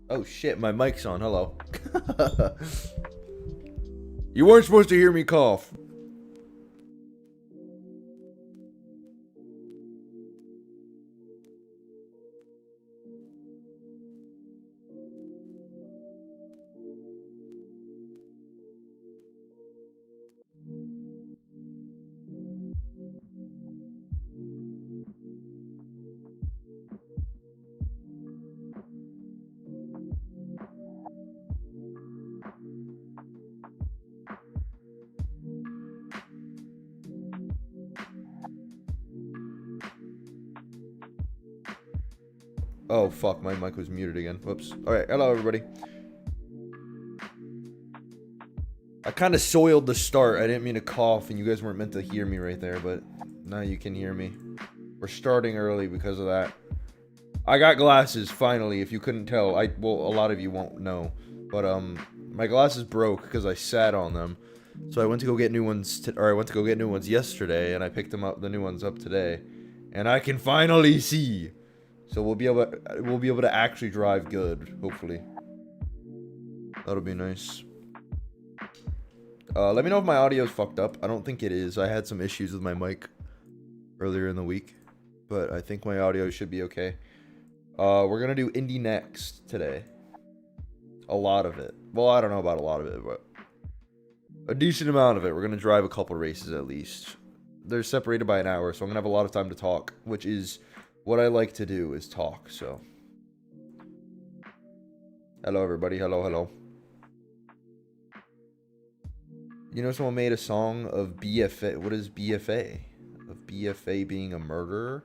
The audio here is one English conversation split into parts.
Oh shit, my mic's on. Hello. You weren't supposed to hear me cough. Oh fuck, my mic was muted again. Whoops. Alright, hello everybody. I kind of soiled the start. I didn't mean to cough and you guys weren't meant to hear me right there, but now you can hear me. We're starting early because of that. I got glasses, finally, if you couldn't tell. Well, a lot of you won't know. But, my glasses broke because I sat on them. So I went to go get new ones, I went to go get new ones yesterday, and I picked them up, the new ones up today. And I can finally see! So we'll be able to actually drive good, hopefully. That'll be nice. Let me know if my audio's fucked up. I don't think it is. I had some issues with my mic earlier in the week, but I think my audio should be okay. We're gonna do INDY NXT today. A lot of it. Well, I don't know about a lot of it, but a decent amount of it. We're gonna drive a couple races at least. They're separated by an hour, so I'm gonna have a lot of time to talk, which is what I like to do, is talk, so. Hello, everybody. Hello, hello. You know, someone made a song of BFA. What is BFA? Of BFA being a murderer?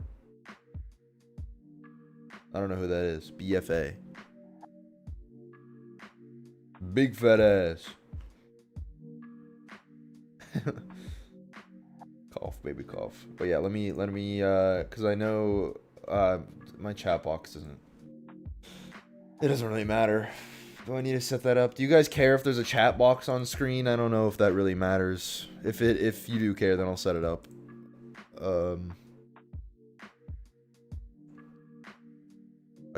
I don't know who that is. BFA. Big fat ass. Cough, baby, cough. But yeah, let me, cause I know, my chat box doesn't, it doesn't really matter. Do I need to set that up? Do you guys care if there's a chat box on screen? I don't know if that really matters. If you do care, then I'll set it up. I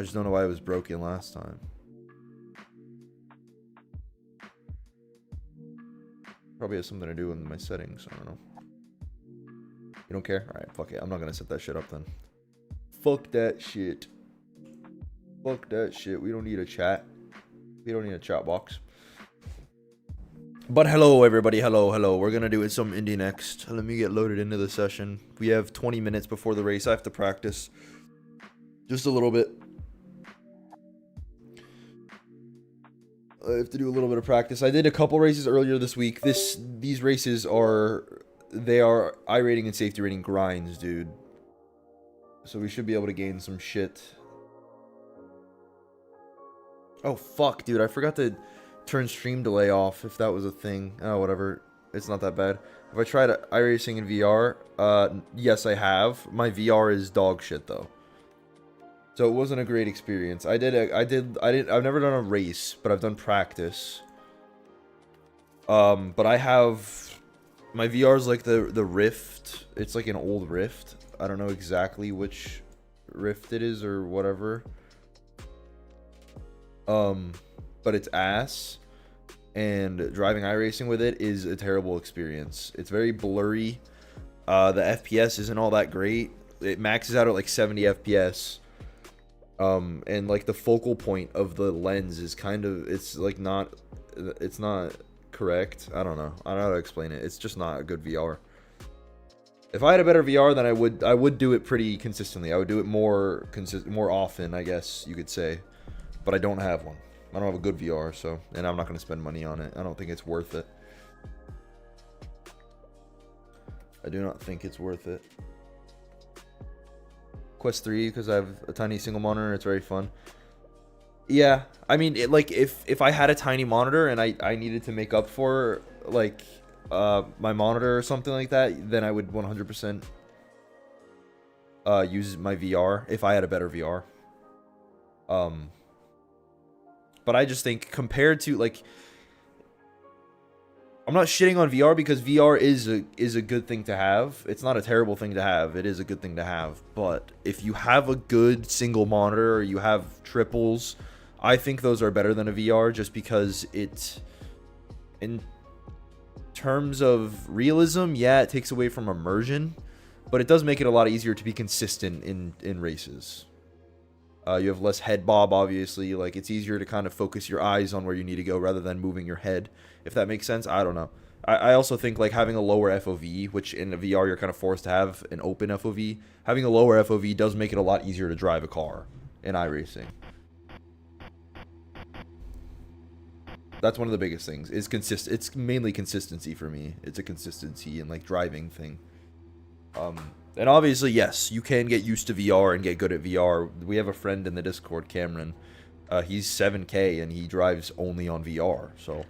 just don't know why it was broken last time. Probably has something to do with my settings. I don't know. You don't care? Alright, fuck it. I'm not gonna set that shit up then. Fuck that shit. Fuck that shit. We don't need a chat. We don't need a chat box. But hello, everybody. Hello, hello. We're gonna do some INDY NXT. Let me get loaded into the session. We have 20 minutes before the race. I have to practice just a little bit. I have to do a little bit of practice. I did a couple races earlier this week. These races are iRating and safety rating grinds, dude. So we should be able to gain some shit. Oh fuck, dude! I forgot to turn stream delay off. If that was a thing, oh whatever. It's not that bad. Have I tried iRacing in VR? Yes, I have. My VR is dog shit though. So it wasn't a great experience. I've never done a race, but I've done practice. But I have, my VR is like the Rift. It's like an old Rift. I don't know exactly which Rift it is or whatever. But it's ass. And driving iRacing with it is a terrible experience. It's very blurry. The FPS isn't all that great. It maxes out at like 70 FPS. And like the focal point of the lens is kind of, it's not correct. I don't know. I don't know how to explain it. It's just not a good VR. If I had a better VR, then I would do it pretty consistently. I would do it more often, I guess you could say. But I don't have one. I don't have a good VR, so, and I'm not going to spend money on it. I don't think it's worth it. I do not think it's worth it. Quest 3, because I have a tiny single monitor, it's very fun. Yeah, I mean, if I had a tiny monitor and I needed to make up for, like, my monitor or something like that, then I would 100% use my VR if I had a better VR. But I just think compared to, like, I'm not shitting on VR because VR is a good thing to have. It's not a terrible thing to have. It is a good thing to have. But if you have a good single monitor or you have triples, I think those are better than a VR just because it, in terms of realism, yeah, it takes away from immersion, but it does make it a lot easier to be consistent in races. You have less head bob, obviously. Like, it's easier to kind of focus your eyes on where you need to go rather than moving your head, if that makes sense. I don't know. I also think, like, having a lower FOV, which in a VR you're kind of forced to have an open FOV, having a lower FOV does make it a lot easier to drive a car in iRacing. That's one of the biggest things. It's mainly consistency for me. It's a consistency and, like, driving thing. And obviously, yes, you can get used to VR and get good at VR. We have a friend in the Discord, Cameron. He's 7K and he drives only on VR, so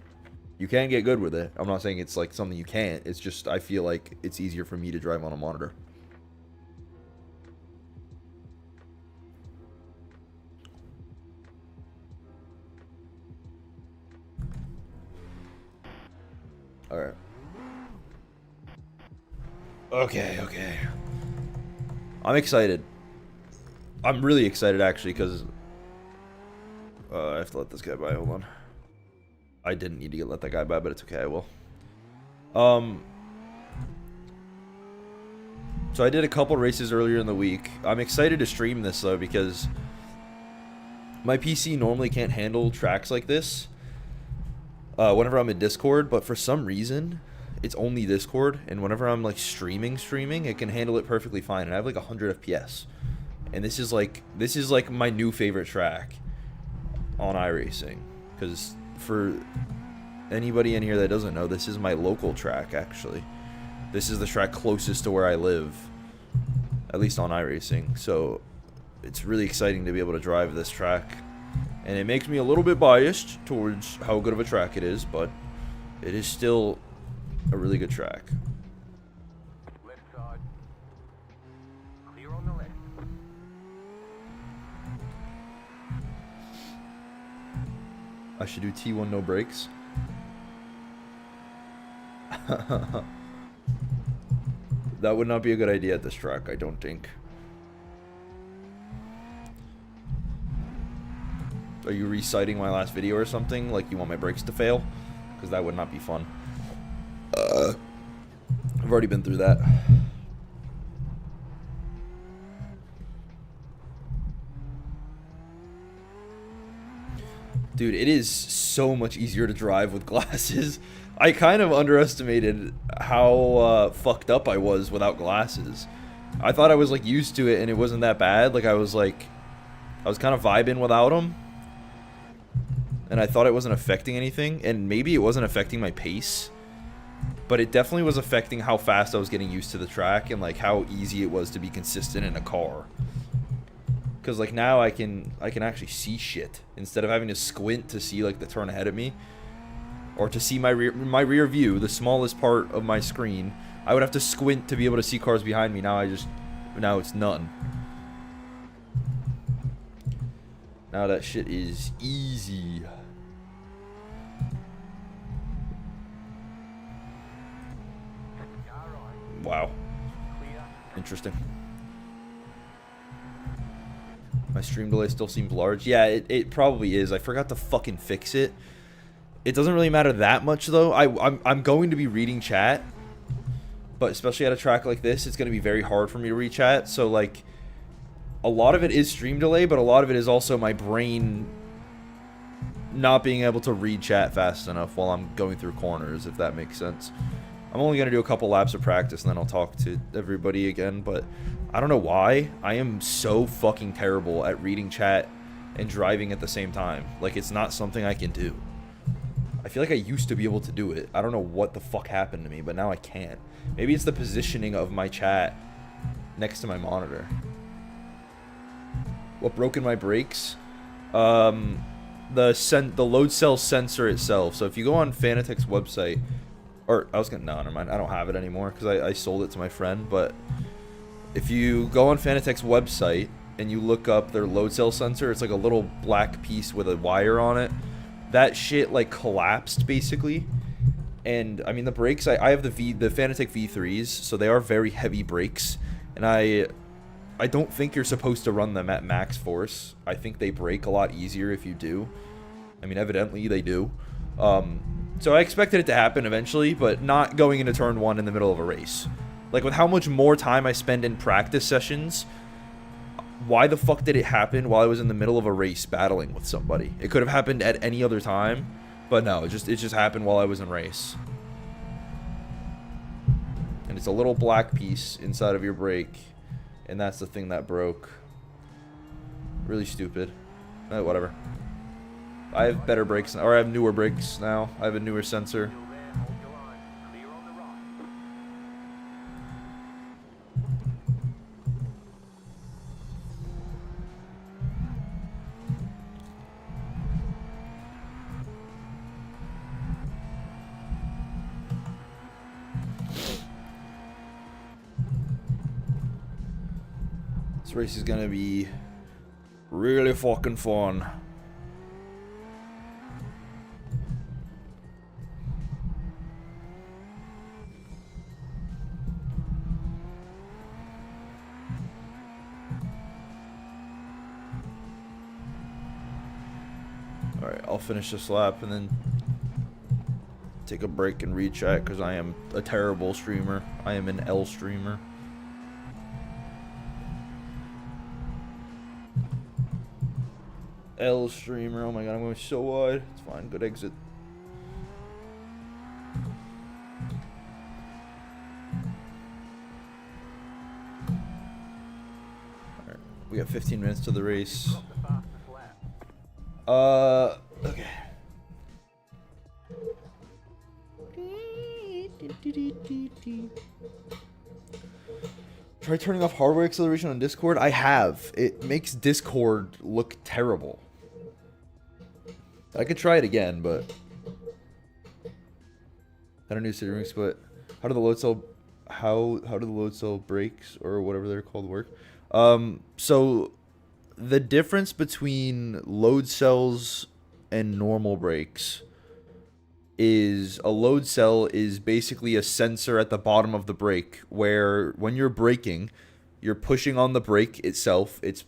you can get good with it. I'm not saying it's like something you can't. It's just I feel like it's easier for me to drive on a monitor. All right. Okay. I'm excited. I'm really excited, actually, because I have to let this guy by. Hold on. I didn't need to let that guy by, but it's okay. I will. So I did a couple races earlier in the week. I'm excited to stream this, though, because my PC normally can't handle tracks like this whenever I'm in Discord, but for some reason it's only Discord, and whenever I'm like streaming, it can handle it perfectly fine, and I have like 100 FPS. And this is like my new favorite track on iRacing, because for anybody in here that doesn't know, this is my local track, actually. This is the track closest to where I live, at least on iRacing. So it's really exciting to be able to drive this track, and it makes me a little bit biased towards how good of a track it is, but it is still a really good track. Left side. Clear on the left. I should do T1 no brakes. That would not be a good idea at this track, I don't think. Are you reciting my last video or something? Like you want my brakes to fail? Because that would not be fun. I've already been through that. Dude, it is so much easier to drive with glasses. I kind of underestimated how fucked up I was without glasses. I thought I was like used to it and it wasn't that bad. Like I was kind of vibing without them. And I thought it wasn't affecting anything, and maybe it wasn't affecting my pace, but it definitely was affecting how fast I was getting used to the track and like how easy it was to be consistent in a car. Because like now I can actually see shit instead of having to squint to see like the turn ahead of me, or to see my rear view, the smallest part of my screen. I would have to squint to be able to see cars behind me. Now it's nothing. Now that shit is easy. Wow. Interesting. My stream delay still seems large. Yeah, it probably is. I forgot to fucking fix it. It doesn't really matter that much though. I'm going to be reading chat, but especially at a track like this, it's going to be very hard for me to read chat. So like, a lot of it is stream delay, but a lot of it is also my brain not being able to read chat fast enough while I'm going through corners, if that makes sense. I'm only going to do a couple laps of practice and then I'll talk to everybody again, but I don't know why. I am so fucking terrible at reading chat and driving at the same time. Like, it's not something I can do. I feel like I used to be able to do it. I don't know what the fuck happened to me, but now I can't. Maybe it's the positioning of my chat next to my monitor. What broke in my brakes? The load cell sensor itself. So if you go on Fanatec's website, or I was gonna, no, never mind. I don't have it anymore because I sold it to my friend. But if you go on Fanatec's website, and you look up their load cell sensor, it's like a little black piece with a wire on it. That shit like collapsed basically. And I mean the brakes, I have the Fanatec V3s, so they are very heavy brakes, and I don't think you're supposed to run them at max force. I think they break a lot easier if you do. I mean, evidently they do. So I expected it to happen eventually, but not going into turn 1 in the middle of a race. Like, with how much more time I spend in practice sessions, why the fuck did it happen while I was in the middle of a race battling with somebody? It could have happened at any other time, but no, it just happened while I was in race. And it's a little black piece inside of your brake, and that's the thing that broke. Really stupid. Whatever. I have better brakes, or I have newer brakes now. I have a newer sensor. This race is gonna be really fucking fun. Alright, I'll finish this lap and then take a break and recheck because I am a terrible streamer. I am an L streamer. L streamer. Oh my god, I'm going so wide. It's fine. Good exit. Alright, we got 15 minutes to the race. Okay. Try turning off hardware acceleration on Discord. I have. It makes Discord look terrible. I could try it again, but I don't know steering split. How do the load cell do the load cell brakes or whatever they're called work? So the difference between load cells and normal brakes is a load cell is basically a sensor at the bottom of the brake where when you're braking, you're pushing on the brake itself, it's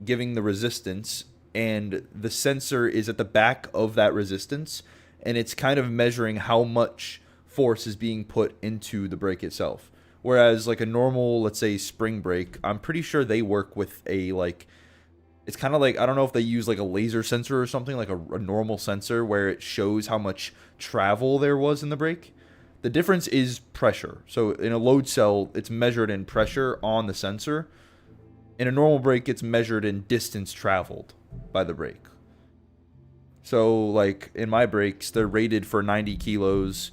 giving the resistance, and the sensor is at the back of that resistance, and it's kind of measuring how much force is being put into the brake itself. Whereas like a normal, let's say spring brake, I'm pretty sure they work with a like, it's kind of like, I don't know if they use like a laser sensor or something, like a normal sensor where it shows how much travel there was in the brake. The difference is pressure. So in a load cell, it's measured in pressure on the sensor. In a normal brake, it's measured in distance traveled by the brake. So like in my brakes, they're rated for 90 kilos.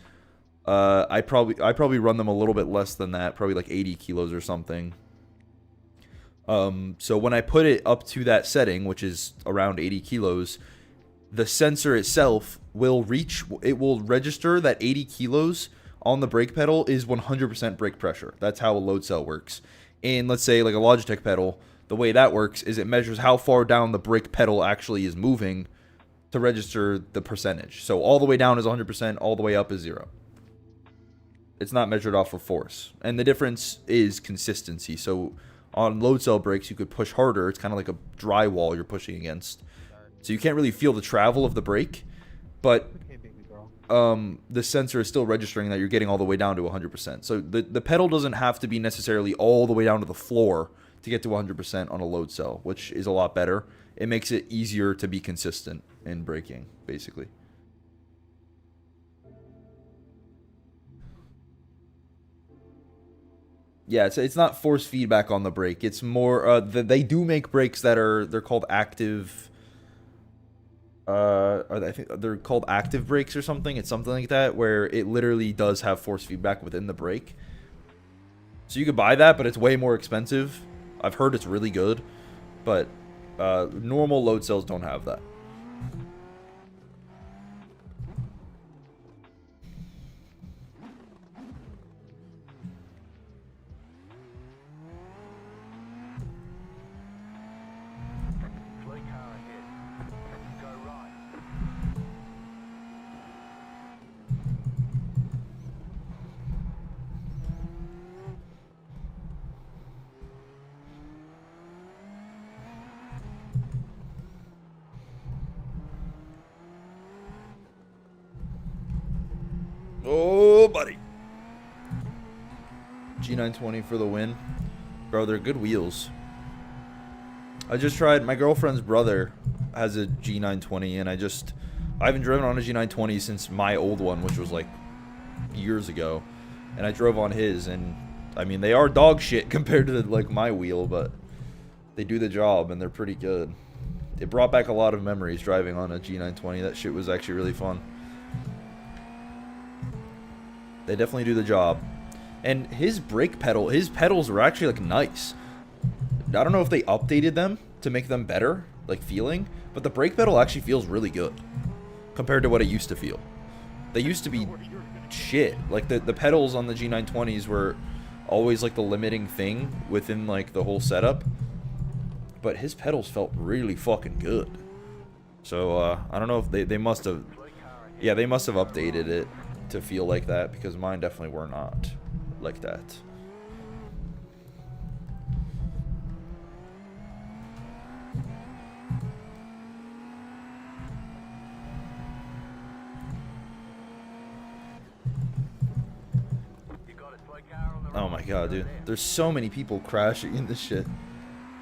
I probably run them a little bit less than that, probably like 80 kilos or something. So when I put it up to that setting, which is around 80 kilos, the sensor itself will register that 80 kilos on the brake pedal is 100% brake pressure. That's how a load cell works. And let's say like a Logitech pedal, the way that works is it measures how far down the brake pedal actually is moving to register the percentage. So all the way down is 100%, all the way up is 0. It's not measured off of force. And the difference is consistency. So on load cell brakes, you could push harder. It's kind of like a drywall you're pushing against. So you can't really feel the travel of the brake, but the sensor is still registering that you're getting all the way down to 100%. So the pedal doesn't have to be necessarily all the way down to the floor to get to 100% on a load cell, which is a lot better. It makes it easier to be consistent in braking, basically. Yeah, it's not force feedback on the brake. It's more they do make brakes that they're called active. I think they're called active brakes or something. It's something like that where it literally does have force feedback within the brake. So you could buy that, but it's way more expensive. I've heard it's really good, but normal load cells don't have that. Oh, buddy. G920 for the win. Bro, they're good wheels. I just tried, my girlfriend's brother has a G920, and I haven't driven on a G920 since my old one, which was like years ago. And I drove on his, and I mean, they are dog shit compared to like my wheel, but they do the job, and they're pretty good. It brought back a lot of memories driving on a G920. That shit was actually really fun. They definitely do the job. And his brake pedal, his pedals were actually like nice. I don't know if they updated them to make them better, like feeling, but the brake pedal actually feels really good compared to what it used to feel. They used to be shit. Like the pedals on the G920s were always like the limiting thing within like the whole setup. But his pedals felt really fucking good. So I don't know if they must have, yeah, they must have updated it to feel like that, because mine definitely were not like that. Oh my god, dude. There's so many people crashing in this shit.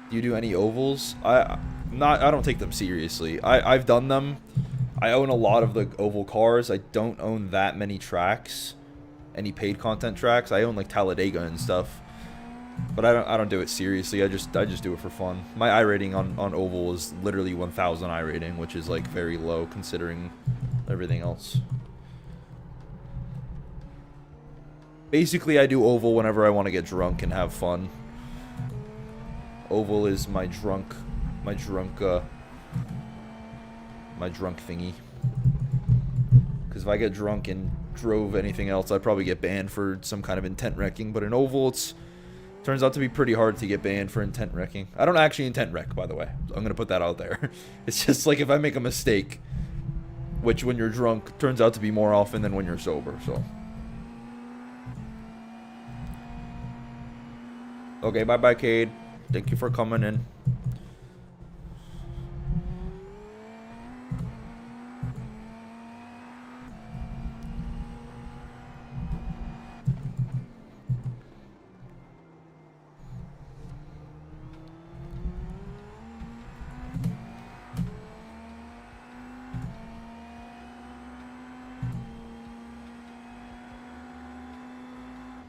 Do you do any ovals? I don't take them seriously. I've done them. I own a lot of the oval cars. I don't own that many tracks. Any paid content tracks. I own like Talladega and stuff. But I don't do it seriously. I just do it for fun. My iRating on oval is literally 1000 iRating, which is like very low considering everything else. Basically, I do oval whenever I want to get drunk and have fun. Oval is my drunk thingy. Because if I get drunk and drove anything else, I'd probably get banned for some kind of intent wrecking. But in oval, turns out to be pretty hard to get banned for intent wrecking. I don't actually intent wreck, by the way. I'm gonna put that out there. It's just like if I make a mistake, which when you're drunk turns out to be more often than when you're sober. So. Okay, bye-bye, Cade. Thank you for coming in.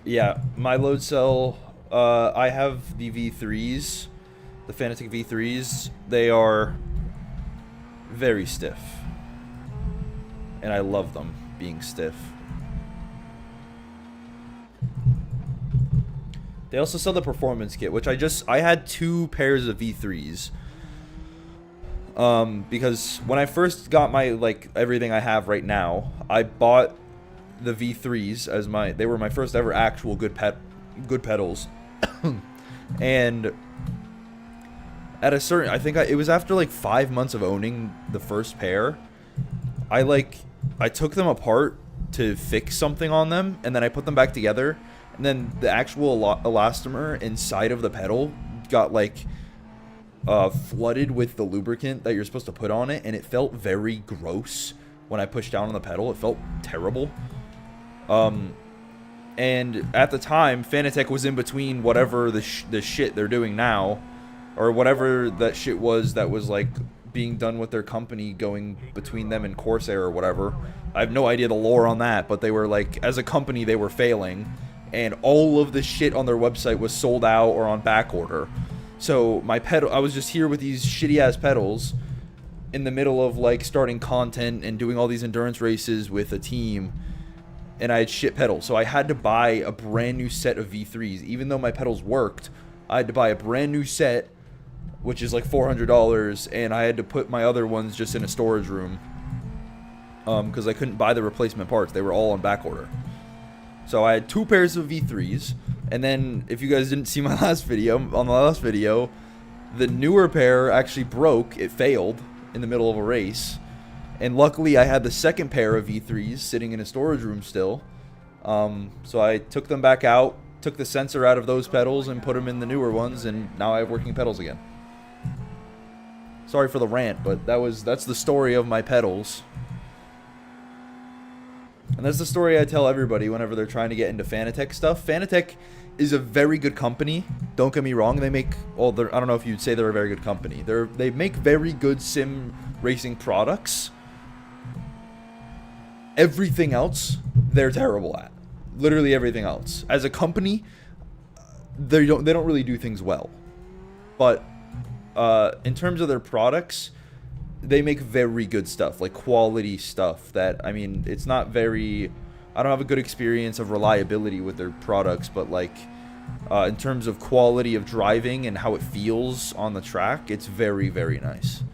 Yeah, my load cell, I have the V3s, the Fanatec V3s. They are very stiff, and I love them being stiff. They also sell the performance kit, which I had 2 pairs of V3s. Because when I first got my, like, everything I have right now, I bought the V3s as they were my first ever actual good pedals. And at a certain, I think it was after like 5 months of owning the first pair, I took them apart to fix something on them, and then I put them back together, and then the actual elastomer inside of the pedal got like flooded with the lubricant that you're supposed to put on it, and it felt very gross when I pushed down on the pedal. It felt terrible. And at the time, Fanatec was in between whatever the shit they're doing now, or whatever that shit was that was like being done with their company, going between them and Corsair or whatever. I have no idea the lore on that, but they were like, as a company, they were failing, and all of the shit on their website was sold out or on back order. So my pedal, I was just here with these shitty ass pedals in the middle of like starting content and doing all these endurance races with a team, and I had shit pedals. So I had to buy a brand new set of V3s. Even though my pedals worked, I had to buy a brand new set, which is like $400, and I had to put my other ones just in a storage room, because I couldn't buy the replacement parts. They were all on back order. So I had 2 pairs of V3s, and then if you guys didn't see my last video, on the last video, the newer pair actually broke. It failed in the middle of a race. And luckily, I had the second pair of V3s sitting in a storage room still. So I took them back out, took the sensor out of those pedals, and put them in the newer ones, and now I have working pedals again. Sorry for the rant, but that's the story of my pedals. And that's the story I tell everybody whenever they're trying to get into Fanatec stuff. Fanatec is a very good company. Don't get me wrong. They make, well, I don't know if you'd say they're a very good company. They make very good sim racing products. Everything else, they're terrible at. Literally everything else. As a company, they don't really do things well. But in terms of their products, they make very good stuff, like quality stuff that, I mean, it's not very, I don't have a good experience of reliability with their products, but like in terms of quality of driving and how it feels on the track, it's very, very nice.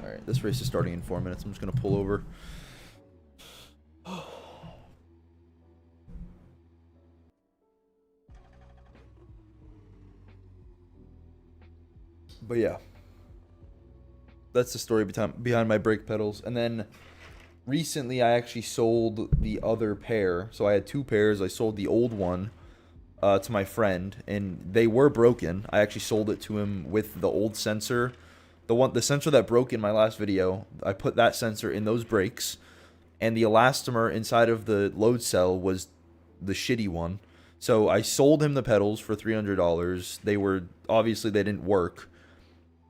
All right, this race is starting in 4 minutes. I'm just going to pull over. But yeah, that's the story behind my brake pedals. And then recently I actually sold the other pair. So I had 2 pairs. I sold the old one to my friend, and they were broken. I actually sold it to him with the old sensor. The sensor that broke in my last video, I put that sensor in those brakes, and the elastomer inside of the load cell was the shitty one. So I sold him the pedals for $300. They didn't work.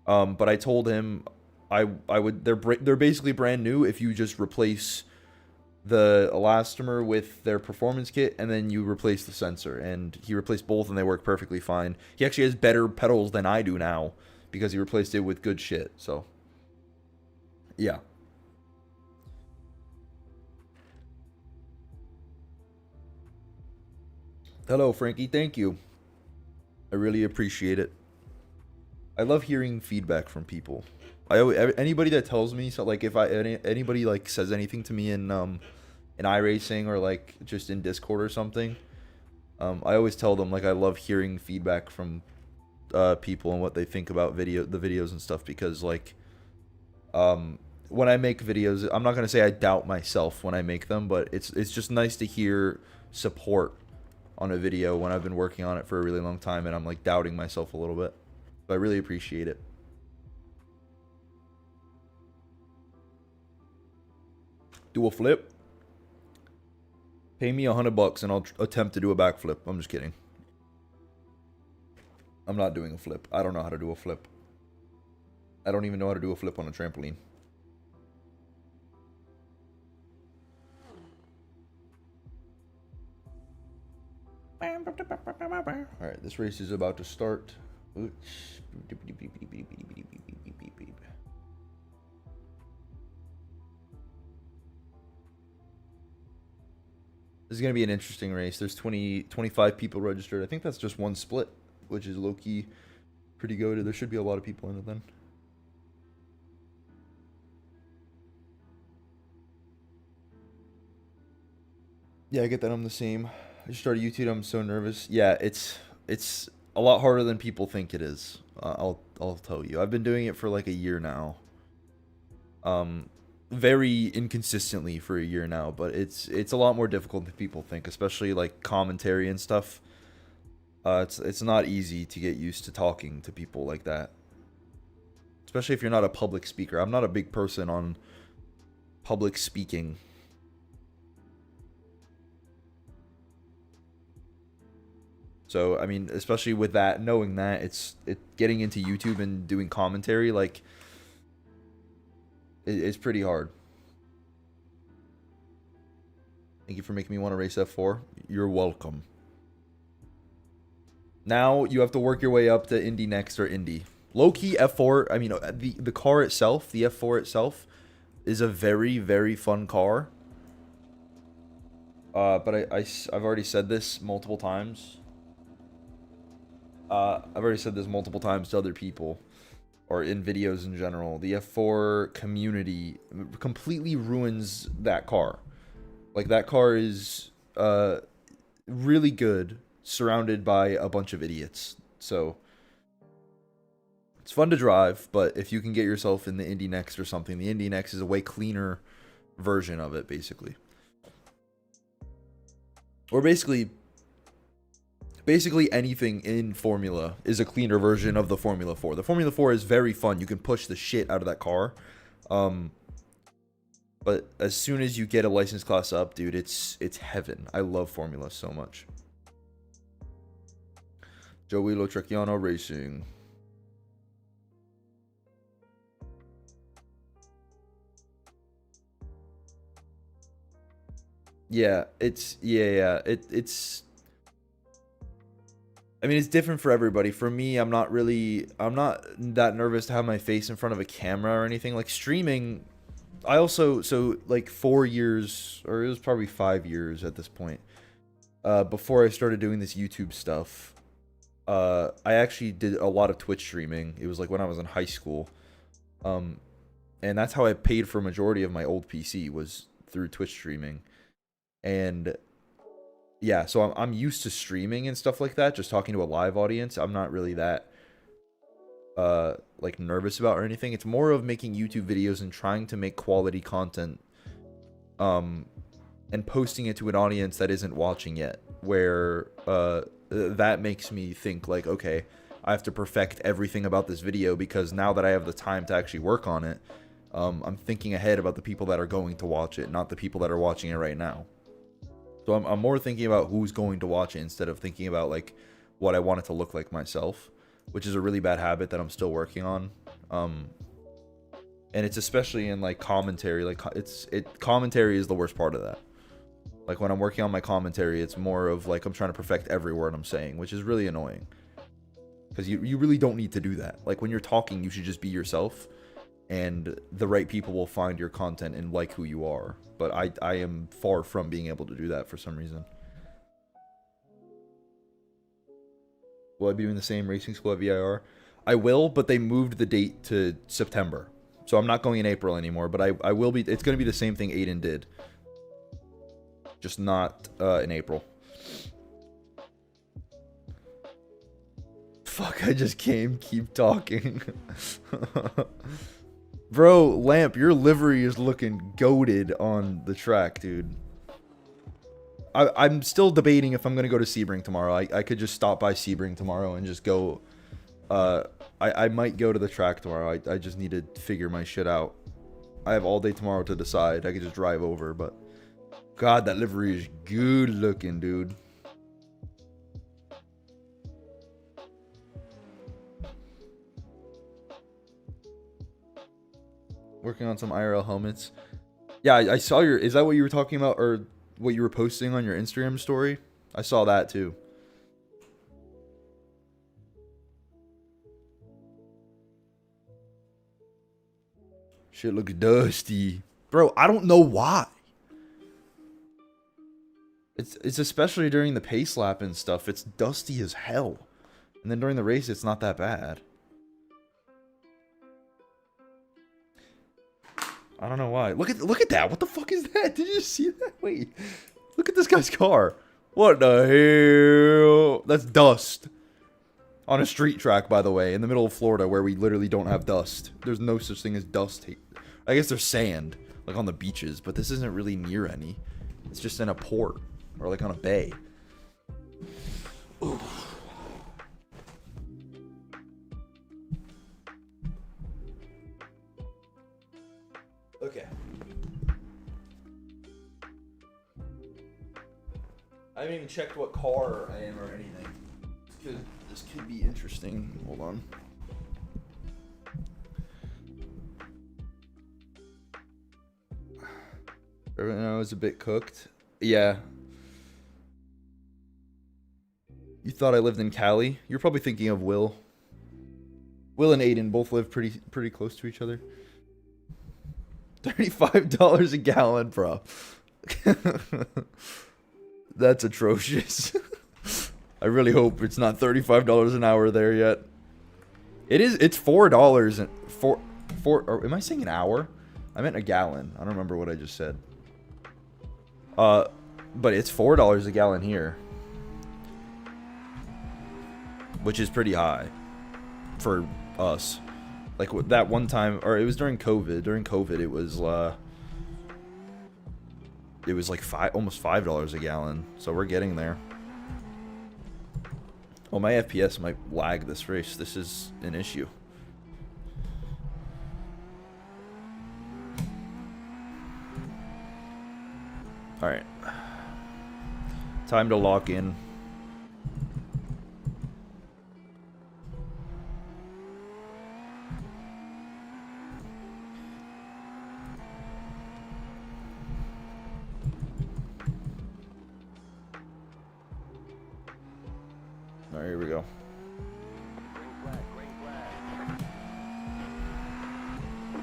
But I told him they're basically brand new if you just replace the elastomer with their performance kit and then you replace the sensor. And he replaced both and they work perfectly fine. He actually has better pedals than I do now because he replaced it with good shit. So yeah. Hello, Frankie. Thank you. I really appreciate it. I love hearing feedback from people. Anybody that tells me, so like if anybody like says anything to me in iRacing or like just in Discord or something, I always tell them like I love hearing feedback from people and what they think about the videos and stuff, because like when I make videos, I'm not gonna say I doubt myself when I make them, but it's just nice to hear support on a video when I've been working on it for a really long time and I'm like doubting myself a little bit. I really appreciate it. Do a flip? Pay me $100 and I'll attempt to do a backflip. I'm just kidding. I'm not doing a flip. I don't know how to do a flip. I don't even know how to do a flip on a trampoline. Alright, this race is about to start. This is going to be an interesting race. There's 25 people registered. I think that's just one split, which is low-key pretty good. There should be a lot of people in it then. Yeah, I get that I'm the same. I just started YouTube. I'm so nervous. Yeah, it's a lot harder than people think it is. I'll tell you. I've been doing it for like a year now. Very inconsistently for a year now, but it's a lot more difficult than people think, especially like commentary and stuff. It's not easy to get used to talking to people like that, especially if you're not a public speaker. I'm not a big person on public speaking. So, I mean, especially with that, knowing that, it's getting into YouTube and doing commentary, like, it's pretty hard. Thank you for making me want to race F4. You're welcome. Now, you have to work your way up to Indy NXT or Indy. Low-key F4, I mean, the car itself, the F4 itself, is a very, very fun car. But I've already said this multiple times. I've already said this multiple times to other people, or in videos in general. The F4 community completely ruins that car. Like, that car is really good, surrounded by a bunch of idiots. So, it's fun to drive, but if you can get yourself in the Indy NXT or something, the Indy NXT is a way cleaner version of it, basically. Or basically basically anything in Formula is a cleaner version of the Formula 4. The Formula 4 is very fun. You can push the shit out of that car. But as soon as you get a license class up, dude, it's heaven. I love Formula so much. Joey Lotrecchiano Racing. Yeah, it's I mean, it's different for everybody. For me, I'm not that nervous to have my face in front of a camera or anything. Like streaming, I also, so like 4 years, or it was probably 5 years at this point, before I started doing this YouTube stuff, I actually did a lot of Twitch streaming. It was like when I was in high school. And that's how I paid for a majority of my old PC, was through Twitch streaming. And yeah, so I'm used to streaming and stuff like that, just talking to a live audience. I'm not really that like nervous about or anything. It's more of making YouTube videos and trying to make quality content and posting it to an audience that isn't watching yet, where that makes me think like, okay, I have to perfect everything about this video, because now that I have the time to actually work on it, I'm thinking ahead about the people that are going to watch it, not the people that are watching it right now. So I'm more thinking about who's going to watch it instead of thinking about like what I want it to look like myself, which is a really bad habit that I'm still working on. And it's especially in like commentary, like commentary is the worst part of that. Like when I'm working on my commentary, it's more of like I'm trying to perfect every word I'm saying, which is really annoying. Because you really don't need to do that. Like when you're talking, you should just be yourself, and the right people will find your content and like who you are. But I am far from being able to do that for some reason. Will I be in the same racing school at VIR? I will, but they moved the date to September. So I'm not going in April anymore, but I will be. It's going to be the same thing Aiden did. Just not in April. Fuck, I just came. Keep talking. Bro, Lamp, your livery is looking goated on the track, dude. I'm still debating if I'm going to go to Sebring tomorrow. I could just stop by Sebring tomorrow and just go. I might go to the track tomorrow. I just need to figure my shit out. I have all day tomorrow to decide. I could just drive over, but... God, that livery is good looking, dude. Working on some IRL helmets. Yeah, I saw your... Is that what you were talking about, or what you were posting on your Instagram story? I saw that too. Shit looks dusty. Bro, I don't know why. It's especially during the pace lap and stuff. It's dusty as hell. And then during the race, it's not that bad. I don't know why. Look at that. What the fuck is that? Did you see that? Wait. Look at this guy's car. What the hell? That's dust. On a street track, by the way, in the middle of Florida, where we literally don't have dust. There's no such thing as dust. I guess there's sand, like on the beaches, but this isn't really near any. It's just in a port, or like on a bay. Ooh. Okay. I haven't even checked what car I am or anything. This could be interesting. Hold on. Everyone knows a bit cooked. Yeah. You thought I lived in Cali? You're probably thinking of Will. Will and Aiden both live pretty close to each other. $35 a gallon, bro. That's atrocious. I really hope it's not $35 an hour there yet. It is. It's $4 and four. Or am I saying an hour? I meant a gallon. I don't remember what I just said. But it's $4 a gallon here, which is pretty high for us. Like that one time, or it was during COVID. During COVID, it was like almost $5 a gallon. So we're getting there. Oh, my FPS might lag this race. This is an issue. Alright. Time to lock in. Alright, here we go. Green flag, green flag.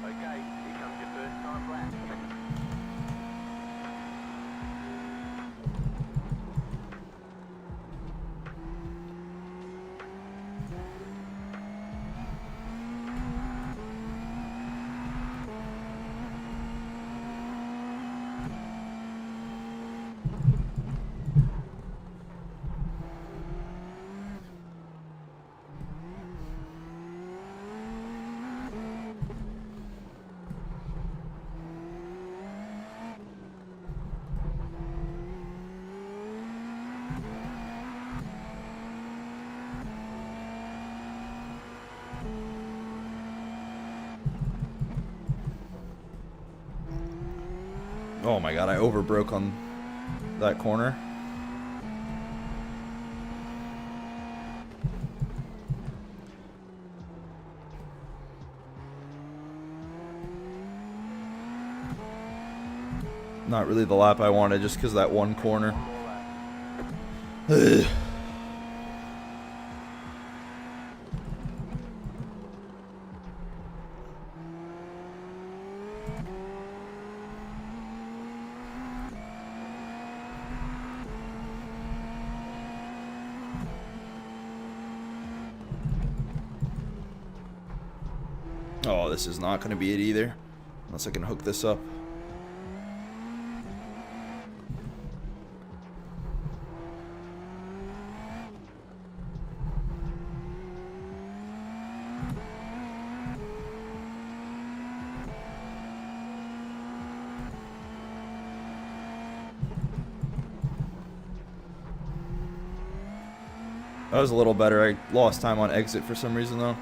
Okay, here comes your first time lap. Oh my god, I overbroke on that corner. Not really the lap I wanted, just because of that one corner. Ugh. Oh, this is not going to be it either. Unless I can hook this up. That was a little better. I lost time on exit for some reason, though.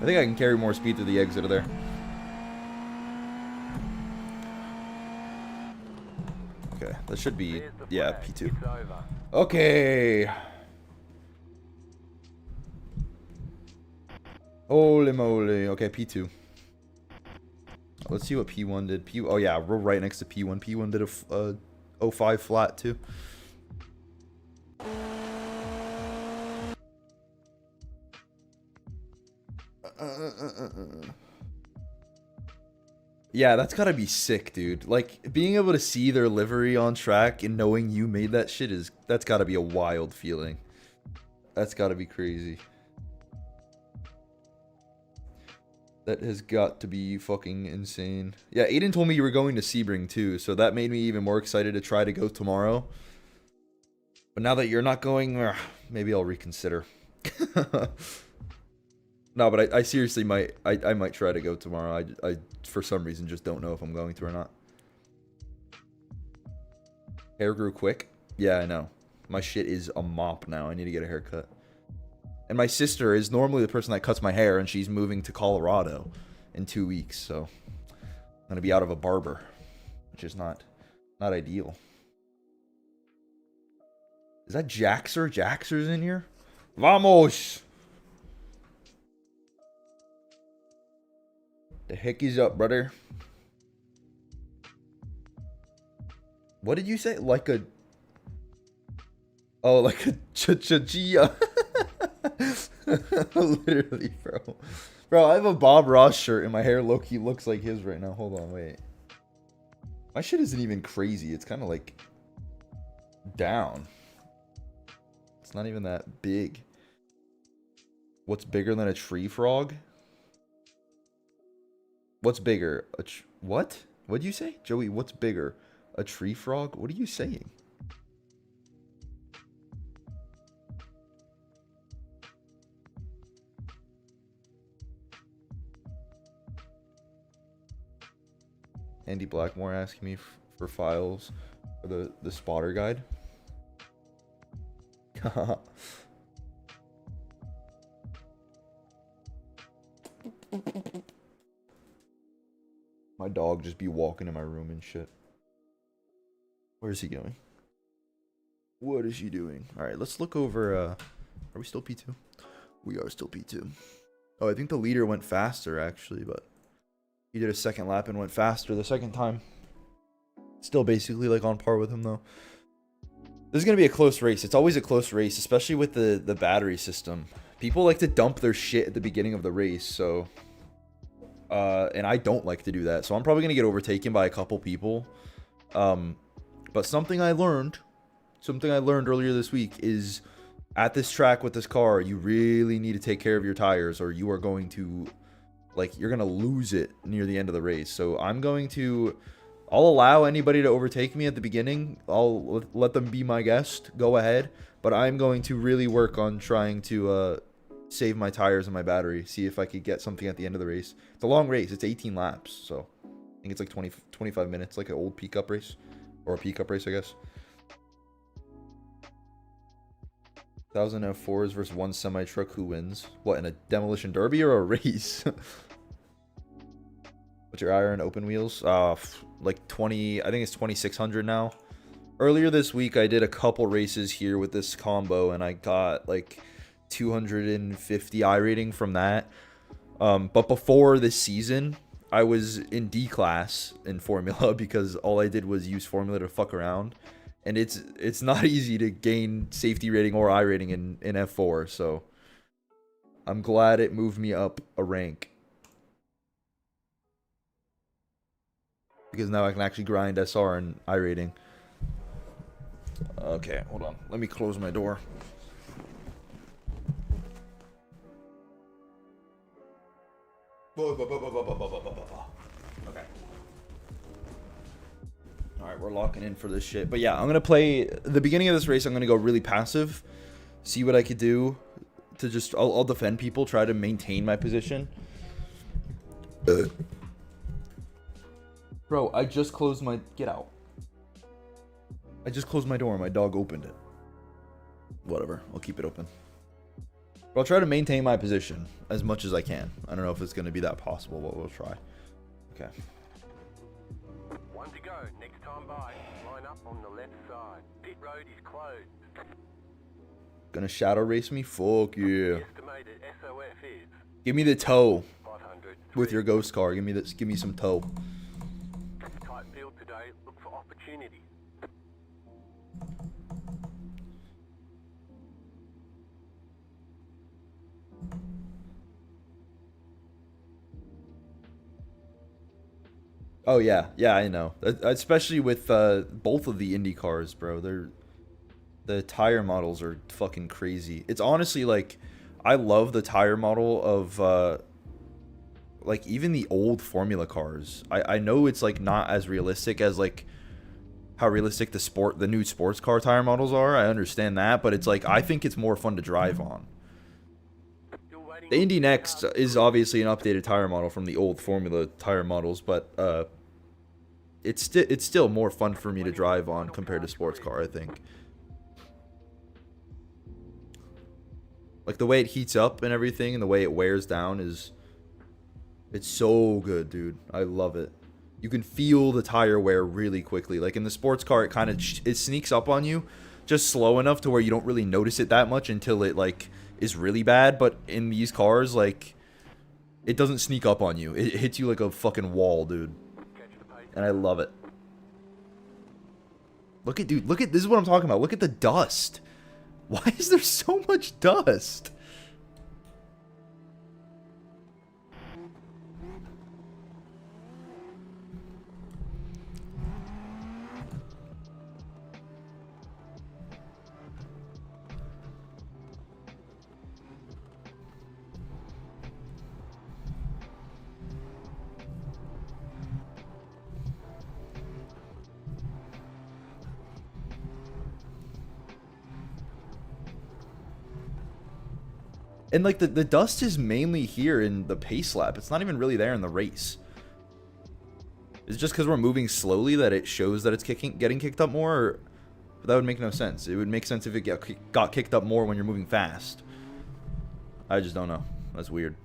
I think I can carry more speed through the exit of there. Okay, that should be, yeah, P2. It's over. Okay. Holy moly. Okay, P2. Let's see what P1 did. Oh yeah, we're right next to P1. P1 did a 05 flat too. Yeah, that's gotta be sick, dude. Like, being able to see their livery on track and knowing you made that shit that's gotta be a wild feeling. That's gotta be crazy. That has got to be fucking insane. Yeah, Aiden told me you were going to Sebring too, so that made me even more excited to try to go tomorrow. But now that you're not going, maybe I'll reconsider. No, but I seriously might. I might try to go tomorrow. I for some reason just don't know if I'm going to or not. Hair grew quick. Yeah, I know. My shit is a mop now. I need to get a haircut. And my sister is normally the person that cuts my hair, and she's moving to Colorado in 2 weeks, so I'm gonna be out of a barber, which is not ideal. Is that Jaxer? Jaxer's in here? Vamos! The heck is up, brother? What did you say? Like a... Oh, like a cha-cha-gia. Literally, bro. Bro, I have a Bob Ross shirt and my hair low-key looks like his right now. Hold on, wait. My shit isn't even crazy. It's kind of like down. It's not even that big. What's bigger than a tree frog? What's bigger? What? What'd you say? Joey, what's bigger? A tree frog? What are you saying? Andy Blackmore asking me for files for the spotter guide. My dog just be walking in my room and shit. Where is he going? What is he doing? All right, let's look over. Are we still P2? We are still P2. Oh, I think the leader went faster actually, but he did a second lap and went faster the second time. Still basically like on par with him though. This is gonna be a close race. It's always a close race, especially with the battery system. People like to dump their shit at the beginning of the race, so and I don't like to do that. So I'm probably gonna get overtaken by a couple people. But something I learned earlier this week is at this track with this car, you really need to take care of your tires or you are going to, like, you're going to lose it near the end of the race. So I'll allow anybody to overtake me at the beginning. I'll let them be my guest. Go ahead. But I'm going to really work on trying to save my tires and my battery. See if I could get something at the end of the race. It's a long race. It's 18 laps. So I think it's like 25 minutes, like an old peak-up race. Or a peak-up race, I guess. 1,000 F4s versus one semi-truck. Who wins? What, in a demolition derby or a race? What's your iron open wheels? Like 20, I think it's 2,600 now. Earlier this week, I did a couple races here with this combo, and I got like 250 I rating from that. But before this season, I was in D class in Formula because all I did was use Formula to fuck around. And it's not easy to gain safety rating or I rating in F4, so I'm glad it moved me up a rank. Because now I can actually grind SR and I rating. Okay, hold on. Let me close my door. Okay. Alright, we're locking in for this shit. But yeah, I'm going to play... The beginning of this race, I'm going to go really passive. See what I could do to just... I'll defend people, try to maintain my position. Bro, I just closed my... Get out. I just closed my door and my dog opened it. Whatever, I'll keep it open. But I'll try to maintain my position as much as I can. I don't know if it's going to be that possible, but we'll try. Okay. One to go. Next time by. Line up on the left side. Pit road is closed. Gonna shadow race me? Fuck yeah. Estimated SOF is Give me the tow 500. with your ghost car. Give me some tow. Tight field today. Look for opportunity. Oh yeah, I know. Especially with both of the Indy cars, bro. The tire models are fucking crazy. It's honestly like I love the tire model of like even the old Formula cars. I know it's like not as realistic as like how realistic the new sports car tire models are. I understand that, but it's like I think it's more fun to drive on. The INDY NXT is obviously an updated tire model from the old Formula tire models, but it's still more fun for me to drive on compared to sports car, I think. Like the way it heats up and everything and the way it wears down it's so good, dude. I love it. You can feel the tire wear really quickly. Like in the sports car, it sneaks up on you just slow enough to where you don't really notice it that much until it like is really bad, but in these cars, like, it doesn't sneak up on you. It hits you like a fucking wall, dude. And I love it. Dude, this is what I'm talking about. Look at the dust. Why is there so much dust? And like the dust is mainly here in the pace lap. It's not even really there in the race. Is it just because we're moving slowly that it shows that it's getting kicked up more? Or, but that would make no sense. It would make sense if it got kicked up more when you're moving fast. I just don't know. That's weird.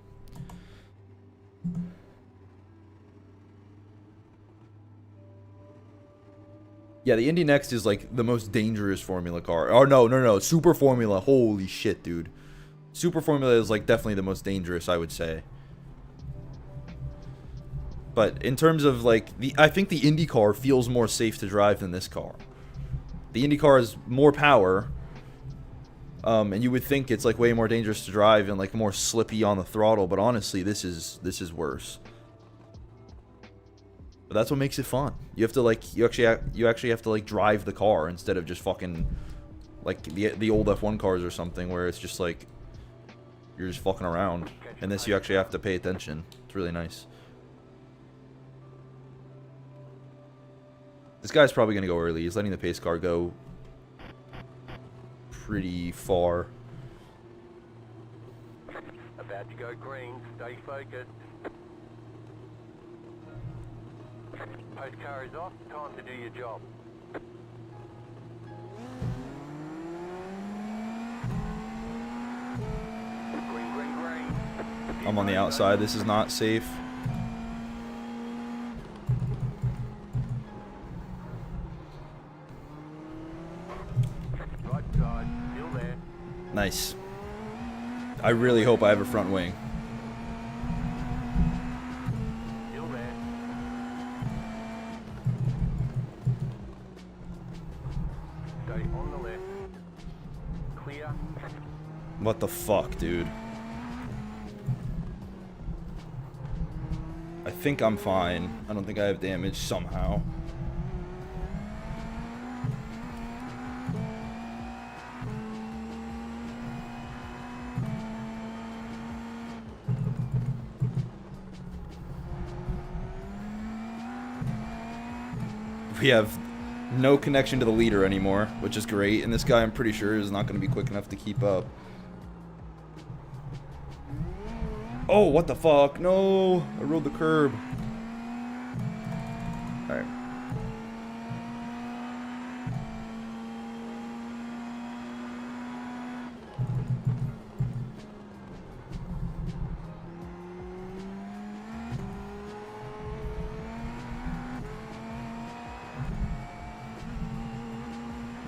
Yeah, the Indy NXT is like the most dangerous Formula car. Oh, no. Super Formula. Holy shit, dude. Super Formula is like definitely the most dangerous, I would say. But in terms of like I think the Indy car feels more safe to drive than this car. The Indy car has more power. And you would think it's like way more dangerous to drive and like more slippy on the throttle, but honestly, this is worse. But that's what makes it fun. You have to like you actually have to like drive the car instead of just fucking like the old F1 cars or something where it's just like you're just fucking around. And this you actually have to pay attention. It's really nice. This guy's probably gonna go early. He's letting the pace car go pretty far. About to go green. Stay focused. Post car is off. Time to do your job. Green. I'm on the outside. This is not safe. Right side. Still there. Nice. I really hope I have a front wing. Still there. Stay on the left. Clear. What the fuck, dude? I think I'm fine. I don't think I have damage somehow. We have no connection to the leader anymore, which is great. And this guy, I'm pretty sure, is not going to be quick enough to keep up. Oh, what the fuck? No, I rode the curb. Alright.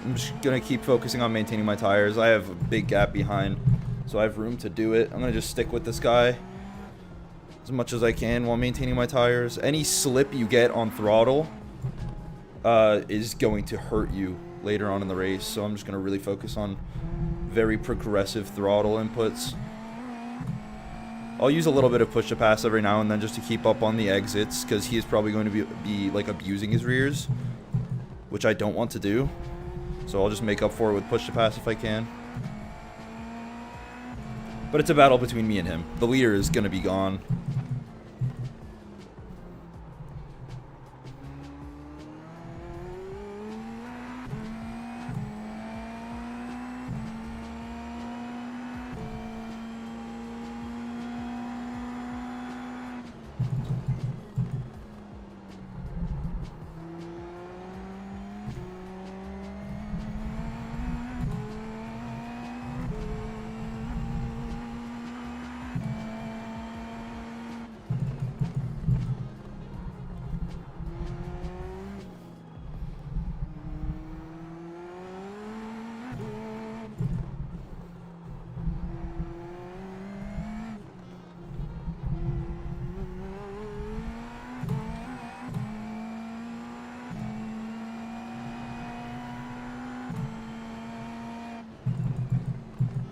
I'm just gonna keep focusing on maintaining my tires. I have a big gap behind, so I have room to do it. I'm gonna just stick with this guy as much as I can while maintaining my tires. Any slip you get on throttle is going to hurt you later on in the race, so I'm just gonna really focus on very progressive throttle inputs. I'll use a little bit of push to pass every now and then just to keep up on the exits, because he is probably going to be like abusing his rears, which I don't want to do. So I'll just make up for it with push to pass if I can. But it's a battle between me and him. The leader is going to be gone.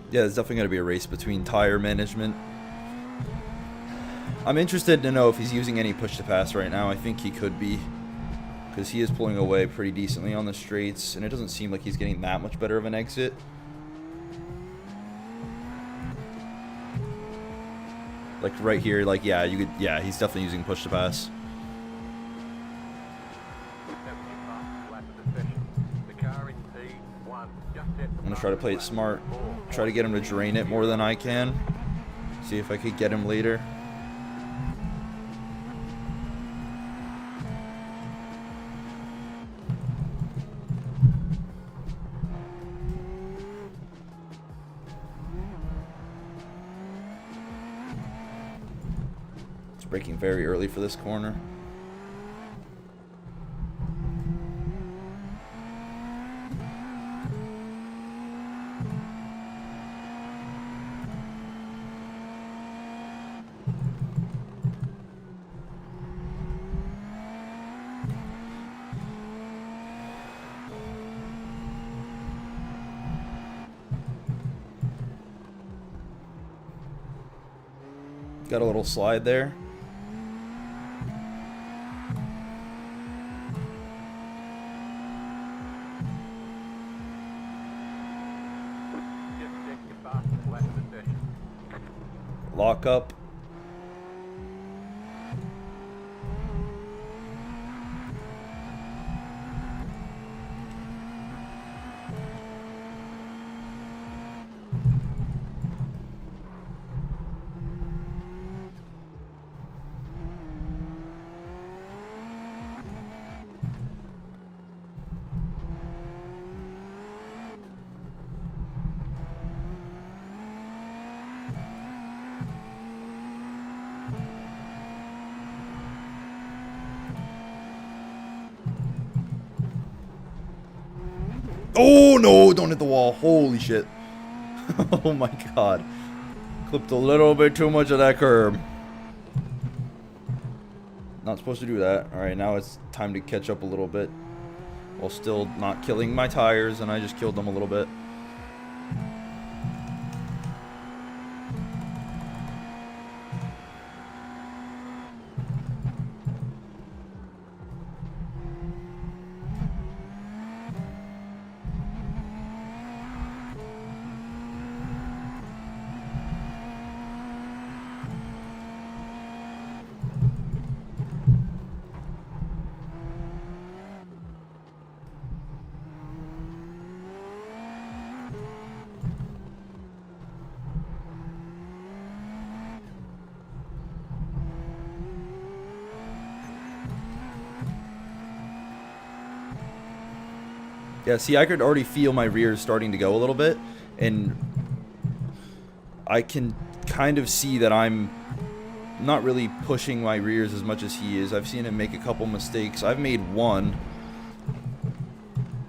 Yeah, there's definitely going to be a race between tire management. I'm interested to know if he's using any push to pass right now. I think he could be, because he is pulling away pretty decently on the straights, and it doesn't seem like he's getting that much better of an exit. Like right here, like yeah, you could, yeah, he's definitely using push to pass. I'm gonna try to play it smart. Try to get him to drain it more than I can. See if I could get him later. Just braking very early for this corner. Got a little slide there. Just check your fastest lap of the session. Lock up. Oh no, don't hit the wall. Holy shit. Oh my god. Clipped a little bit too much of that curb. Not supposed to do that. Alright, now it's time to catch up a little bit. While still not killing my tires, and I just killed them a little bit. Yeah, see, I could already feel my rears starting to go a little bit, and I can kind of see that I'm not really pushing my rears as much as he is. I've seen him make a couple mistakes. I've made one.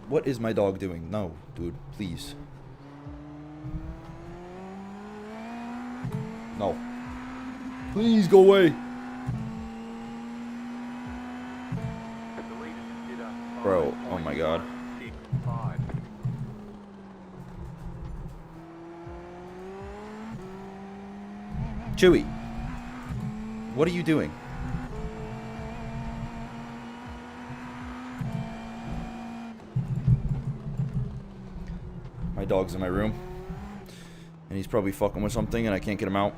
What is my dog doing? No, dude, please. No. Please go away. The leader did a Bro, oh my god. 5. Chewy, what are you doing? My dog's in my room, and he's probably fucking with something, and I can't get him out.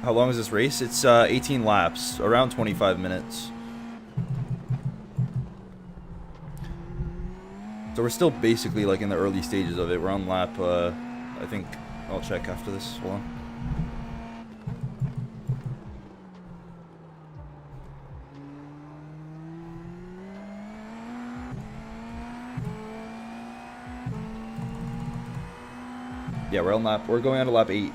How long is this race? It's 18 laps, around 25 minutes. So we're still basically like in the early stages of it. We're on lap, I think, I'll check after this. Hold on. Yeah, we're going on to lap 8.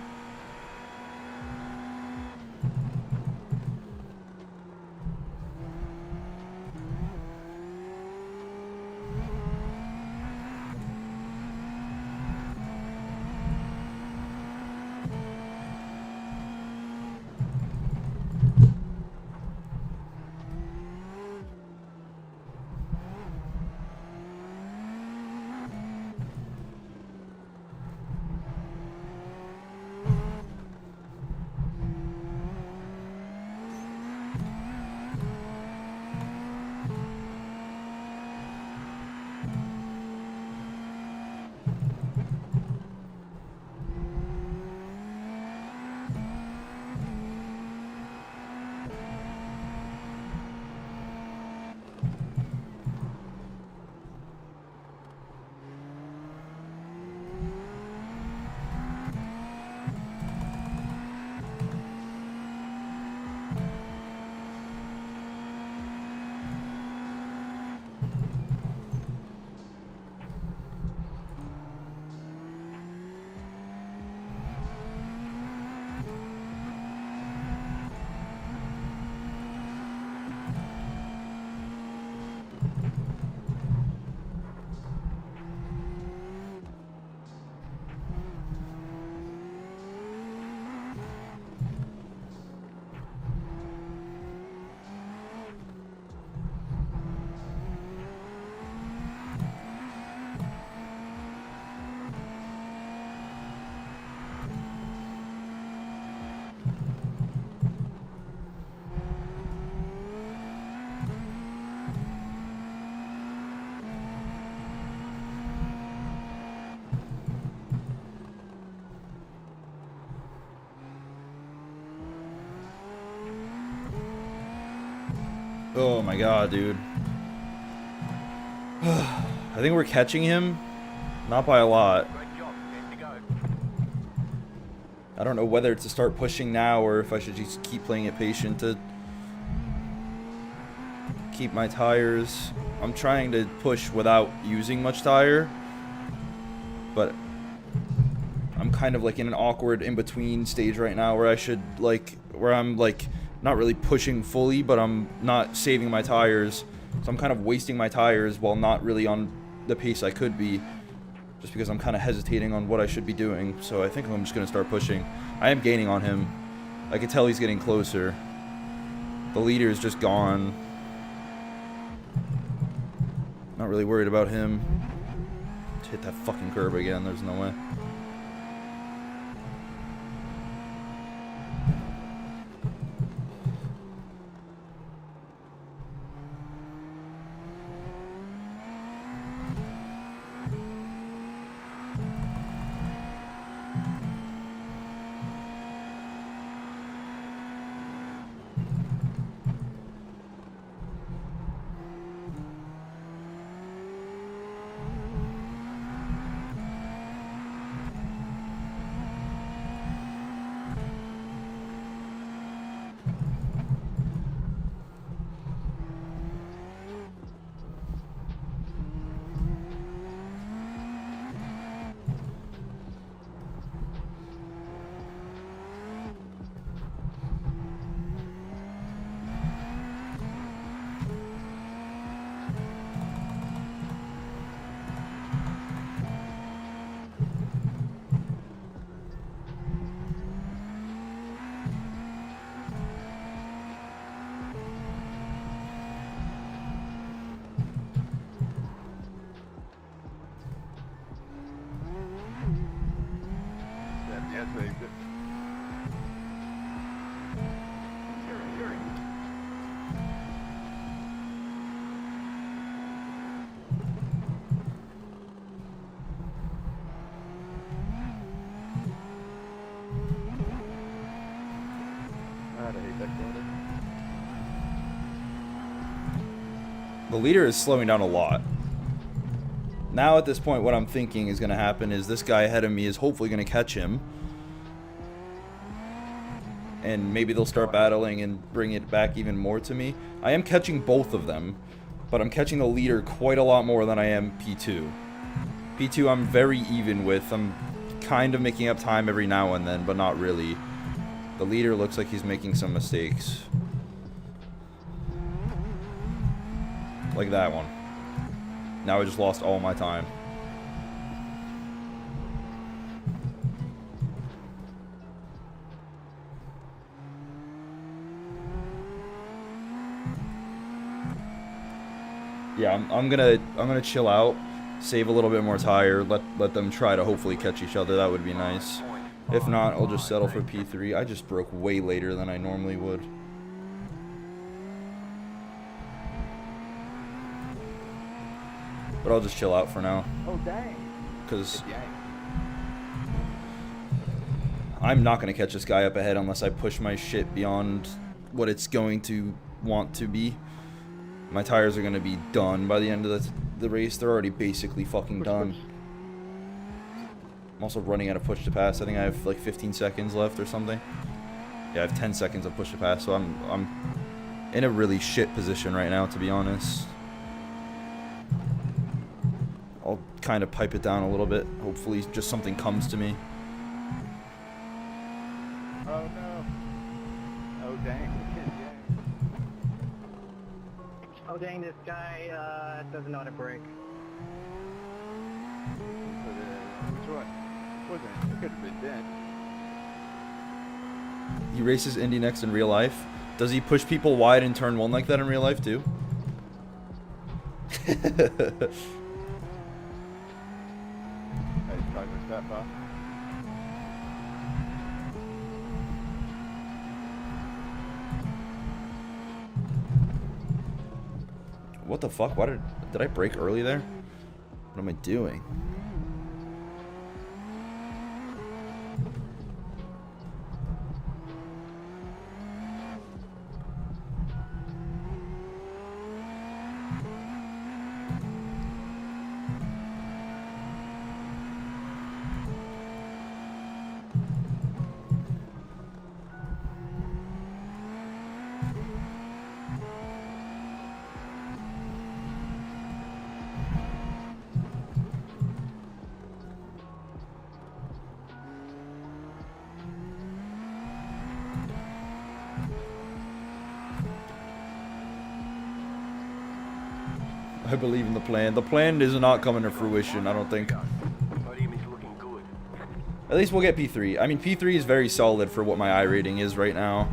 Oh my god, dude. I think we're catching him. Not by a lot. Great job. Time to go. I don't know whether to start pushing now or if I should just keep playing it patient to keep my tires. I'm trying to push without using much tire, but I'm kind of like in an awkward in-between stage right now where I should like, where I'm like not really pushing fully, but I'm not saving my tires. So I'm kind of wasting my tires while not really on the pace I could be, just because I'm kind of hesitating on what I should be doing. So I think I'm just going to start pushing. I am gaining on him. I can tell he's getting closer. The leader is just gone. Not really worried about him. Just hit that fucking curb again. There's no way. The leader is slowing down a lot. Now at this point what I'm thinking is going to happen is this guy ahead of me is hopefully going to catch him. And maybe they'll start battling and bring it back even more to me. I am catching both of them, but I'm catching the leader quite a lot more than I am P2. P2 I'm very even with. I'm kind of making up time every now and then, but not really. The leader looks like he's making some mistakes. Like that one. Now I just lost all my time. Yeah, I'm gonna chill out, save a little bit more tire, let them try to hopefully catch each other. That would be nice. If not, I'll just settle for P3. I just broke way later than I normally would. But I'll just chill out for now. Oh, dang. Because I'm not going to catch this guy up ahead unless I push my shit beyond what it's going to want to be. My tires are going to be done by the end of the race. They're already basically fucking done. I'm also running out of push to pass. I think I have like 15 seconds left or something. Yeah, I have 10 seconds of push to pass, so I'm in a really shit position right now, to be honest. I'll kind of pipe it down a little bit. Hopefully just something comes to me. Oh, no. Oh, dang. Oh dang, this guy doesn't know how to brake. Which one? Wasn't it? It could have been Ben. He races Indy NXT in real life. Does he push people wide in turn 1 like that in real life too? Hey, driver's that far. What the fuck? Why did I brake early there? What am I doing? I believe in the plan. The plan is not coming to fruition, I don't think. Podium is looking good. At least we'll get P3. I mean, P3 is very solid for what my I rating is right now.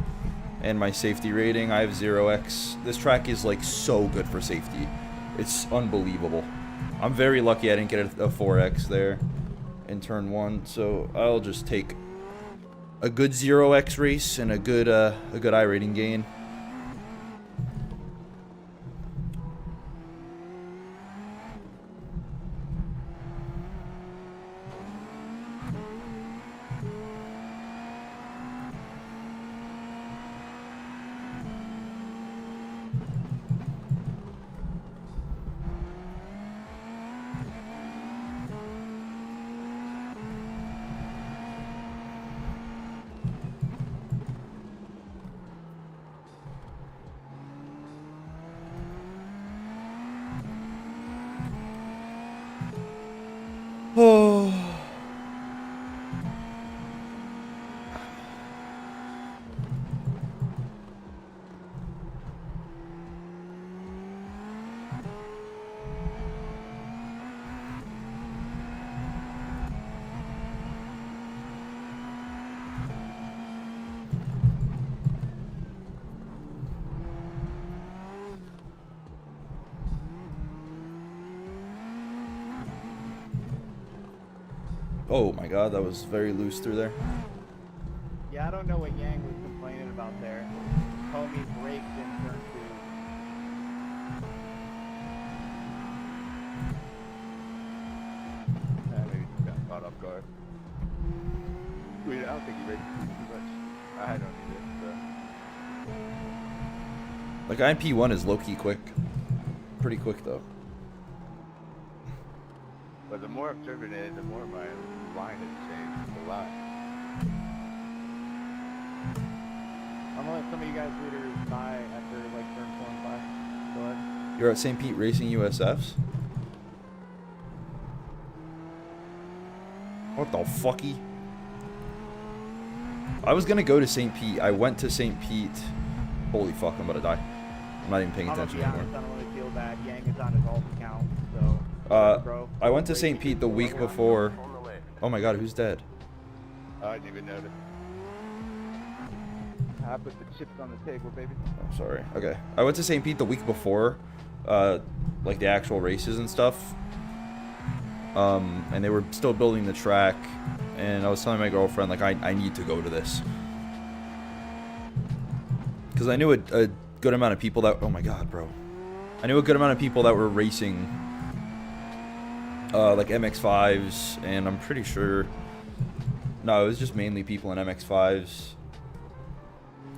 And my safety rating, I have 0x. This track is, like, so good for safety. It's unbelievable. I'm very lucky I didn't get a 4x there in turn 1. So I'll just take a good 0x race and a good I rating gain. Oh. Oh my god, that was very loose through there. Yeah, I don't know what Yang was complaining about there. Homie braked in turn 2. Maybe just got caught off guard. Wait, I don't think he braked too much. I don't need it, so. Like, IMP1 is low-key quick. Pretty quick, though. But the more I've driven it, the more my line has changed a lot. I'm gonna let some of you guys leaders die after like turn 4 and 5. Go ahead. You're at St. Pete Racing USFs? What the fucky? I was gonna go to St. Pete. I went to St. Pete. Holy fuck, I'm about to die. I'm not even paying attention I'm gonna anymore. be honest, I don't really feel bad. Yang is on his alt account, so. Bro, I went to St. Pete the week before. Oh my god, who's dead? I didn't even notice. I put the chips on the table, baby. Oh, sorry. Okay. I went to St. Pete the week before, like the actual races and stuff. And they were still building the track. And I was telling my girlfriend, like, I need to go to this. Because I knew a good amount of people that... Oh my god, bro. I knew a good amount of people that were racing... like MX-5s, and I'm pretty sure... No, it was just mainly people in MX-5s.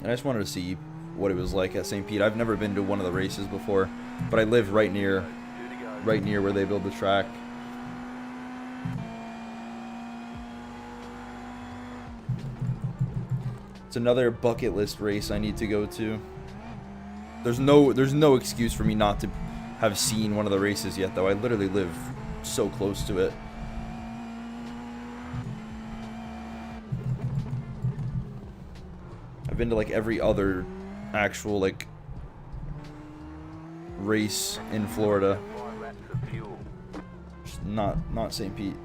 And I just wanted to see what it was like at St. Pete. I've never been to one of the races before, but I live right near where they build the track. It's another bucket list race I need to go to. There's no excuse for me not to have seen one of the races yet, though. I literally live so close to it. I've been to like every other actual like race in Florida. Just not St. Pete.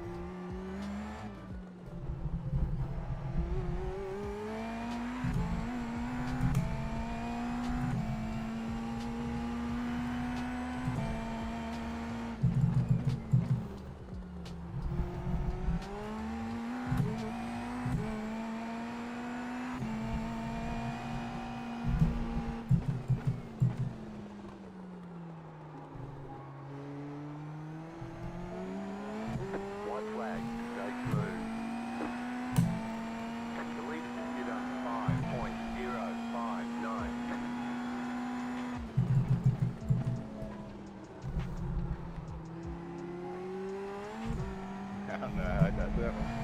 I don't know how I got that one.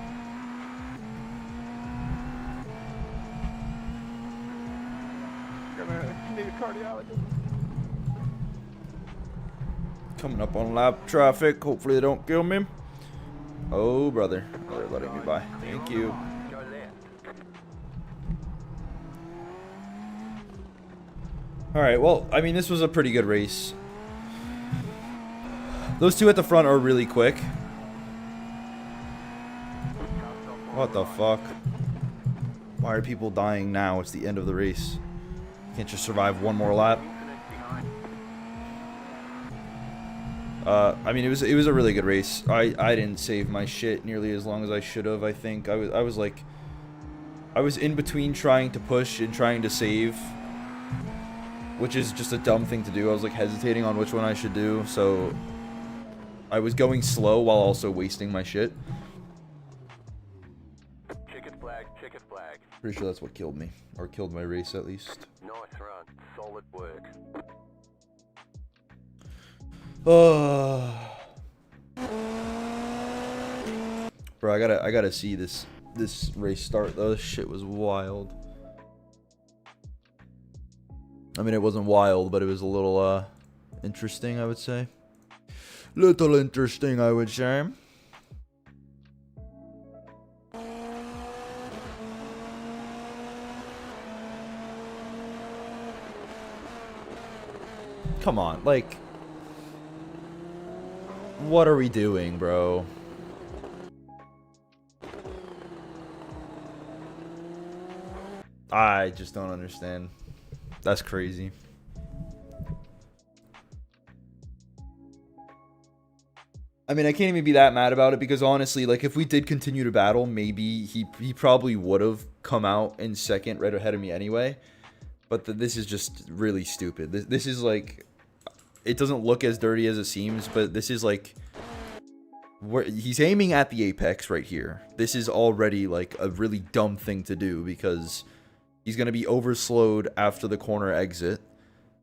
Need a cardiologist. Coming up on lap traffic. Hopefully they don't kill me. Oh, brother. They're letting me by. Thank you. Alright, well, I mean, this was a pretty good race. Those two at the front are really quick. What the fuck? Why are people dying now? It's the end of the race. Can't just survive one more lap. I mean, it was a really good race. I didn't save my shit nearly as long as I should have. I think I was like, I was in between trying to push and trying to save, which is just a dumb thing to do. I was like hesitating on which one I should do, so I was going slow while also wasting my shit. Checkered flag, checkered flag. Pretty sure that's what killed me, or killed my race at least. Nice run, solid work. Bro, I gotta see this race start though. This shit was wild. I mean, it wasn't wild, but it was a little interesting, I would say. Little interesting, I would say. Come on, like, what are we doing, bro? I just don't understand. That's crazy. I mean, I can't even be that mad about it because honestly, like, if we did continue to battle, maybe he probably would have come out in second right ahead of me anyway. But this is just really stupid. This is like, it doesn't look as dirty as it seems, but this is like, where he's aiming at the apex right here. This is already like a really dumb thing to do because he's going to be overslowed after the corner exit,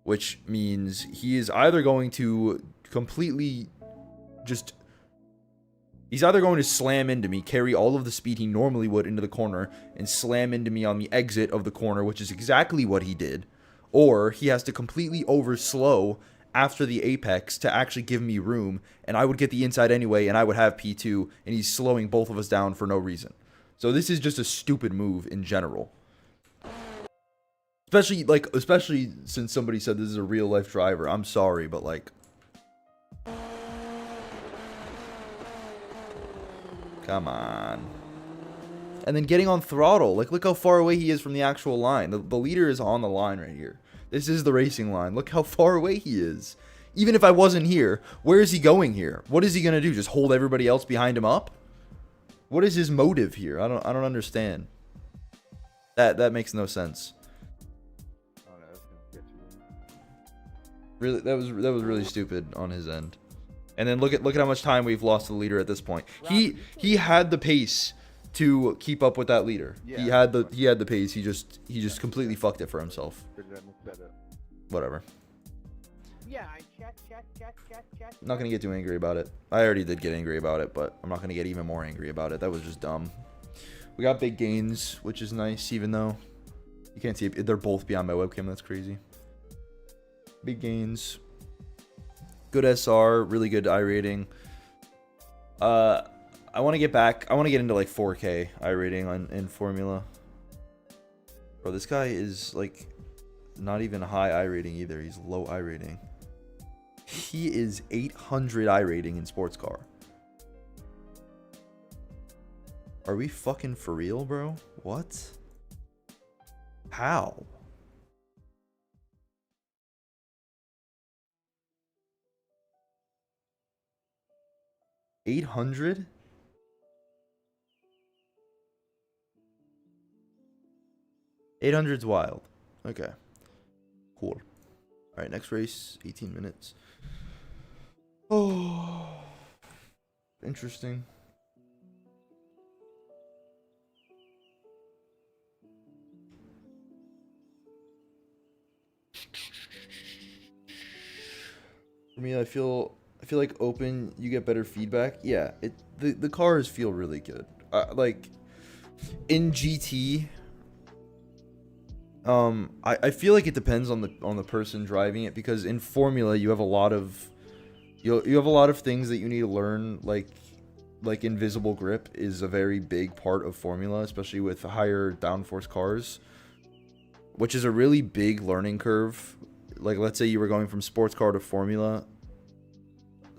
which means he is either going to completely just, he's either going to slam into me, carry all of the speed he normally would into the corner, and slam into me on the exit of the corner, which is exactly what he did, or he has to completely overslow after the apex to actually give me room, and I would get the inside anyway, and I would have P2, and he's slowing both of us down for no reason. So this is just a stupid move in general. Especially since somebody said this is a real life driver. I'm sorry, but like, come on. And then getting on throttle. Like, look how far away he is from the actual line. The leader is on the line right here. This is the racing line. Look how far away he is. Even if I wasn't here, where is he going here? What is he going to do? Just hold everybody else behind him up? What is his motive here? I don't understand. That makes no sense. Oh, no, that's gonna get you. Really, that was really stupid on his end. And then look at how much time we've lost to the leader at this point. He had the pace to keep up with that leader. Yeah, he had the pace. He just completely fucked it for himself. Whatever. Yeah, I check. I'm not gonna get too angry about it. I already did get angry about it, but I'm not gonna get even more angry about it. That was just dumb. We got big gains, which is nice, even though you can't see it. They're both beyond my webcam. That's crazy. Big gains. Good SR, really good iRating. I want to get back. I want to get into like 4K iRating in Formula. Bro, this guy is like not even high iRating either. He's low iRating. He is 800 iRating in sports car. Are we fucking for real, bro? What? How? $800? $800's wild. Okay. Cool. Alright, next race, 18 minutes. Oh. Interesting. For me, I feel like open, you get better feedback. Yeah, the cars feel really good. Like in GT, I feel like it depends on the person driving it, because in Formula you have a lot of you have a lot of things that you need to learn, like invisible grip is a very big part of Formula, especially with higher downforce cars, which is a really big learning curve. Like, let's say you were going from sports car to Formula.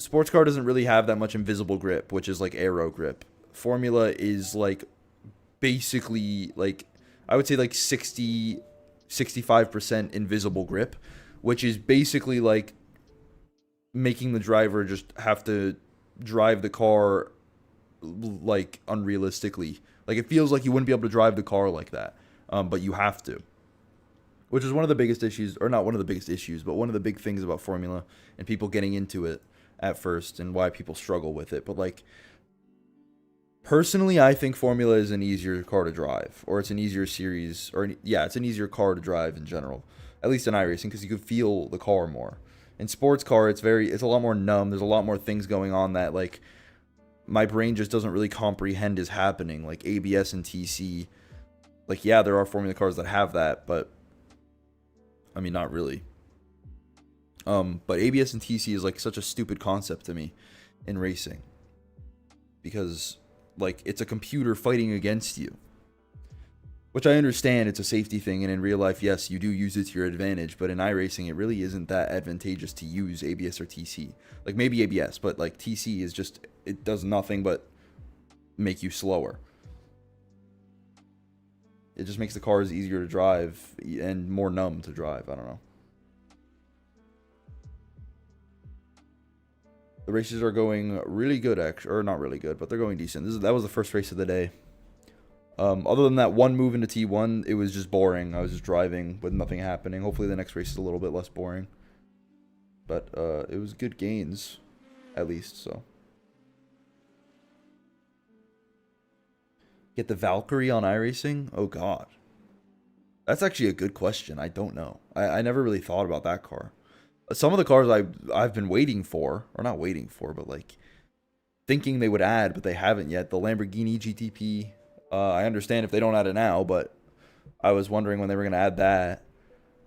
sports car doesn't really have that much invisible grip, which is like aero grip. Formula is like basically like, I would say like 65% invisible grip, which is basically like making the driver just have to drive the car like unrealistically. Like it feels like you wouldn't be able to drive the car like that, but you have to. Which is one of the biggest issues, or not one of the biggest issues, but one of the big things about Formula and people getting into it at first and why people struggle with it. But like, personally, I think Formula is an easier car to drive, or it's an easier series, or yeah, it's an easier car to drive in general, at least in iRacing, because you can feel the car more. In sports car, it's a lot more numb. There's a lot more things going on that like my brain just doesn't really comprehend is happening. Like ABS and TC, like yeah, there are Formula cars that have that, but I mean, not really. But ABS and TC is like such a stupid concept to me in racing, because like it's a computer fighting against you, which I understand it's a safety thing, and in real life, yes, you do use it to your advantage, but in iRacing, it really isn't that advantageous to use ABS or TC. Like maybe ABS, but like TC is just, it does nothing but make you slower. It just makes the cars easier to drive and more numb to drive. I don't know. The races are going really good, actually, or not really good, but they're going decent. That was the first race of the day. Other than that one move into T1, it was just boring. I was just driving with nothing happening. Hopefully the next race is a little bit less boring. But it was good gains, at least, so. Get the Valkyrie on iRacing? Oh, God. That's actually a good question. I don't know. I never really thought about that car. Some of the cars I've been waiting for, or not waiting for, but like thinking they would add, but they haven't yet. The Lamborghini GTP. I understand if they don't add it now, but I was wondering when they were going to add that.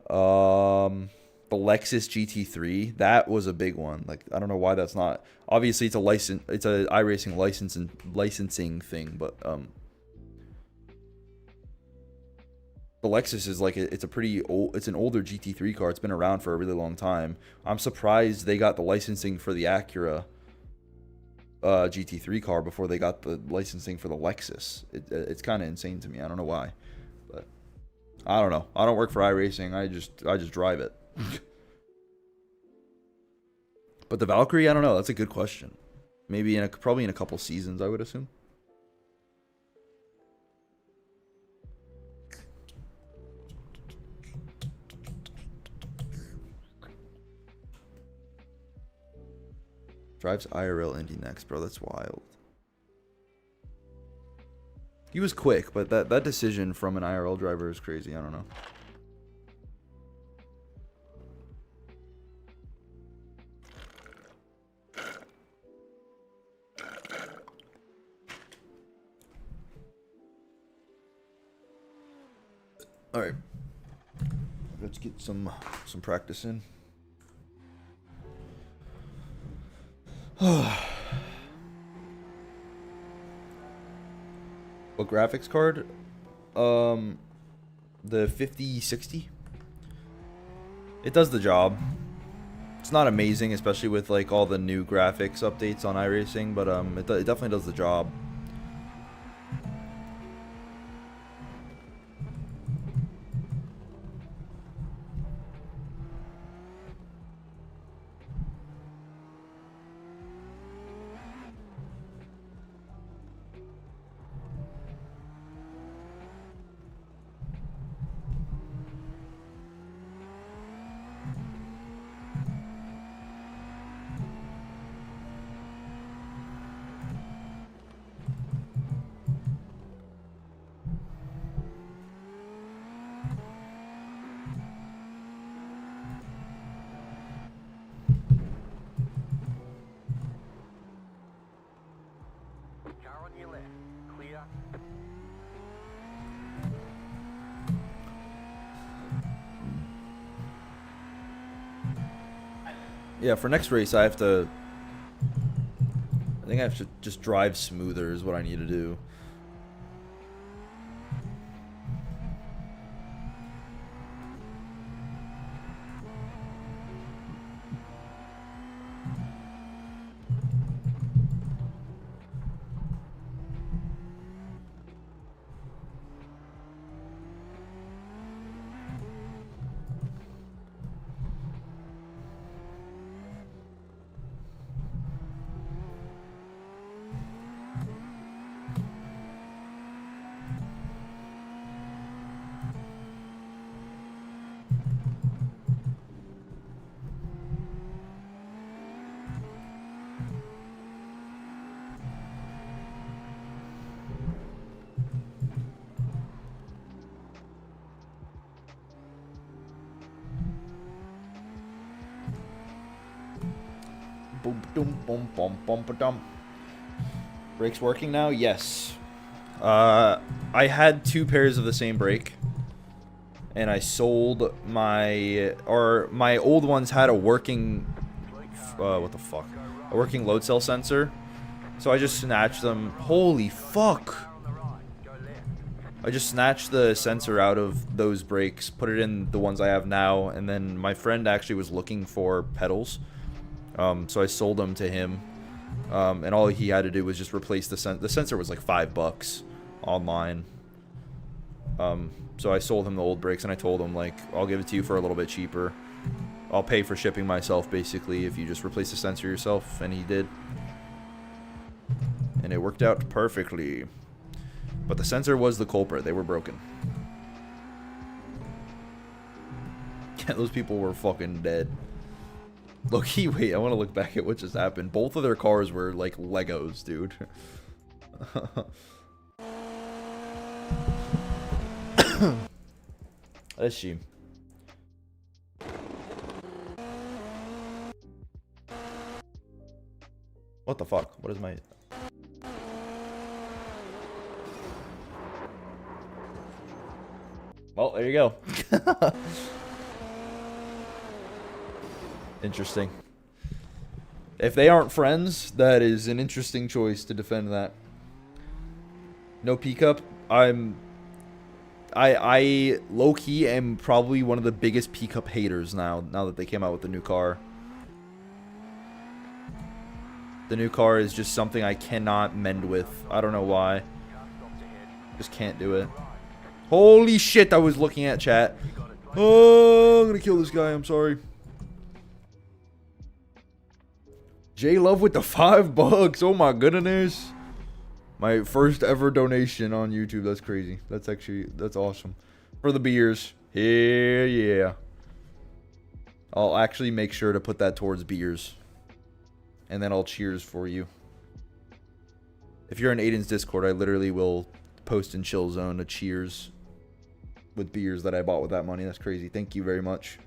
The Lexus GT3, that was a big one. Like, I don't know why that's not. Obviously, it's a iRacing licensing thing, but the Lexus is like it's an older GT3 car. It's been around for a really long time. I'm surprised they got the licensing for the Acura GT3 car before they got the licensing for the Lexus. It's kind of insane to me. I don't know why, but I don't know. I don't work for iRacing. I just drive it. But the Valkyrie, I don't know. That's a good question. Maybe probably in a couple seasons, I would assume. Drives IRL Indy next, bro. That's wild. He was quick, but that decision from an IRL driver is crazy. I don't know. All right. Let's get some practice in. What graphics card? The 5060. It does the job. It's not amazing, especially with like all the new graphics updates on iRacing, but it definitely does the job. Car on your left. Clear. Yeah, for next race, I think I have to just drive smoother is what I need to do. boom, boom, boom, boom, boom, boom. Brakes working now? Yes. I had 2 pairs of the same brake. And I sold my old ones had a working, what the fuck? A working load cell sensor. So I just snatched them. Holy fuck. I just snatched the sensor out of those brakes, put it in the ones I have now, and then my friend actually was looking for pedals. So I sold them to him. And all he had to do was just replace the sensor. The sensor was like $5 online. So I sold him the old brakes, and I told him, like, I'll give it to you for a little bit cheaper. I'll pay for shipping myself, basically, if you just replace the sensor yourself. And he did. And it worked out perfectly. But the sensor was the culprit. They were broken. Yeah, those people were fucking dead. Look-y, wait, I want to look back at what just happened. Both of their cars were like Legos, dude. Let's see. What the fuck? What is my... Well, there you go. Interesting. If they aren't friends, that is an interesting choice to defend that. No P-Cup. I low-key am probably one of the biggest P-Cup haters now that they came out with the new car. The new car is just something I cannot mend with. I don't know why. Just can't do it. Holy shit, I was looking at chat. Oh, I'm gonna kill this guy, I'm sorry. J Love with the $5. Oh my goodness. My first ever donation on YouTube. That's crazy. That's awesome. For the beers. Hell yeah. I'll actually make sure to put that towards beers. And then I'll cheers for you. If you're in Aiden's Discord, I literally will post in Chill Zone a cheers with beers that I bought with that money. That's crazy. Thank you very much.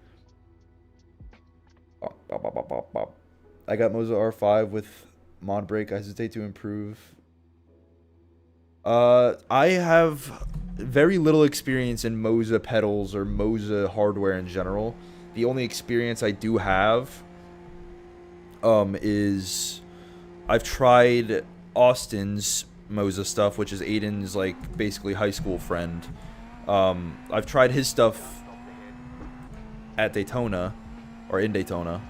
I got Moza R5 with mod brake. I hesitate to improve. I have very little experience in Moza pedals or Moza hardware in general. The only experience I do have is I've tried Austin's Moza stuff, which is Aiden's like basically high school friend. I've tried his stuff at Daytona or in Daytona.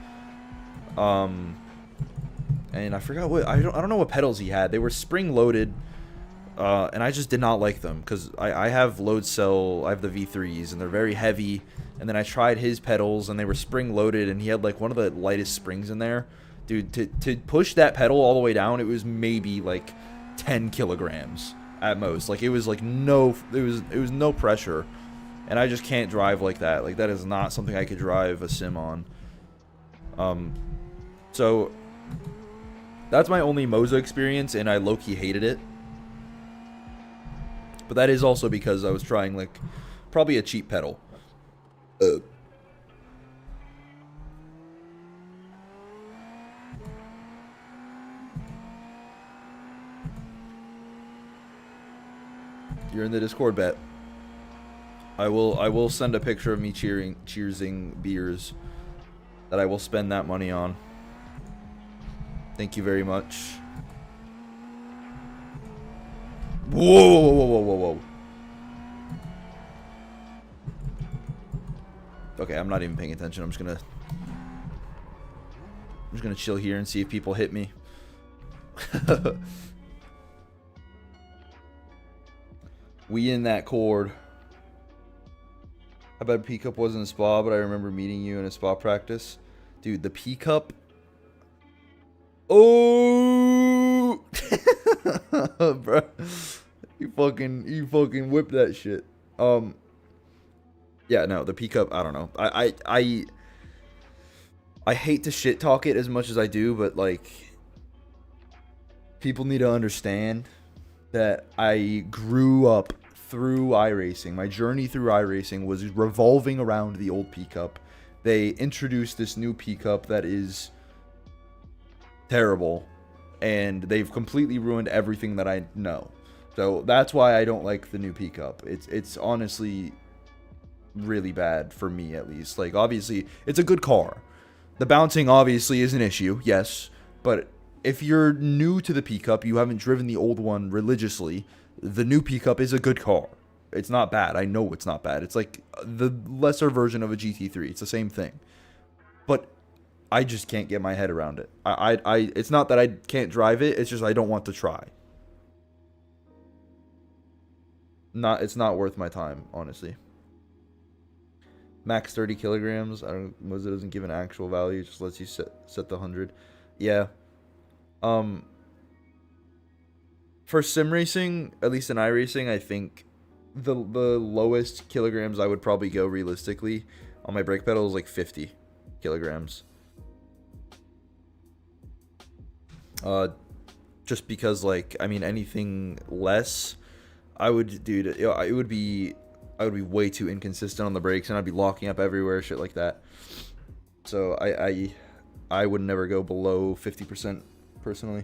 And I forgot what I don't know what pedals he had. They were spring loaded. And I just did not like them because I have load cell, I have the V3s, and they're very heavy. And then I tried his pedals, and they were spring loaded, and he had like one of the lightest springs in there. Dude, to push that pedal all the way down, it was maybe like 10 kilograms at most. Like it was like it was no pressure, and I just can't drive like that. Like that is not something I could drive a sim on. So that's my only Moza experience, and I low-key hated it. But that is also because I was trying, like, probably a cheap pedal. You're in the Discord, bet. I will send a picture of me cheersing beers that I will spend that money on. Thank you very much. Whoa, whoa, whoa, whoa, whoa, whoa. Okay, I'm not even paying attention. I'm just gonna chill here and see if people hit me. We in that chord. I bet P-Cup wasn't a spa, but I remember meeting you in a spa practice. Dude, the P-Cup. Oh! Bro. You fucking whip that shit. Yeah, no, the P-Cup, I don't know. I hate to shit talk it as much as I do, but like people need to understand that I grew up through iRacing. My journey through iRacing was revolving around the old P-Cup. They introduced this new P-Cup that is terrible, and they've completely ruined everything that I know. So that's why I don't like the new pickup. It's honestly really bad for me, at least. Like, obviously, it's a good car. The bouncing obviously is an issue, yes, but if you're new to the pickup, you haven't driven the old one religiously, the new pickup is a good car. It's not bad. I know it's not bad. It's like the lesser version of a GT3. It's the same thing. But I just can't get my head around it. It's not that I can't drive it, it's just I don't want to try. It's not worth my time, honestly. Max 30 kilograms. I don't. Moza doesn't give an actual value. Just lets you set the 100. Yeah. For sim racing, at least in iRacing, I think the lowest kilograms I would probably go realistically on my brake pedal is like 50 kilograms. Just because, like, I mean, anything less, I would, dude, it would be. I would be way too inconsistent on the brakes, and I'd be locking up everywhere, shit like that. So I would never go below 50% personally.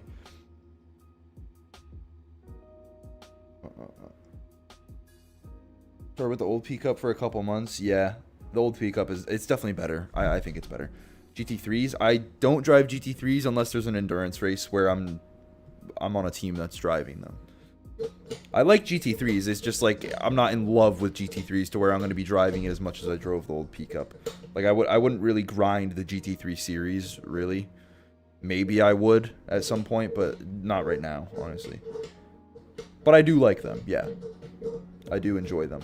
Start with the old pickup for a couple months. Yeah, the old pickup it's definitely better. I think it's better. GT3s. I don't drive GT3s unless there's an endurance race where I'm on a team that's driving them. I like GT3s, it's just like I'm not in love with GT3s to where I'm going to be driving it as much as I drove the old pickup. Like I wouldn't really grind the GT3 series, really. Maybe I would at some point, but not right now, honestly. But I do like them, yeah. I do enjoy them.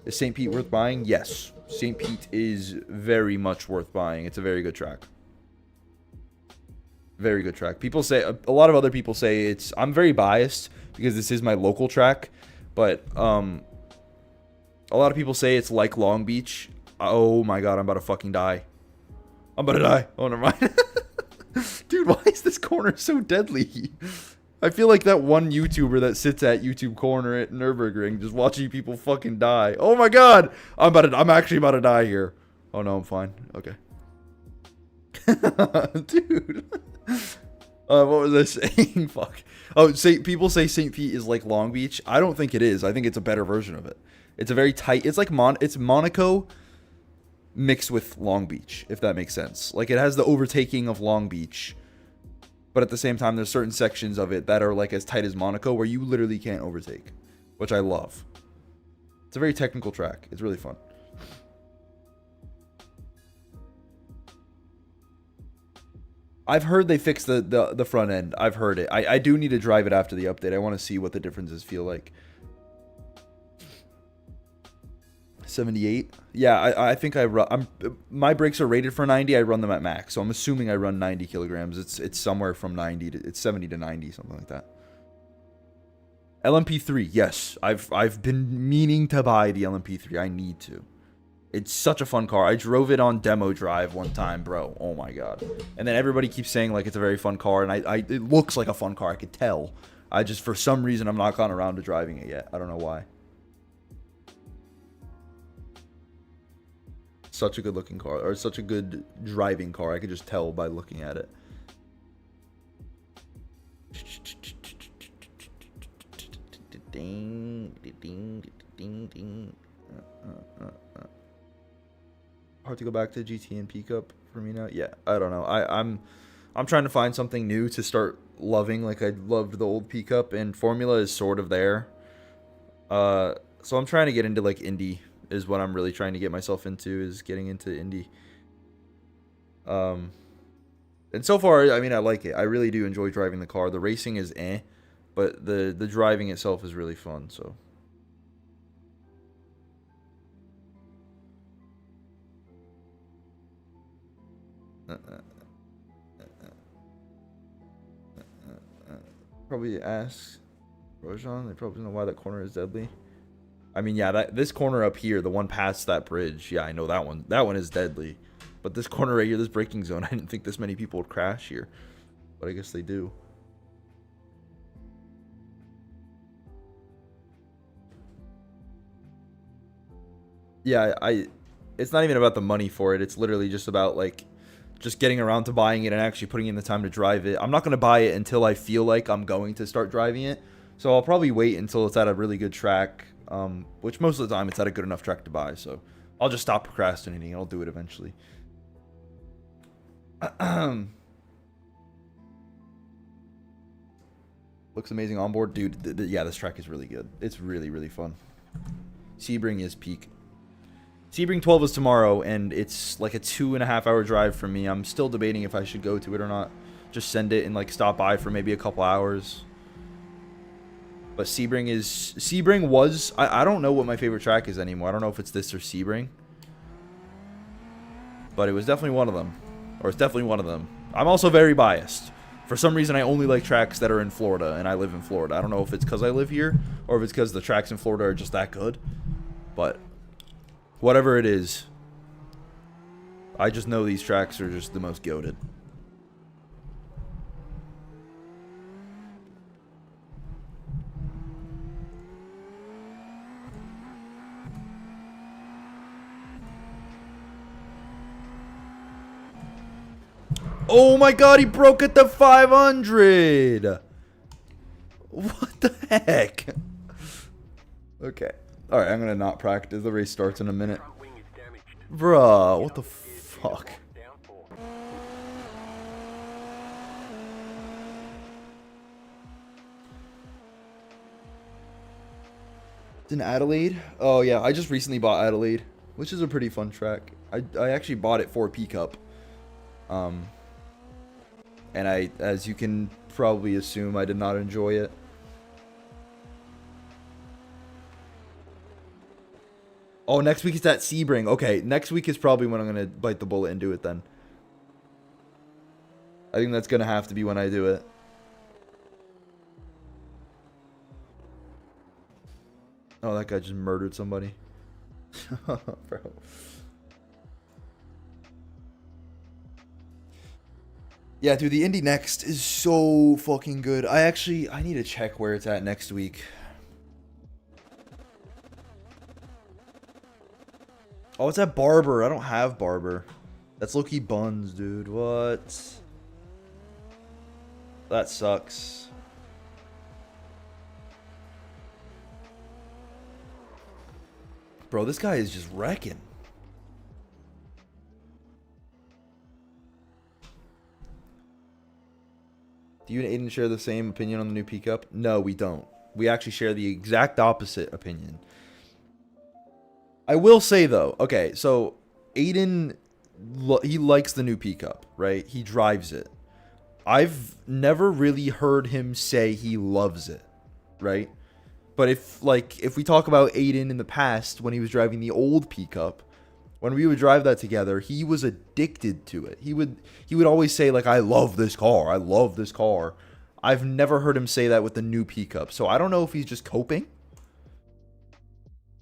Is St. Pete worth buying? Yes. St. Pete is very much worth buying. It's a very good track. Very good track. People say, a lot of other people say it's, I'm very biased because this is my local track, but a lot of people say it's like Long Beach. Oh my god, I'm about to fucking die. I'm about to die. Oh, never mind. Dude, why is this corner so deadly? I feel like that one YouTuber that sits at YouTube corner at Nürburgring just watching people fucking die. Oh my god! I'm actually about to die here. Oh no, I'm fine. Okay. Dude. What was I saying? Fuck. Oh, people say St. Pete is like Long Beach. I don't think it is. I think it's a better version of it. It's a very tight. It's like it's Monaco mixed with Long Beach, if that makes sense. Like, it has the overtaking of Long Beach, but at the same time, there's certain sections of it that are like as tight as Monaco where you literally can't overtake, which I love. It's a very technical track. It's really fun. I've heard they fixed the front end. I've heard it. I do need to drive it after the update. I want to see what the differences feel like. 78. Yeah, I think my brakes are rated for 90. I run them at max, so I'm assuming I run 90 kilograms. It's somewhere from 90 to it's 70 to 90, something like that. LMP3. Yes, I've been meaning to buy the LMP3. I need to. It's such a fun car. I drove it on demo drive one time, bro. Oh my god. And then everybody keeps saying like it's a very fun car, and it looks like a fun car. I could tell. I just, for some reason, I'm not gotten around to driving it yet. I don't know why. Such a good looking car, or such a good driving car. I could just tell by looking at it. Ding, ding, ding, ding. Hard to go back to GT and pickup for me now. Yeah, I don't know. I'm trying to find something new to start loving. Like, I loved the old pickup, and Formula is sort of there. So I'm trying to get into like Indy is what I'm really trying to get myself into, is getting into Indy. And so far, I mean, I like it. I really do enjoy driving the car. The racing is but the driving itself is really fun, so. Probably ask Rojan. They probably know why that corner is deadly. I mean, yeah, this corner up here, the one past that bridge, yeah, I know that one. That one is deadly. But this corner right here, this braking zone, I didn't think this many people would crash here. But I guess they do. Yeah, it's not even about the money for it. It's literally just about, like, just getting around to buying it and actually putting in the time to drive it. I'm not going to buy it until I feel like I'm going to start driving it. So I'll probably wait until it's at a really good track, which most of the time it's at a good enough track to buy. So I'll just stop procrastinating and I'll do it eventually. Looks amazing on board. Dude, yeah, this track is really good. It's really, really fun. Sebring is peak. Sebring 12 is tomorrow, and it's like a 2.5 hour drive for me. I'm still debating if I should go to it or not. Just send it and like stop by for maybe a couple hours. But Sebring was, I don't know what my favorite track is anymore. I don't know if it's this or Sebring. But it was definitely one of them. Or it's definitely one of them. I'm also very biased. For some reason, I only like tracks that are in Florida, and I live in Florida. I don't know if it's because I live here, or if it's because the tracks in Florida are just that good. But whatever it is, I just know these tracks are just the most goated. Oh my god, he broke at the 500! What the heck? Okay. Alright, I'm gonna not practice. The race starts in a minute. Front wing is damaged. Bruh, what the fuck? Downforce. It's in Adelaide? Oh yeah, I just recently bought Adelaide, which is a pretty fun track. I actually bought it for P-Cup. And as you can probably assume, I did not enjoy it. Oh, next week is at Sebring. Okay, next week is probably when I'm going to bite the bullet and do it then. I think that's going to have to be when I do it. Oh, that guy just murdered somebody. Bro. Yeah, dude, the Indy NXT is so fucking good. I need to check where it's at next week. Oh, it's at Barber. I don't have Barber. That's low-key buns, dude. What? That sucks. Bro, this guy is just wrecking. Do you and Aiden share the same opinion on the new P-Cup? No, we don't. We actually share the exact opposite opinion. I will say, though, okay, so Aiden, he likes the new P-Cup, right? He drives it. I've never really heard him say he loves it, right? But if we talk about Aiden in the past, when he was driving the old P-Cup, when we would drive that together, he was addicted to it. He would always say, like, I love this car. I love this car. I've never heard him say that with the new P-Cup. So I don't know if he's just coping.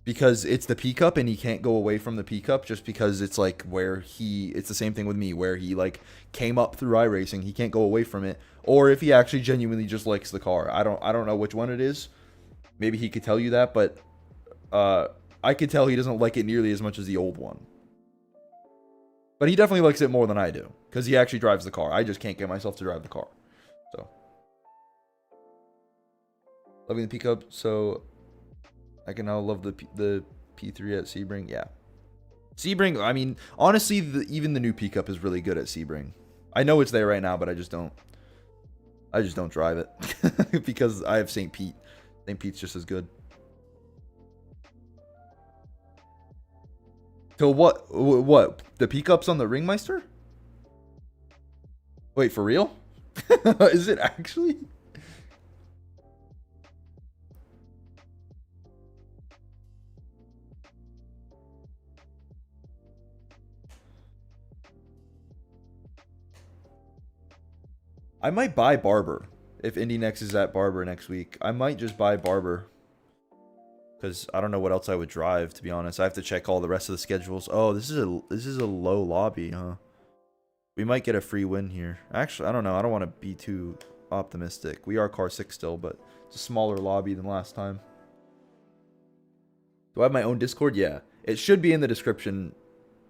Because it's the P-Cup and he can't go away from the P-Cup just because it's like it's the same thing with me where he like came up through iRacing. He can't go away from it. Or if he actually genuinely just likes the car. I don't know which one it is. Maybe he could tell you that, but I could tell he doesn't like it nearly as much as the old one. But he definitely likes it more than I do. Because he actually drives the car. I just can't get myself to drive the car. So. Loving the P-Cup. So I can now love the P3 at Sebring. Yeah. Sebring, I mean, honestly, even the new P-Cup is really good at Sebring. I know it's there right now, but I just don't drive it. Because I have St. Pete. St. Pete's just as good. So what? The P-Cup's on the Ringmeister? Wait, for real? Is it actually? I might buy Barber. If Indy NXT is at Barber next week, I might just buy Barber. Because I don't know what else I would drive, to be honest. I have to check all the rest of the schedules. Oh, this is a low lobby, huh? We might get a free win here. Actually, I don't know. I don't want to be too optimistic. We are car 6 still, but it's a smaller lobby than last time. Do I have my own Discord? Yeah. It should be in the description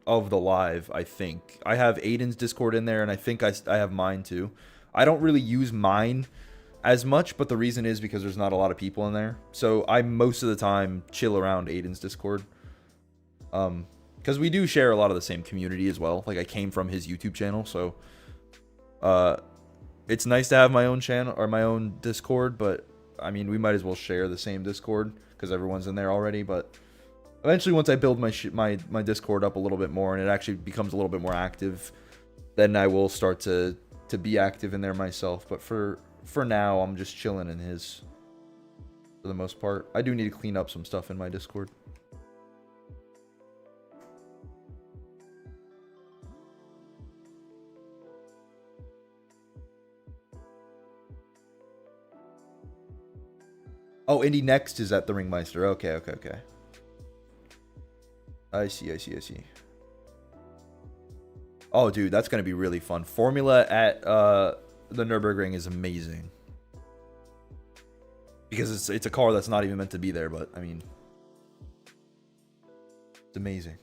of the live, I think. I have Aiden's Discord in there, and I think I have mine too. I don't really use mine as much, but the reason is because there's not a lot of people in there. So I most of the time chill around Aiden's Discord. Because we do share a lot of the same community as well. Like, I came from his YouTube channel, so it's nice to have my own channel or my own Discord, but I mean, we might as well share the same Discord because everyone's in there already. But eventually, once I build my Discord up a little bit more and it actually becomes a little bit more active, then I will start to be active in there myself. But for now, I'm just chilling in his for the most part. I do need to clean up some stuff in my Discord. Oh, INDY NXT is at the Ringmeister. Okay. I see. Oh, dude, that's going to be really fun. Formula at the Nürburgring is amazing. Because it's a car that's not even meant to be there, but, I mean, it's amazing.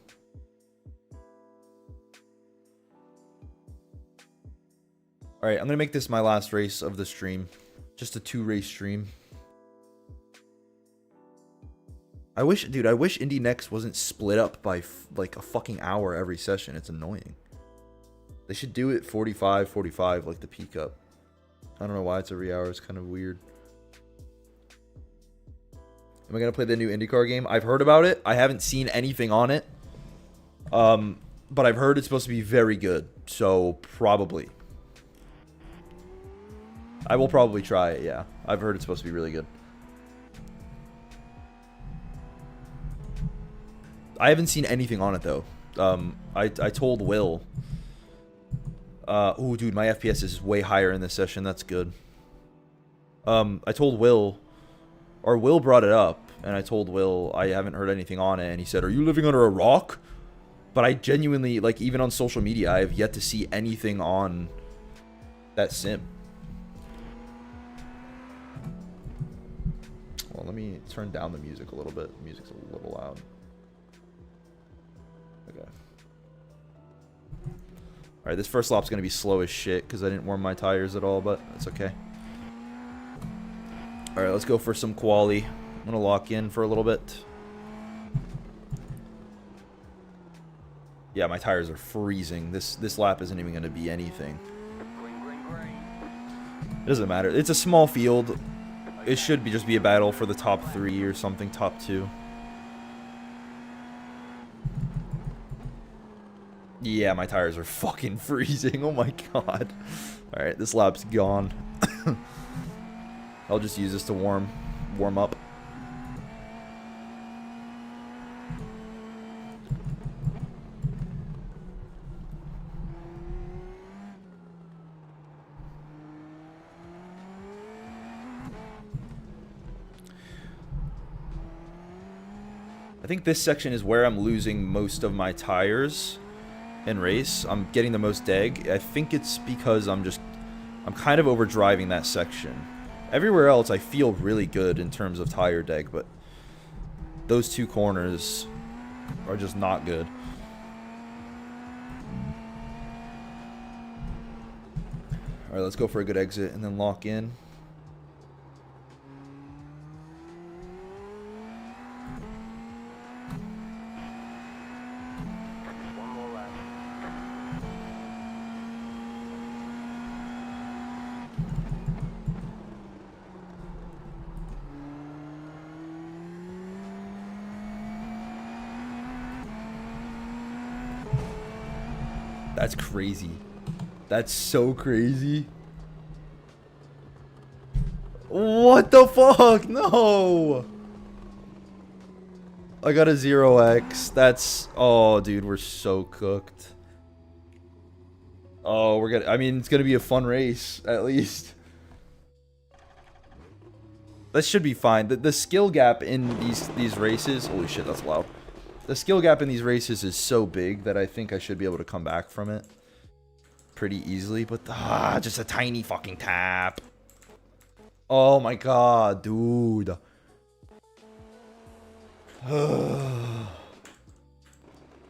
Alright, I'm going to make this my last race of the stream. Just a 2-race stream. I wish INDY NXT wasn't split up by like a fucking hour every session. It's annoying. They should do it 45 like the P Cup. I don't know why it's every hour. It's kind of weird. Am I gonna play the new IndyCar game? I've heard about it. I haven't seen anything on it. But I've heard it's supposed to be very good. So probably. I will probably try it, yeah. I've heard it's supposed to be really good. I haven't seen anything on it though. I told Will. Oh, dude, my FPS is way higher in this session. That's good. I told Will, or Will brought it up, and I told Will I haven't heard anything on it, and he said, "Are you living under a rock?" But I genuinely, like, even on social media, I have yet to see anything on that sim. Well, let me turn down the music a little bit. The music's a little loud. Okay. Alright, this first lap's gonna be slow as shit because I didn't warm my tires at all, but that's okay. Alright, let's go for some quali. I'm gonna lock in for a little bit. Yeah, my tires are freezing. This lap isn't even gonna be anything. It doesn't matter. It's a small field. It should just be a battle for the top 3 or something, top 2. Yeah, my tires are fucking freezing. Oh my god. Alright, this lap's gone. I'll just use this to warm up. I think this section is where I'm losing most of my tires in race. I'm getting the most deg. I think it's because I'm kind of overdriving that section. Everywhere else I feel really good in terms of tire deg, but those 2 corners are just not good. Alright, let's go for a good exit and then lock in. That's crazy. That's so crazy. What the fuck? No. I got a 0x. That's... Oh, dude, we're so cooked. Oh, we're gonna... I mean, it's gonna be a fun race, at least. That should be fine. The skill gap in these races... Holy shit, that's loud. The skill gap in these races is so big that I think I should be able to come back from it pretty easily. But, just a tiny fucking tap. Oh my god, dude.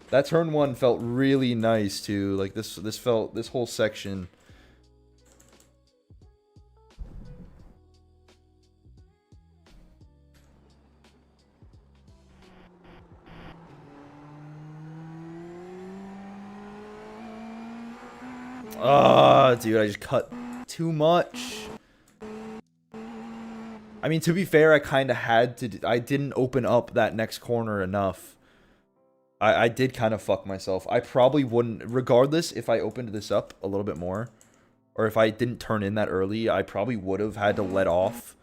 That turn 1 felt really nice too. Like this whole section. Ah, dude, I just cut too much. I mean, to be fair, I kind of had to. I didn't open up that next corner enough. I did kind of fuck myself. I probably wouldn't, regardless if I opened this up a little bit more, or if I didn't turn in that early, I probably would have had to let off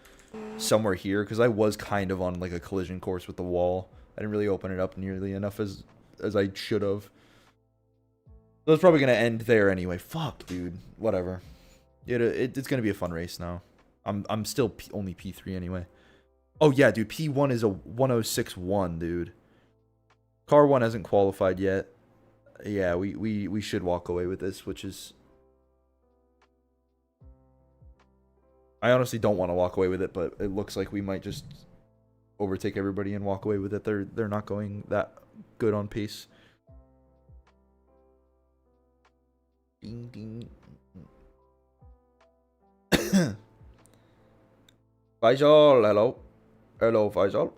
somewhere here, because I was kind of on like a collision course with the wall. I didn't really open it up nearly enough as I should have. So it's probably going to end there anyway. Fuck, dude. Whatever. It's going to be a fun race now. I'm still only P3 anyway. Oh, yeah, dude. P1 is a 106.1, dude. Car 1 hasn't qualified yet. Yeah, we should walk away with this, which is... I honestly don't want to walk away with it, but it looks like we might just overtake everybody and walk away with it. They're not going that good on pace. Ding, ding. Faisal, hello. Hello, Faisal.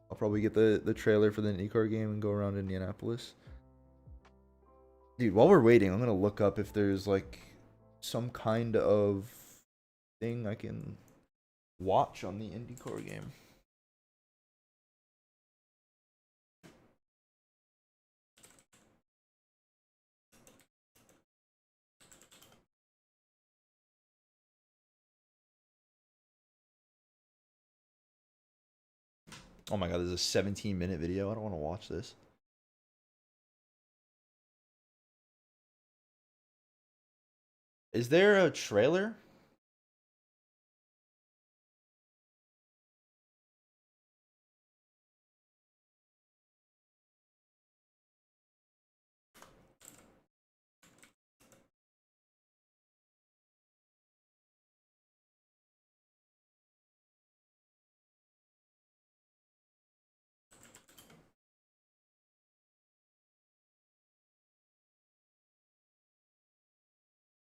I'll probably get the trailer for the IndyCar game and go around Indianapolis. Dude, while we're waiting, I'm going to look up if there's, like, some kind of thing I can watch on the IndyCar game. Oh my god, this is a 17-minute video. I don't want to watch this. Is there a trailer?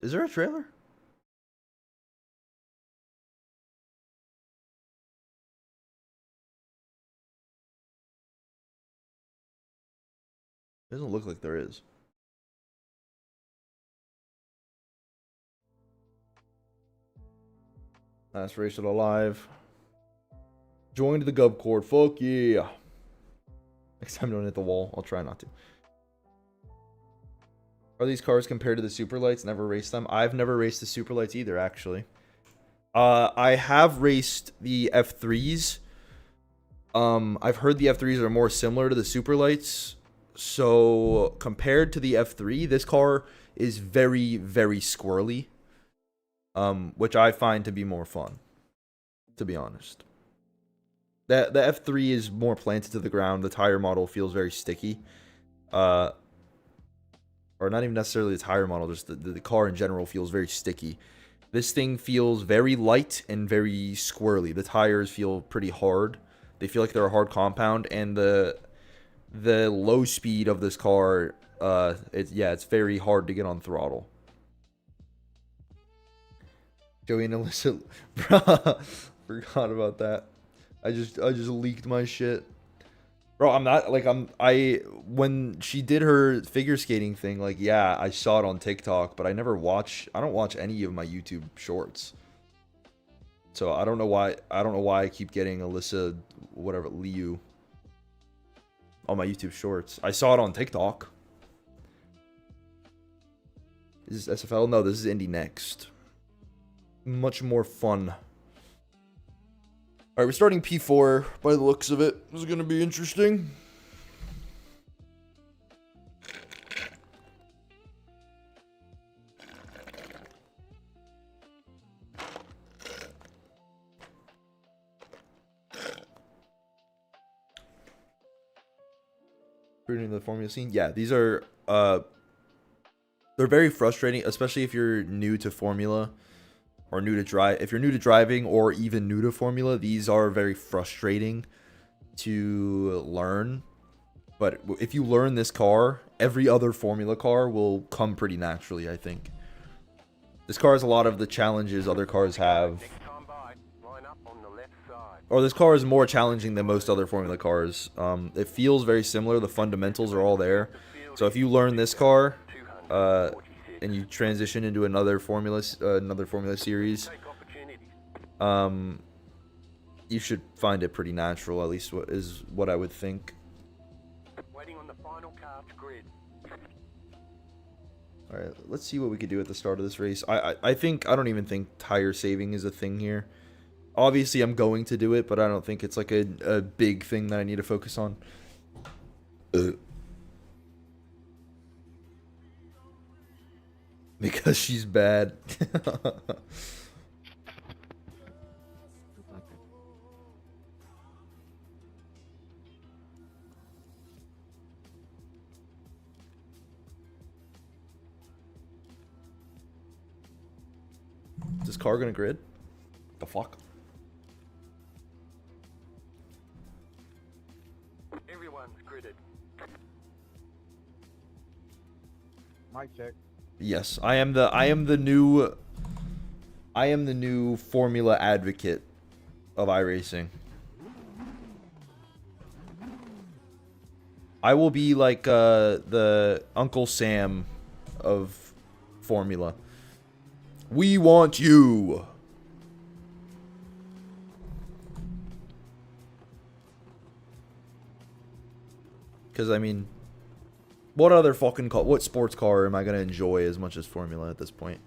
Is there a trailer? Doesn't look like there is. Last race of the live. Joined the Gub Cord. Fuck yeah. Next time don't hit the wall. I'll try not to. Are these cars compared to the super lights? Never raced them. I've never raced the super lights either, actually. I have raced the F3s. I've heard the F3s are more similar to the super lights. So compared to the F3, this car is very, very squirrely. Which I find to be more fun, to be honest. The F3 is more planted to the ground. The tire model feels very sticky. Or not even necessarily the tire model, just the car in general feels very sticky. This thing feels very light and very squirrely. The tires feel pretty hard. They feel like they're a hard compound, and the low speed of this car, it's very hard to get on throttle. Joey and Alyssa, bruh, forgot about that. I just leaked my shit. Bro, I'm not, like, when she did her figure skating thing, like, yeah, I saw it on TikTok, but I don't watch any of my YouTube shorts. So I don't know why I keep getting Alyssa, whatever, Liu on my YouTube shorts. I saw it on TikTok. Is this SFL? No, this is Indy NXT. Much more fun. Alright, we're starting P4 by the looks of it. This is going to be interesting. Reading the Formula scene. Yeah, these are they're very frustrating, especially if you're new to Formula. Or new to drive. If you're new to driving or even new to Formula, these are very frustrating to learn. But if you learn this car, every other Formula car will come pretty naturally, I think. This car has a lot of the challenges other cars have. Next time by, line up on the left side. Or this car is more challenging than most other Formula cars. It feels very similar. The fundamentals are all there. So if you learn this car, and you transition into another Formula series, Take opportunities. you should find it pretty natural. At least is what I would think. Waiting on the final car's grid. All right, let's see what we could do at the start of this race. I don't even think tire saving is a thing here. Obviously, I'm going to do it, but I don't think it's like a big thing that I need to focus on. Because she's bad. Is this car gonna grid? The fuck? Everyone's gridded. Mic check. Yes, I am the new Formula advocate of iRacing. I will be like the Uncle Sam of Formula. We want you. Because, I mean, what other fucking car, what sports car am I going to enjoy as much as Formula at this point?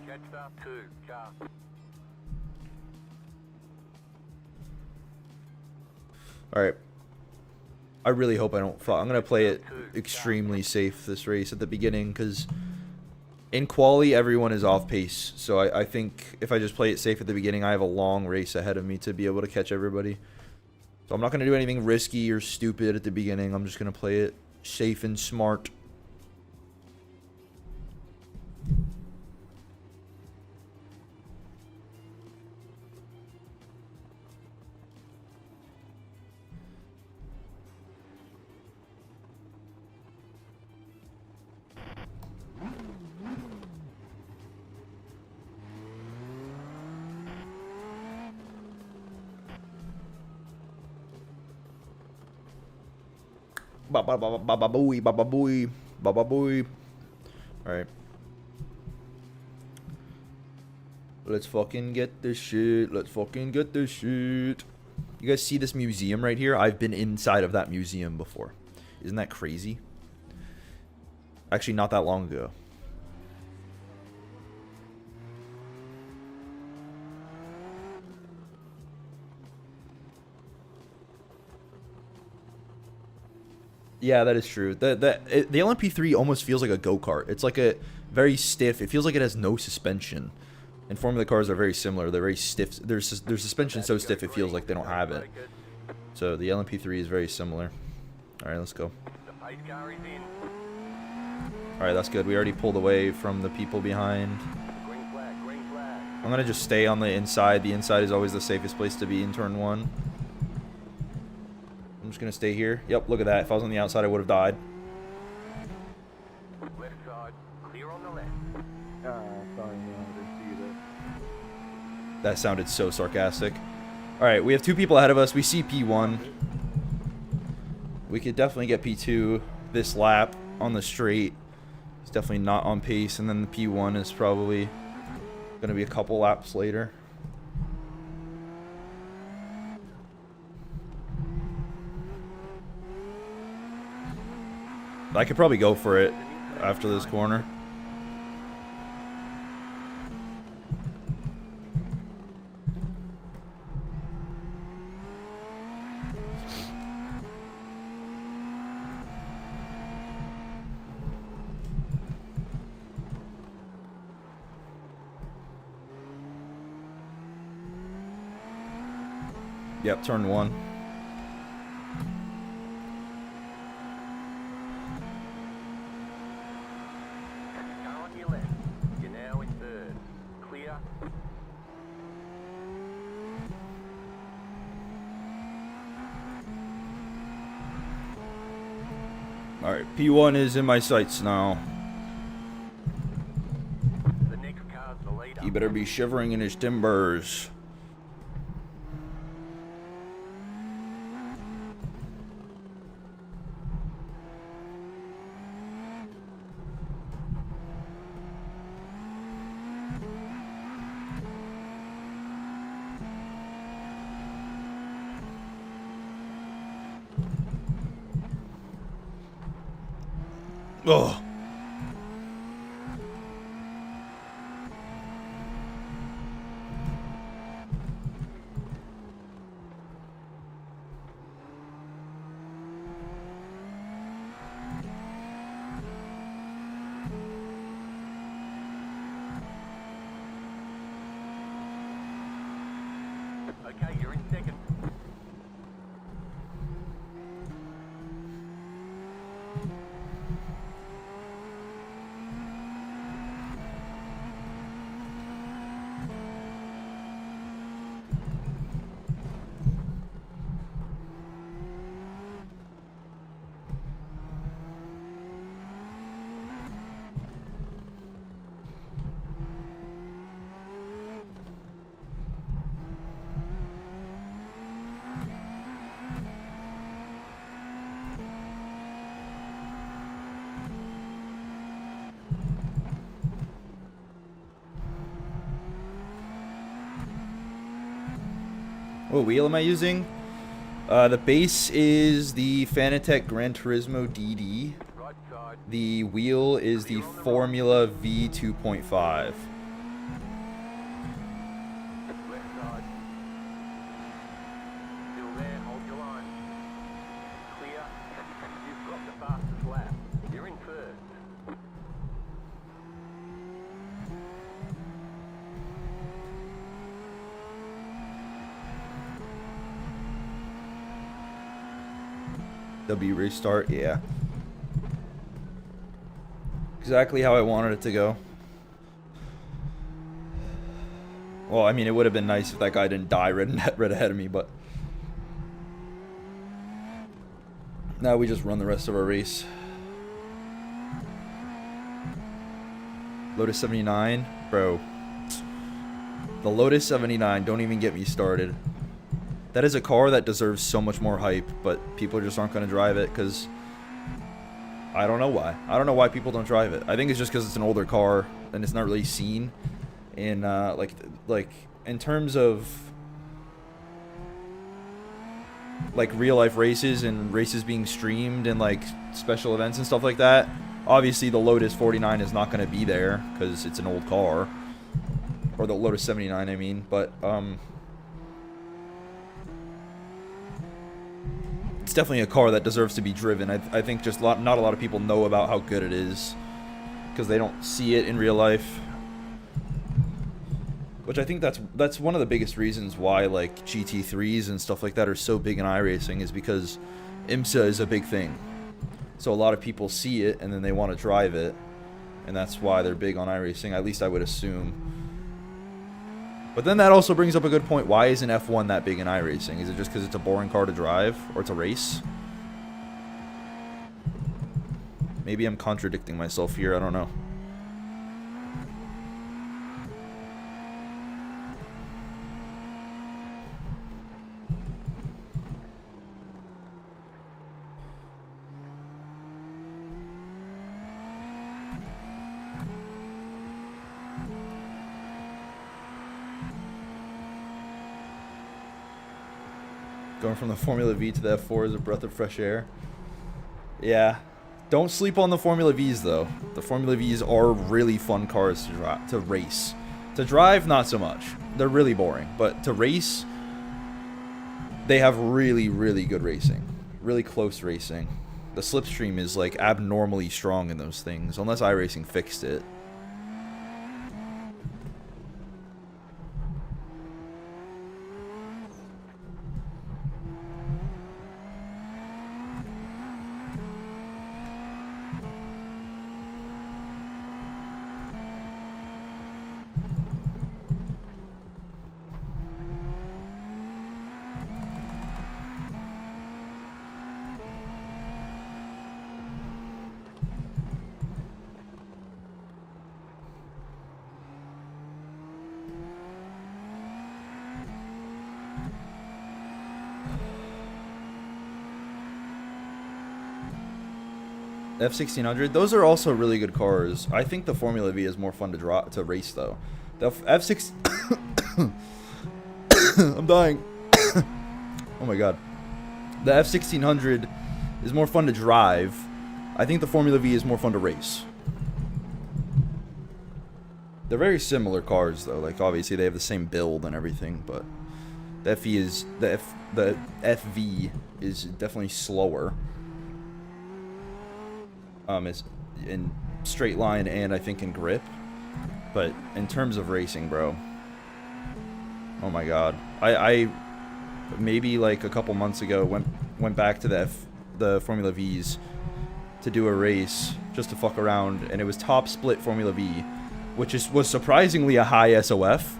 Catch up 2, car. Alright. I really hope I don't fall. I'm going to play it extremely safe this race at the beginning, because in quali, everyone is off pace. So I think if I just play it safe at the beginning, I have a long race ahead of me to be able to catch everybody. So I'm not going to do anything risky or stupid at the beginning. I'm just going to play it safe and smart. Baba booey, baba booey, baba booey. Alright. Let's fucking get this shit. Let's fucking get this shit. You guys see this museum right here? I've been inside of that museum before. Isn't that crazy? Actually, not that long ago. Yeah, that is true. The LMP3 almost feels like a go-kart. It's like a very stiff. It feels like it has no suspension. And Formula cars are very similar. They're very stiff. Their suspension so stiff it feels like they don't have it. So the LMP3 is very similar. All right, let's go. The pace car is in. All right, that's good. We already pulled away from the people behind. Green flag, green flag. I'm gonna just stay on the inside. The inside is always the safest place to be in turn 1. I'm just gonna stay here. Yep, look at that. If I was on the outside, I would have died. Left side, clear on the left. Sorry, man. I didn't see you there. That sounded so sarcastic. All right, we have 2 people ahead of us. We see P1. We could definitely get P2 this lap on the straight. He's definitely not on pace, and then the P1 is probably gonna be a couple laps later. I could probably go for it after this corner. Yep, turn 1. Car on your left. Alright, P1 is in my sights now. The next car's the leader. He better be shivering in his timbers. Oh. Okay, you're in second. What wheel am I using? The base is the Fanatec Gran Turismo DD. Right side. The wheel is the Formula V 2.5. Left side. Still there, hold your line. Clear. You've got the fastest lap. You're in first. W restart, yeah. Exactly how I wanted it to go. Well, I mean, it would have been nice if that guy didn't die right ahead of me, but... Now we just run the rest of our race. Lotus 79? Bro. The Lotus 79, don't even get me started. That is a car that deserves so much more hype, but people just aren't going to drive it because... I don't know why. I don't know why people don't drive it. I think it's just because it's an older car and it's not really seen in, like in terms of, like, real-life races and races being streamed and, like, special events and stuff like that. Obviously, the Lotus 49 is not going to be there because it's an old car. Or the Lotus 79, I mean. But, it's definitely a car that deserves to be driven. I think just not a lot of people know about how good it is because they don't see it in real life. Which I think that's one of the biggest reasons why, like, GT3s and stuff like that are so big in iRacing, is because IMSA is a big thing. So a lot of people see it and then they want to drive it, and that's why they're big on iRacing, at least I would assume. But then that also brings up a good point. Why isn't F1 that big in iRacing? Is it just because it's a boring car to drive? Or it's a race? Maybe I'm contradicting myself here. I don't know. Going from the Formula V to the F4 is a breath of fresh air. Yeah. Don't sleep on the Formula Vs, though. The Formula Vs are really fun cars to race. To drive, not so much. They're really boring. But to race, they have really, really good racing. Really close racing. The slipstream is, like, abnormally strong in those things, unless iRacing fixed it. F1600, those are also really good cars. I think the Formula V is more fun to race though. The F6 I'm dying. Oh my god. The F1600 is more fun to drive. I think the Formula V is more fun to race. They're very similar cars though. Like obviously they have the same build and everything, but the FV is definitely slower. Is in straight line and I think in grip, but in terms of racing, bro, oh my god, I maybe like a couple months ago went back to the Formula V's to do a race just to fuck around, and it was top split Formula V, which was surprisingly a high SOF,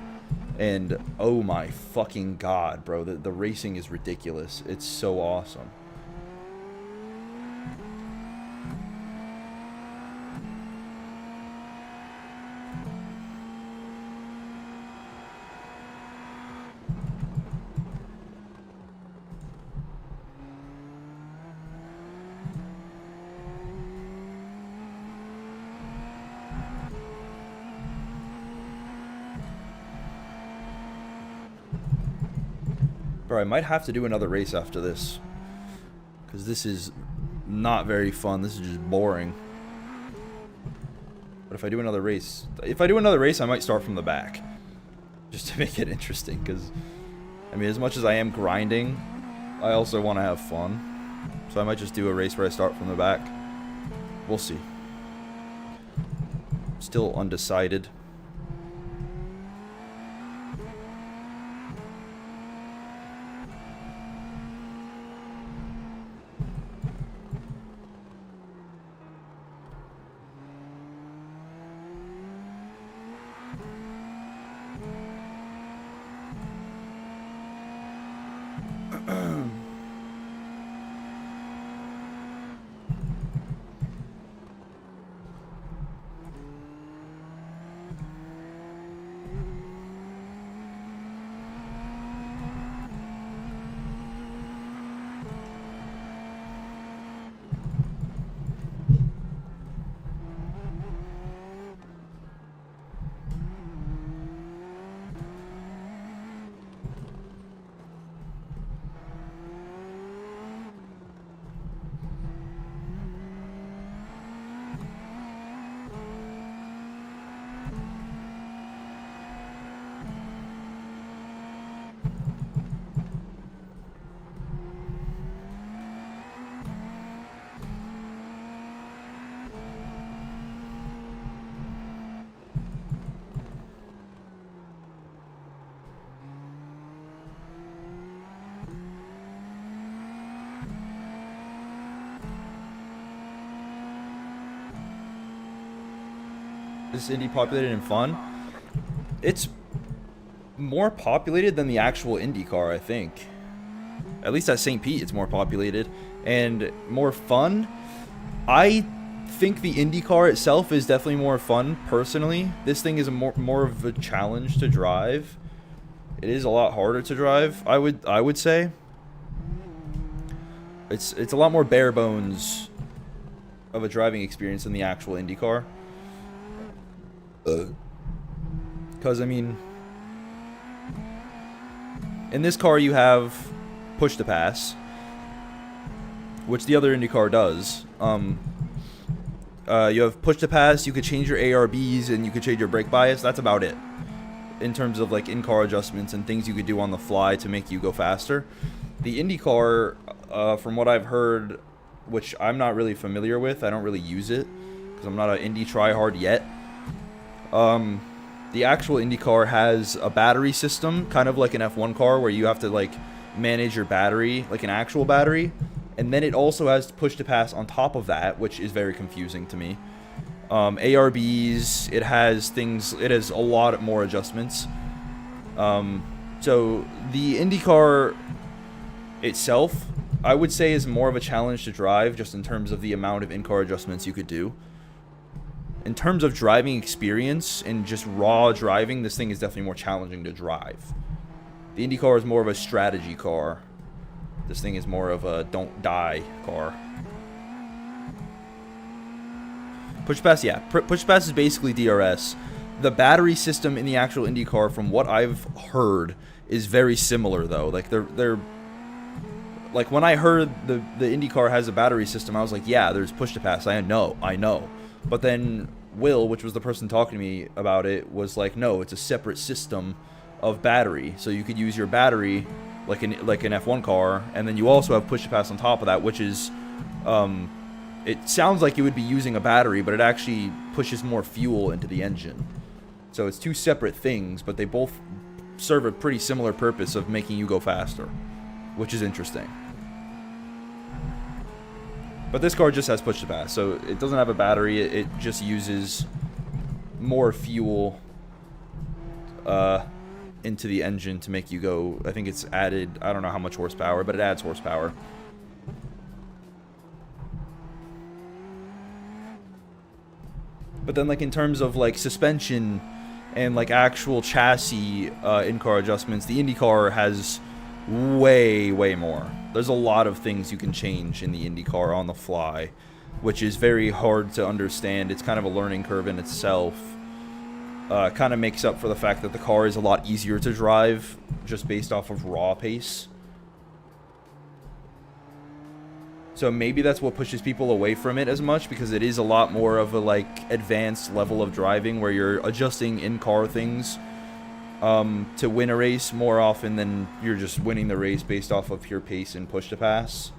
and oh my fucking god, bro, the racing is ridiculous. It's so awesome. Bro, I might have to do another race after this, because this is not very fun. This is just boring. But if I do another race, I might start from the back, just to make it interesting. Because, I mean, as much as I am grinding, I also want to have fun. So I might just do a race where I start from the back. We'll see. Still undecided. Is Indy populated and fun? It's more populated than the actual IndyCar, I think. At least at St. Pete, it's more populated and more fun. I think the IndyCar itself is definitely more fun, personally. This thing is more of a challenge to drive. It is a lot harder to drive, I would say. It's a lot more bare bones of a driving experience than the actual IndyCar. Because, I mean, in this car you have push to pass, which the other IndyCar does. You have push to pass, you could change your ARBs, and you could change your brake bias. That's about it. In terms of, like, in-car adjustments and things you could do on the fly to make you go faster. The IndyCar, from what I've heard, which I'm not really familiar with, I don't really use it, because I'm not an Indy tryhard yet. The actual IndyCar has a battery system, kind of like an F1 car, where you have to, like, manage your battery, like an actual battery. And then it also has push to pass on top of that, which is very confusing to me. ARBs, it has a lot more adjustments. So the IndyCar itself, I would say, is more of a challenge to drive, just in terms of the amount of in-car adjustments you could do. In terms of driving experience and just raw driving, this thing is definitely more challenging to drive. The Indy car is more of a strategy car. This thing is more of a don't die car. Push to pass, yeah. Push to pass is basically DRS. The battery system in the actual Indy car, from what I've heard, is very similar though. Like they're like, when I heard the IndyCar has a battery system, I was like, yeah, there's push to pass. I know. But then Will, which was the person talking to me about it, was like, no, it's a separate system of battery. So you could use your battery like an F1 car, and then you also have push to pass on top of that, which is, it sounds like you would be using a battery, but it actually pushes more fuel into the engine. So it's two separate things, but they both serve a pretty similar purpose of making you go faster, which is interesting. But this car just has push to pass, so it doesn't have a battery. It just uses more fuel into the engine to make you go. I think it's added, I don't know how much horsepower, but it adds horsepower. But then, like, in terms of like suspension and like actual chassis in-car adjustments, the IndyCar has way more. There's a lot of things you can change in the IndyCar on the fly, which is very hard to understand. It's kind of a learning curve in itself. Kind of makes up for the fact that the car is a lot easier to drive just based off of raw pace. So maybe that's what pushes people away from it as much, because it is a lot more of a like advanced level of driving where you're adjusting in-car things to win a race more often than you're just winning the race based off of pure pace and push to pass.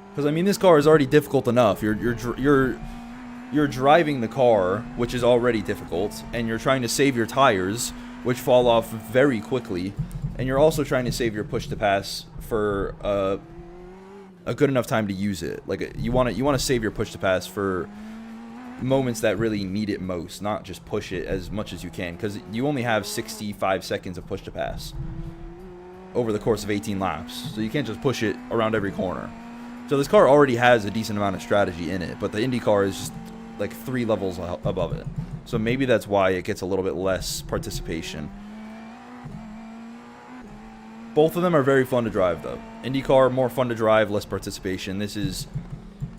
Because I mean, this car is already difficult enough. You're driving the car, which is already difficult, and you're trying to save your tires, which fall off very quickly, and you're also trying to save your push to pass for a good enough time to use it. Like, you want to save your push to pass for moments that really need it most, not just push it as much as you can, because you only have 65 seconds of push to pass over the course of 18 laps, so you can't just push it around every corner. So this car already has a decent amount of strategy in it, but the Indy car is just like 3 levels above it, so maybe that's why it gets a little bit less participation. Both of them are very fun to drive though. IndyCar, more fun to drive, less participation. This is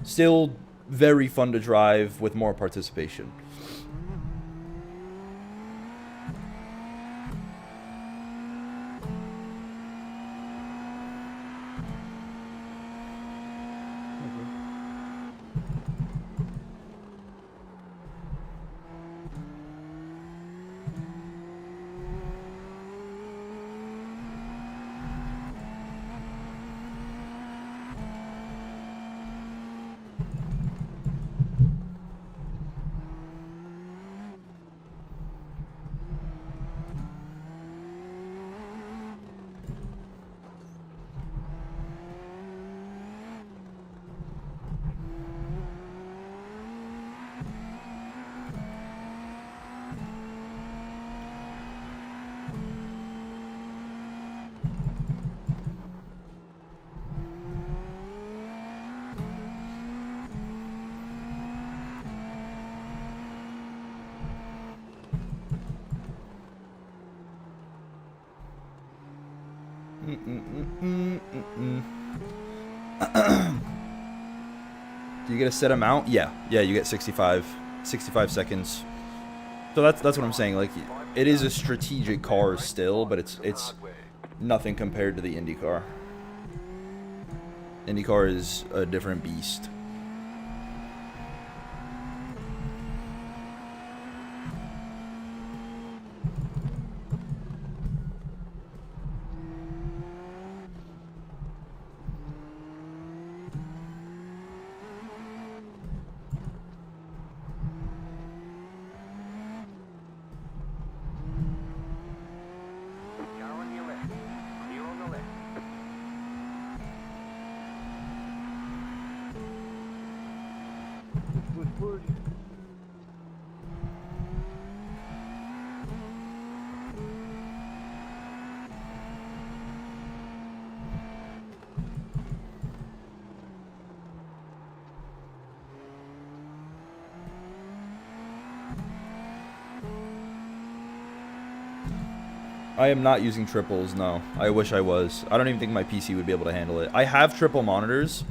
still very fun to drive with more participation. Do you get a set amount? Yeah, you get 65 seconds. So that's what I'm saying. Like, it is a strategic car still, but it's nothing compared to the IndyCar. IndyCar is a different beast. I am not using triples, no. I wish I was. I don't even think my PC would be able to handle it. I have triple monitors.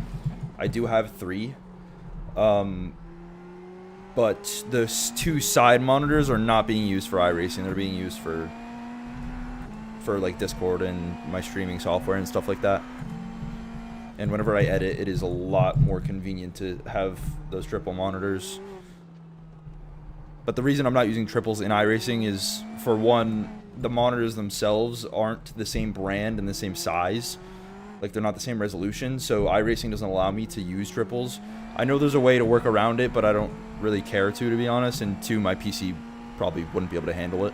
I do have 3. But the 2 side monitors are not being used for iRacing. They're being used for like Discord and my streaming software and stuff like that. And whenever I edit, it is a lot more convenient to have those triple monitors. But the reason I'm not using triples in iRacing is, for one, the monitors themselves aren't the same brand and the same size. Like, they're not the same resolution, so iRacing doesn't allow me to use triples. I know there's a way to work around it, but I don't really care to be honest. And 2, my PC probably wouldn't be able to handle it.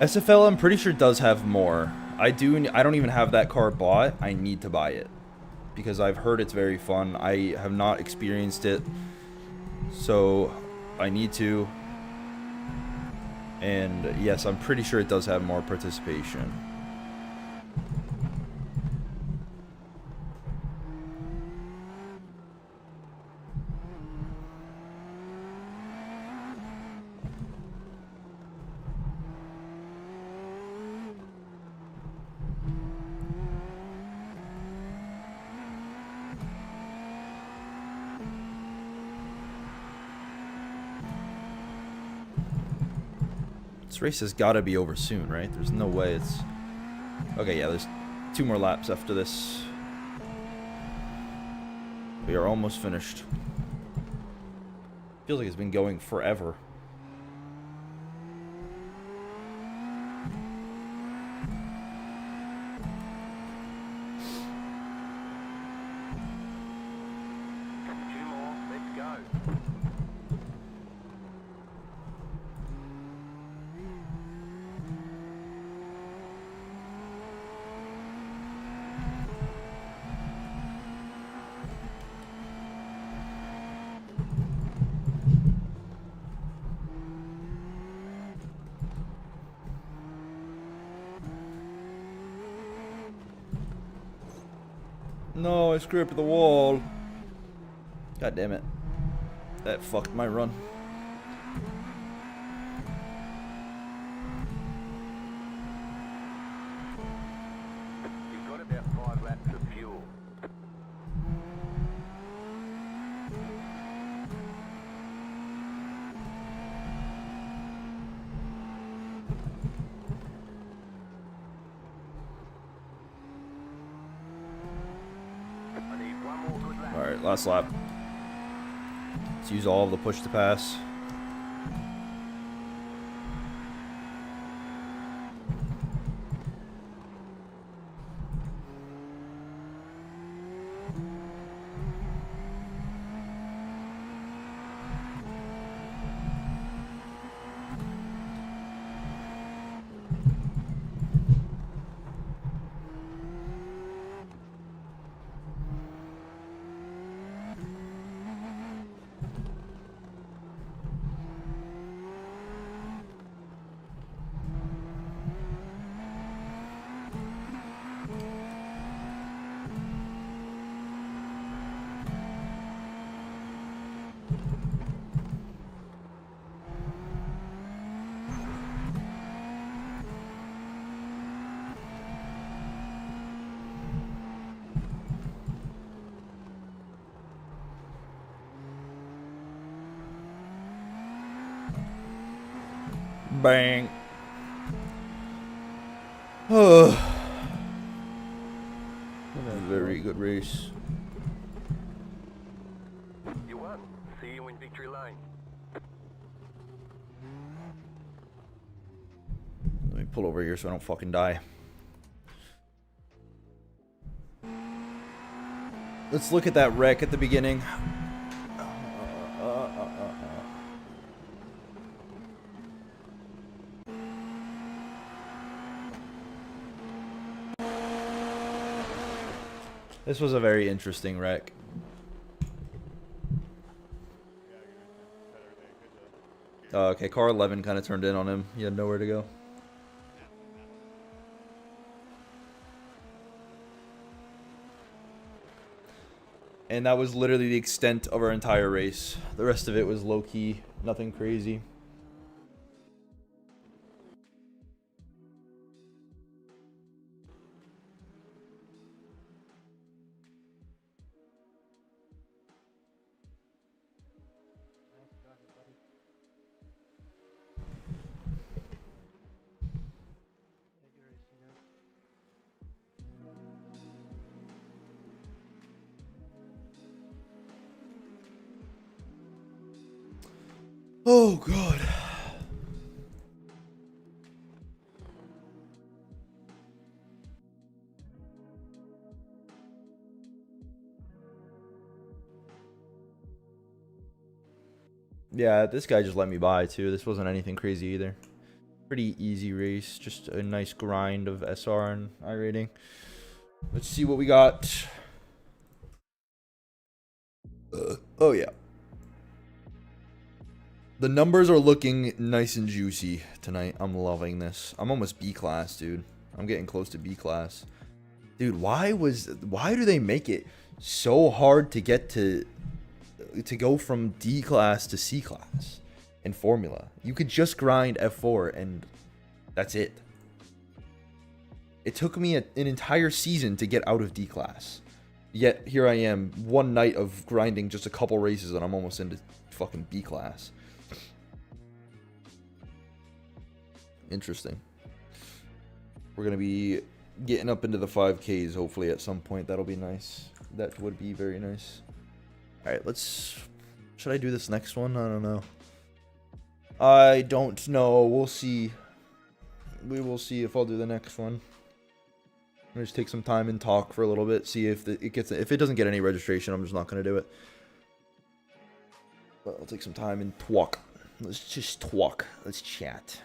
SFL, I'm pretty sure, does have more. I don't even have that car bought. I need to buy it because I've heard it's very fun. I have not experienced it, so I need to. And yes, I'm pretty sure it does have more participation. This race has got to be over soon, right? There's no way it's... Okay, yeah, there's 2 more laps after this. We are almost finished. Feels like it's been going forever. No, I scraped the wall. God damn it. That fucked my run. You've got about 5 laps of fuel. Alright, last lap. Let's use all of the push to pass. Bang. Oh. A very good race. You won. See you in victory lane. Let me pull over here so I don't fucking die. Let's look at that wreck at the beginning. This was a very interesting wreck. Okay, car 11 kind of turned in on him. He had nowhere to go. And that was literally the extent of our entire race. The rest of it was low-key, nothing crazy. Oh, God. Yeah, this guy just let me by, too. This wasn't anything crazy either. Pretty easy race. Just a nice grind of SR and iRating. Let's see what we got. Oh, yeah. The numbers are looking nice and juicy tonight. I'm loving this. I'm almost B class, dude. I'm getting close to B class. Dude, why do they make it so hard to get to go from D class to C class in Formula? You could just grind F4 and that's it. It took me an entire season to get out of D class. Yet here I am, one night of grinding just a couple races and I'm almost into fucking B class. Interesting. We're going to be getting up into the 5Ks hopefully at some point. That'll be nice. That would be very nice. Alright, let's... Should I do this next one? I don't know. I don't know. We'll see. We will see if I'll do the next one. I'll just take some time and talk for a little bit. See if it gets... If it doesn't get any registration, I'm just not going to do it. But I'll take some time and talk. Let's just talk. Let's chat.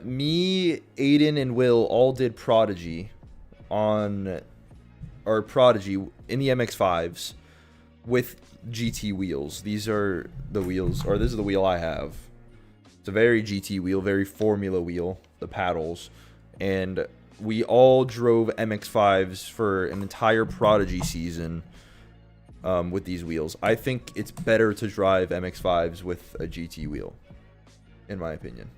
Me, Aiden, and Will all did Prodigy in the MX-5s with GT wheels. These are the wheels, or this is the wheel I have. It's a very GT wheel, very Formula wheel, the paddles. And we all drove MX-5s for an entire Prodigy season with these wheels. I think it's better to drive MX-5s with a GT wheel, in my opinion.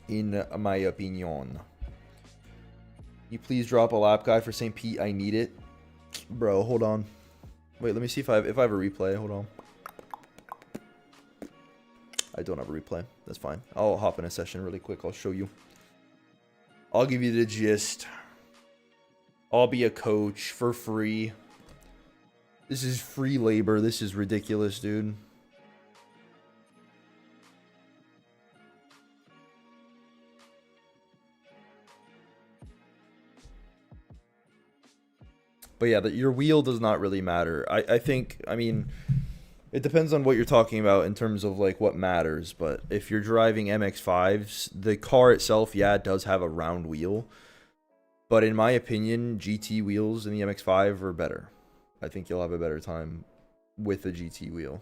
In my opinion. You please drop a lap guide for St. Pete. I need it. Bro, hold on. Wait, let me see if I have a replay. Hold on. I don't have a replay. That's fine. I'll hop in a session really quick. I'll show you. I'll give you the gist. I'll be a coach for free. This is free labor. This is ridiculous, dude. But yeah, your wheel does not really matter. I think, I mean, it depends on what you're talking about in terms of like what matters. But if you're driving MX-5s, the car itself, yeah, it does have a round wheel. But in my opinion, GT wheels in the MX-5 are better. I think you'll have a better time with a GT wheel.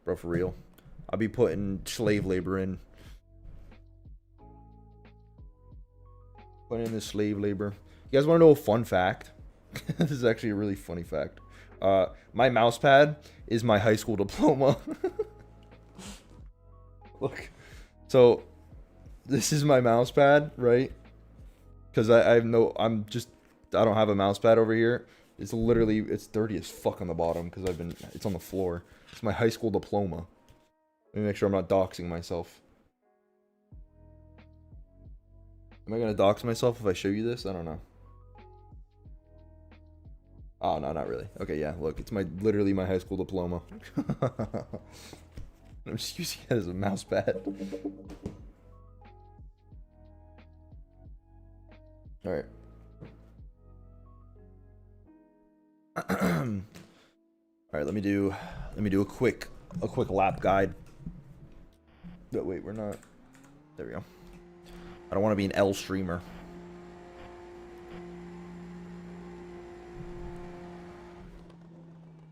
Bro, for real. I'll be putting slave labor in. Putting in the slave labor. You guys want to know a fun fact? This is actually a really funny fact. My mouse pad is my high school diploma. Look. So, this is my mouse pad, right? Because I don't have a mouse pad over here. It's literally, it's dirty as fuck on the bottom because it's on the floor. It's my high school diploma. Let me make sure I'm not doxing myself. Am I going to dox myself if I show you this? I don't know. Oh, no, not really. Okay, yeah, look, it's literally my high school diploma. I'm just using it as a mouse pad. Alright. All right, let me do a quick lap guide. No, wait, we're not. There we go. I don't want to be an L streamer.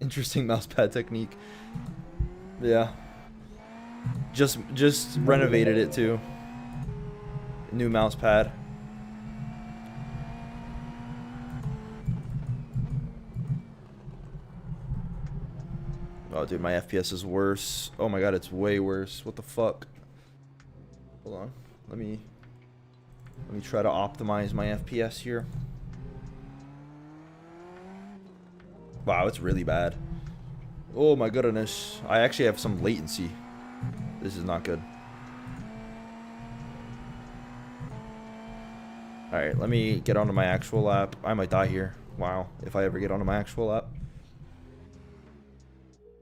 Interesting mousepad technique. Yeah. Just renovated it too. New mousepad. Oh, dude, my FPS is worse. Oh my god, it's way worse. What the fuck? Hold on. Let me try to optimize my FPS here. Wow, it's really bad. Oh my goodness. I actually have some latency. This is not good. Alright, let me get onto my actual lap. I might die here. Wow, if I ever get onto my actual lap.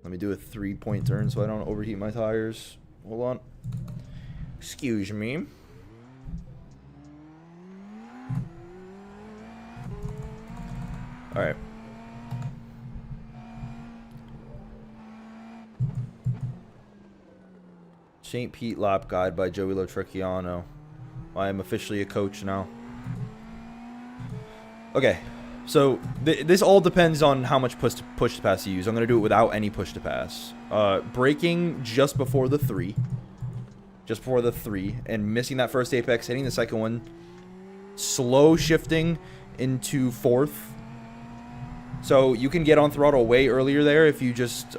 Let me do a 3-point turn so I don't overheat my tires. Hold on. Excuse me. Alright. St. Pete lap guide by Joey Lotricchiano. I am officially a coach now. Okay, so this all depends on how much push to pass you use. I'm going to do it without any push to pass. Braking just before the 3. Just before the 3. And missing that first apex, hitting the second one. Slow shifting into 4th. So you can get on throttle way earlier there if you just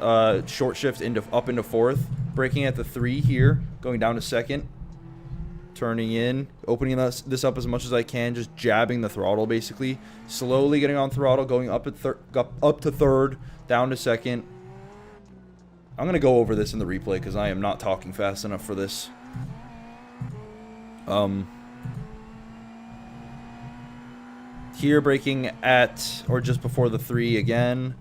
short shift up into 4th. Braking at the 3 here, going down to 2nd. Turning in, opening this up as much as I can, just jabbing the throttle basically. Slowly getting on throttle, going up to 3rd, down to 2nd. I'm going to go over this in the replay because I am not talking fast enough for this. Here, braking at, or just before the 3 again.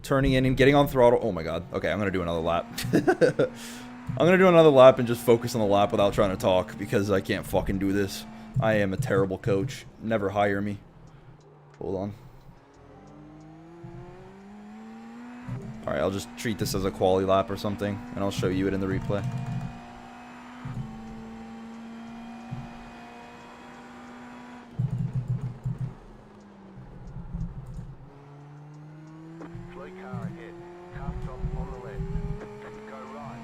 Turning in and getting on throttle. Oh my god. Okay, I'm going to do another lap. I'm going to do another lap and just focus on the lap without trying to talk because I can't fucking do this. I am a terrible coach. Never hire me. Hold on. Alright, I'll just treat this as a quali lap or something, and I'll show you it in the replay. Slow car ahead. Car stop on the left. Go right.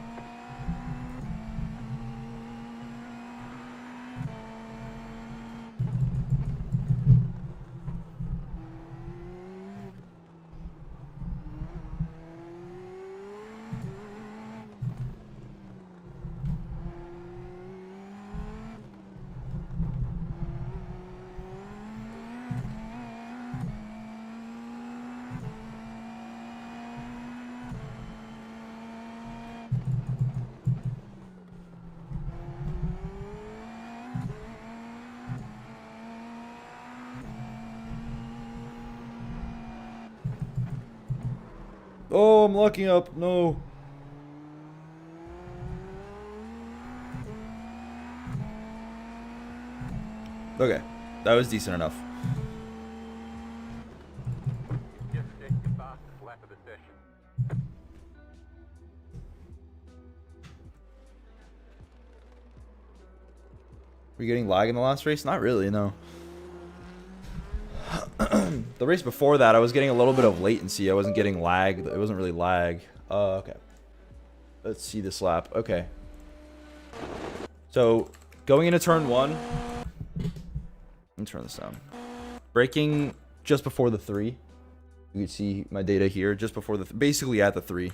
Oh, I'm locking up. No. Okay, that was decent enough. Just set your fastest lap of the session. Were you getting lag in the last race? Not really, no. The race before that, I was getting a little bit of latency. I wasn't getting lag. It wasn't really lag. Okay. Let's see this lap. Okay. So, going into turn 1. Let me turn this down. Braking just before the 3. You can see my data here. Just before the... basically at the 3.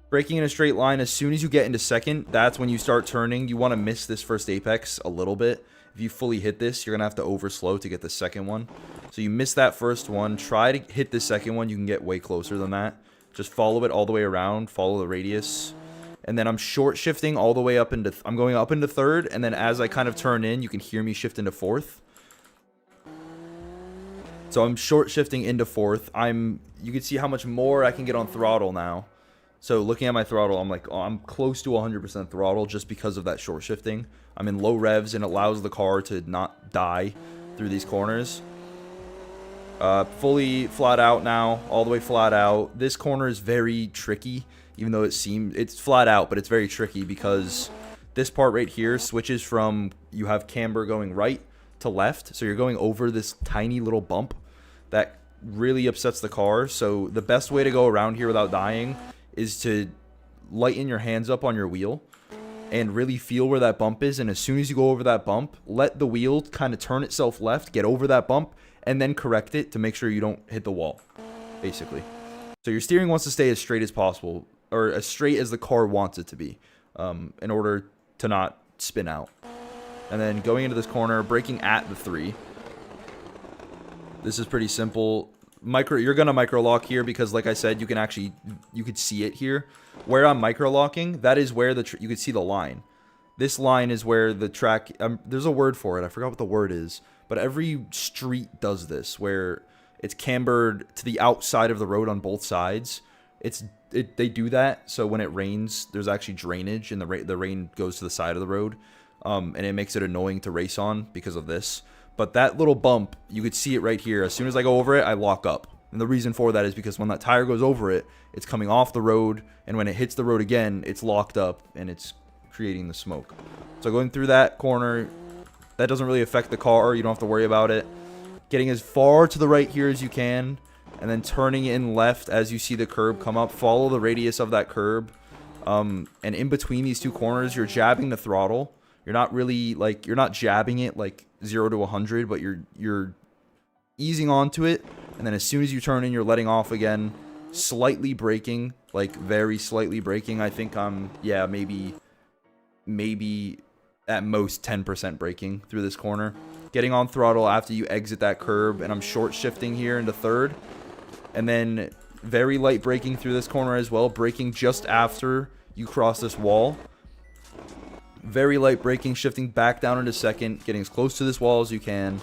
Braking in a straight line. As soon as you get into 2nd, that's when you start turning. You want to miss this first apex a little bit. If you fully hit this, you're going to have to overslow to get the 2nd one. So you miss that first one. Try to hit the 2nd one. You can get way closer than that. Just follow it all the way around. Follow the radius. And then I'm short shifting all the way up into... I'm going up into 3rd. And then as I kind of turn in, you can hear me shift into 4th. So I'm short shifting into 4th. You can see how much more I can get on throttle now. So looking at my throttle, I'm like, oh, I'm close to 100% throttle just because of that short shifting. I'm in low revs and it allows the car to not die through these corners. Fully flat out now, all the way flat out. This corner is very tricky, even though it's flat out, but it's very tricky because this part right here switches from, you have camber going right to left, so you're going over this tiny little bump that really upsets the car. So the best way to go around here without dying is to lighten your hands up on your wheel and really feel where that bump is, and as soon as you go over that bump, let the wheel kind of turn itself left, get over that bump, and then correct it to make sure you don't hit the wall, basically. So your steering wants to stay as straight as possible, or as straight as the car wants it to be, in order to not spin out. And then going into this corner, braking at the 3. This is pretty simple. You're gonna micro lock here because, like I said, you could see it here. Where I'm micro locking, that is where you could see the line. This line is where the track. There's a word for it. I forgot what the word is, but every street does this, where it's cambered to the outside of the road on both sides. They do that so when it rains, there's actually drainage, and the rain goes to the side of the road, and it makes it annoying to race on because of this. But that little bump, you could see it right here. As soon as I go over it, I lock up. And the reason for that is because when that tire goes over it, it's coming off the road, and when it hits the road again, it's locked up, and it's creating the smoke. So going through that corner, that doesn't really affect the car. You don't have to worry about it. Getting as far to the right here as you can, and then turning in left as you see the curb come up. Follow the radius of that curb. And in between these two corners, you're jabbing the throttle. You're not really, like, you're not jabbing it like 0 to 100, but you're easing onto it, and then as soon as you turn in, you're letting off again, slightly braking, like very slightly braking. I think yeah, maybe at most 10% braking through this corner. Getting on throttle after you exit that curb, and I'm short shifting here into 3rd, and then very light braking through this corner as well, braking just after you cross this wall. Very light braking, shifting back down into 2nd, getting as close to this wall as you can.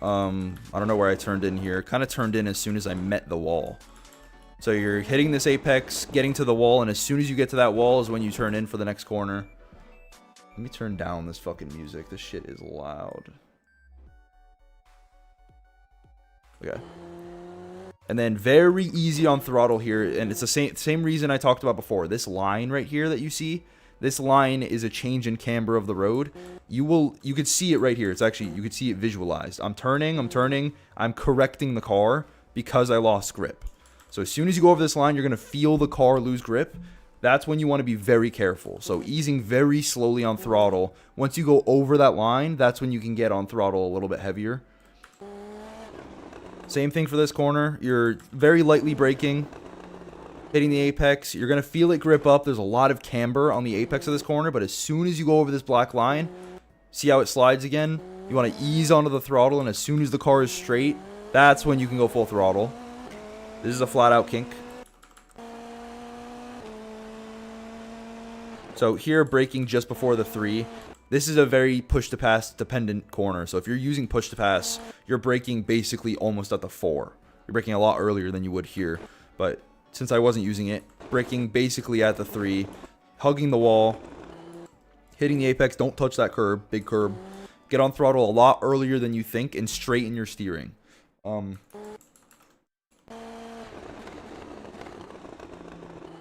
I don't know where I turned in here. Kind of turned in as soon as I met the wall. So you're hitting this apex, getting to the wall, and as soon as you get to that wall is when you turn in for the next corner. Let me turn down this fucking music. This shit is loud. Okay. And then very easy on throttle here, and it's the same reason I talked about before. This line right here that you see, this line is a change in camber of the road. You could see it right here. It's actually, you could see it visualized. I'm turning, I'm correcting the car because I lost grip. So as soon as you go over this line, you're gonna feel the car lose grip. That's when you want to be very careful. So easing very slowly on throttle. Once you go over that line, that's when you can get on throttle a little bit heavier. Same thing for this corner. You're very lightly braking, hitting the apex. You're going to feel it grip up. There's a lot of camber on the apex of this corner, but as soon as you go over this black line, see how it slides again? You want to ease onto the throttle, and as soon as the car is straight, that's when you can go full throttle. This is a flat out kink. So here, braking just before the 3. This is a very push-to-pass dependent corner. So if you're using push-to-pass, you're braking basically almost at the 4. You're braking a lot earlier than you would here. But since I wasn't using it, braking basically at the 3, hugging the wall, hitting the apex, don't touch that curb, big curb. Get on throttle a lot earlier than you think, and straighten your steering.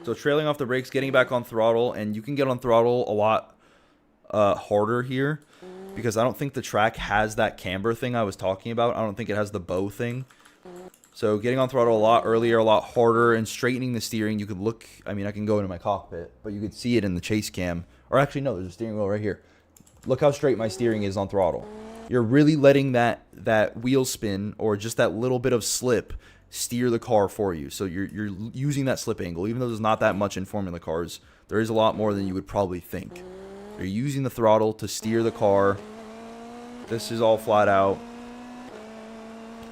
So trailing off the brakes, getting back on throttle, and you can get on throttle a lot harder here, because I don't think the track has that camber thing I was talking about. I don't think it has the bow thing. So getting on throttle a lot earlier, a lot harder, and straightening the steering. You could look, I mean, I can go into my cockpit, but you could see it in the chase cam. Or actually, no, there's a steering wheel right here. Look how straight my steering is on throttle. You're really letting that wheel spin, or just that little bit of slip, steer the car for you. So you're using that slip angle. Even though there's not that much in Formula cars, there is a lot more than you would probably think. You're using the throttle to steer the car. This is all flat out.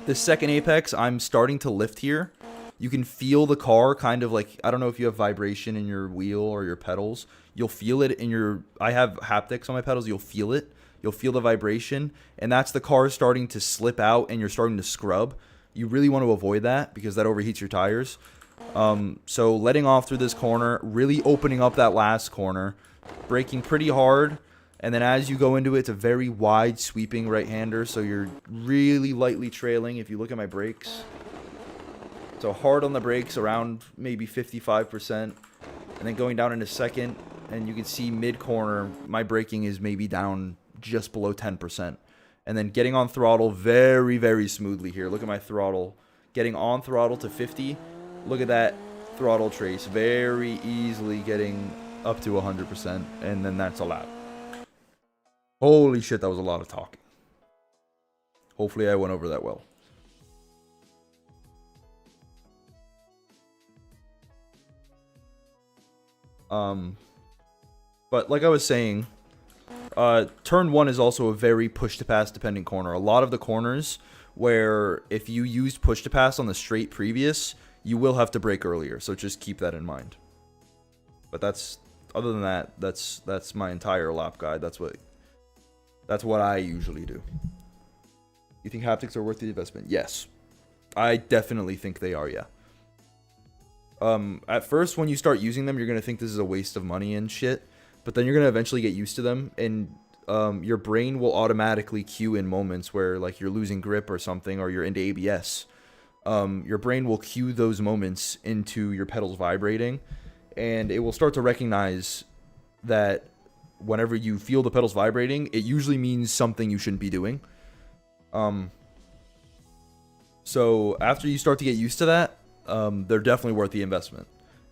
This second apex, I'm starting to lift here. You can feel the car kind of like, I don't know if you have vibration in your wheel or your pedals. You'll feel it in your, I have haptics on my pedals. You'll feel it. You'll feel the vibration. And that's the car starting to slip out and you're starting to scrub. You really want to avoid that because that overheats your tires. So letting off through this corner, really opening up that last corner, braking pretty hard, And then as you go into it, it's a very wide sweeping right-hander, so you're really lightly trailing if you look at my brakes. So hard on the brakes, around maybe 55%. And then going down into second, and you can see mid-corner, my braking is maybe down just below 10%. And then getting on throttle very, very smoothly here. Look at my throttle. Getting on throttle to 50. Look at that throttle trace. Very easily getting up to 100%. And then that's a lap. Holy shit, that was a lot of talking. Hopefully I went over that well. But like I was saying, turn 1 is also a very push-to-pass dependent corner. A lot of the corners where if you used push-to-pass on the straight previous, you will have to brake earlier. So just keep that in mind. But other than that, that's my entire lap guide. That's what I usually do. You think haptics are worth the investment? Yes. I definitely think they are, yeah. At first, when you start using them, you're going to think this is a waste of money and shit. But then you're going to eventually get used to them. And your brain will automatically cue in moments where like you're losing grip or something, or you're into ABS. Your brain will cue those moments into your pedals vibrating. And it will start to recognize that whenever you feel the pedals vibrating, it usually means something you shouldn't be doing. So after you start to get used to that, they're definitely worth the investment.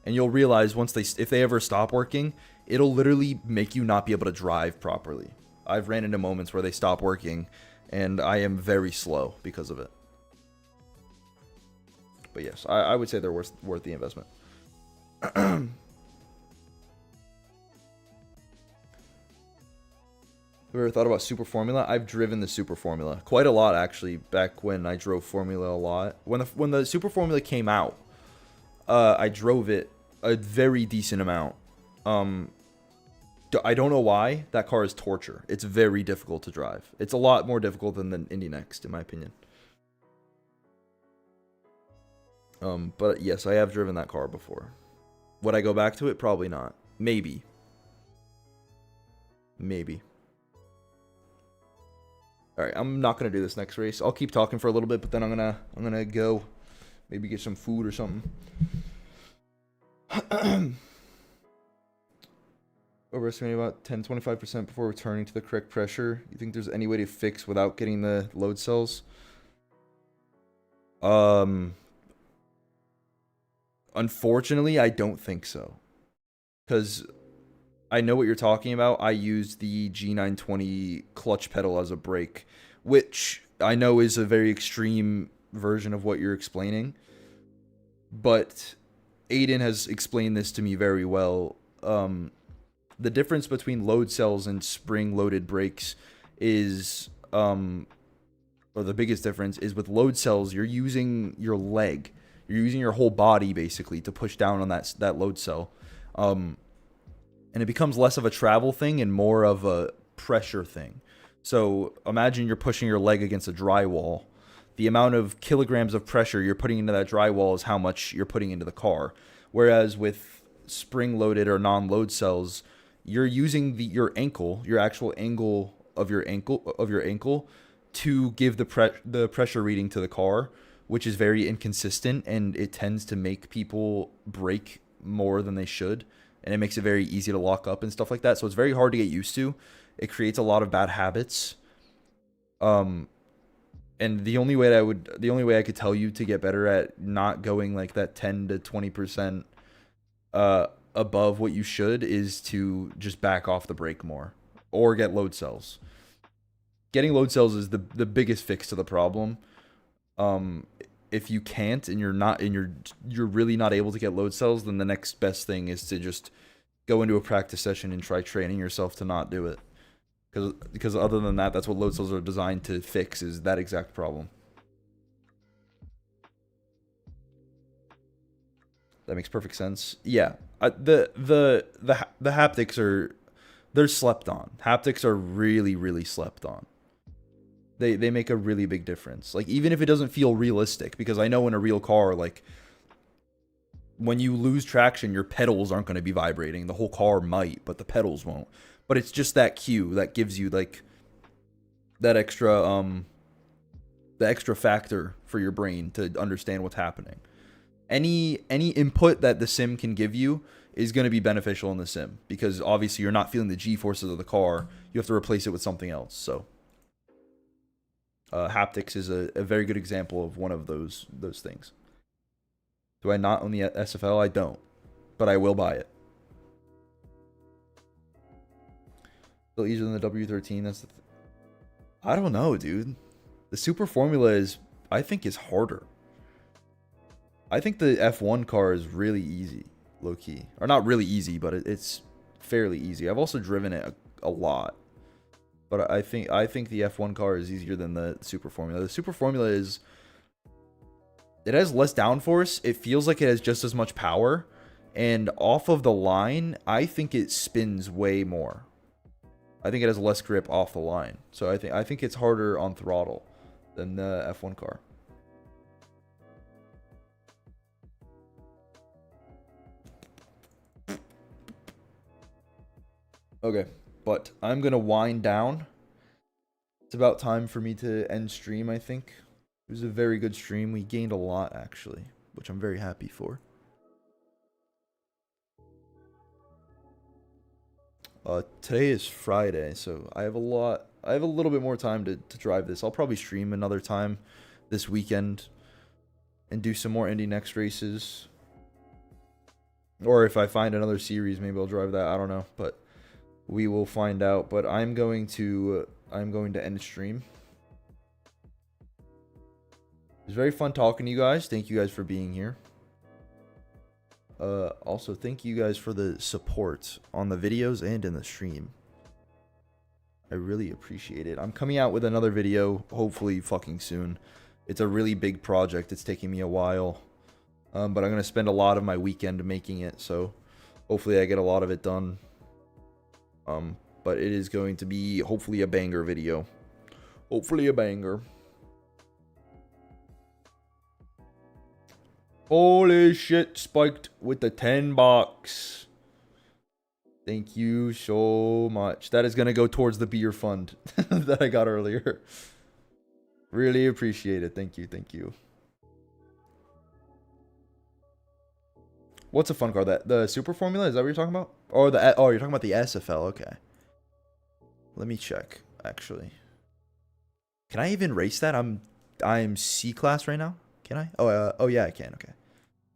And you'll realize if they ever stop working, it'll literally make you not be able to drive properly. I've ran into moments where they stop working, and I am very slow because of it. But yes, I would say they're worth the investment. Have you ever thought about Super Formula? I've driven the Super Formula quite a lot, actually, back when I drove Formula a lot. When the Super Formula came out, I drove it a very decent amount. I don't know why. That car is torture. It's very difficult to drive. It's a lot more difficult than the INDY NXT, in my opinion. But yes, I have driven that car before. Would I go back to it? Probably not. Maybe. Maybe. Alright, I'm not gonna do this next race. I'll keep talking for a little bit, but then I'm gonna go maybe get some food or something. Overestimating about 10-25% before returning to the correct pressure. You think there's any way to fix without getting the load cells? Unfortunately, I don't think so. Because I know what you're talking about. I used the G920 clutch pedal as a brake, which I know is a very extreme version of what you're explaining. But Aiden has explained this to me very well. The difference between load cells and spring-loaded brakes is, or the biggest difference is with load cells, you're using your leg. You're using your whole body, basically, to push down on that load cell. And it becomes less of a travel thing and more of a pressure thing. So imagine you're pushing your leg against a drywall. The amount of kilograms of pressure you're putting into that drywall is how much you're putting into the car. Whereas with spring-loaded or non-load cells, you're using your ankle, your actual angle of your ankle, to give the pressure reading to the car, which is very inconsistent, and it tends to make people brake more than they should, and it makes it very easy to lock up and stuff like that. So it's very hard to get used to. It creates a lot of bad habits. And the only way I could tell you to get better at not going like that 10 to 20% above what you should is to just back off the brake more or get load cells. Getting load cells is the biggest fix to the problem. If you can't and you're really not able to get load cells, then the next best thing is to just go into a practice session and try training yourself to not do it. Because other than that, that's what load cells are designed to fix, is that exact problem. That makes perfect sense. Yeah, the haptics they're slept on. Haptics are really, really slept on. They make a really big difference. Like, even if it doesn't feel realistic, because I know in a real car, like, when you lose traction, your pedals aren't going to be vibrating. The whole car might, but the pedals won't. but it's just that cue that gives you like that extra the extra factor for your brain to understand what's happening. Any input that the sim can give you is going to be beneficial in the sim, because obviously you're not feeling the G-forces of the car. You have to replace it with something else. So haptics is a very good example of one of those things. Do I not own the SFL? I don't, but I will buy it. Still easier than the W13. That's the I don't know, dude. The Super Formula is, I think, is harder. I think the F1 car is really easy, low key, or not really easy, but it's fairly easy. I've also driven it a lot, but I think the F1 car is easier than the Super Formula. The Super Formula it has less downforce. It feels like it has just as much power, and off of the line, I think it spins way more. I think it has less grip off the line, so I think it's harder on throttle than the F1 car. Okay, but I'm gonna wind down. It's about time for me to end stream, I think. It was a very good stream. We gained a lot, actually, which I'm very happy for. Today is Friday, so I have a little bit more time to drive this. I'll probably stream another time this weekend and do some more INDY NXT races. Or if I find another series, maybe I'll drive that. I don't know, but we will find out. But I'm going to end stream. It was very fun talking to you guys. Thank you guys for being here. Also, thank you guys for the support on the videos and in the stream. I really appreciate it. I'm coming out with another video, hopefully fucking soon. It's a really big project. It's taking me a while. But I'm going to spend a lot of my weekend making it, so hopefully I get a lot of it done. But it is going to be, hopefully, a banger video. Hopefully a banger. Holy shit, Spiked with the 10 bucks. Thank you so much. That is going to go towards the beer fund that I got earlier. Really appreciate it. Thank you. Thank you. What's a fun car? The Super Formula? Is that what you're talking about? Or you're talking about the SFL. Okay. Let me check, actually. Can I even race that? I'm C class right now. Can I? Oh yeah, I can. Okay.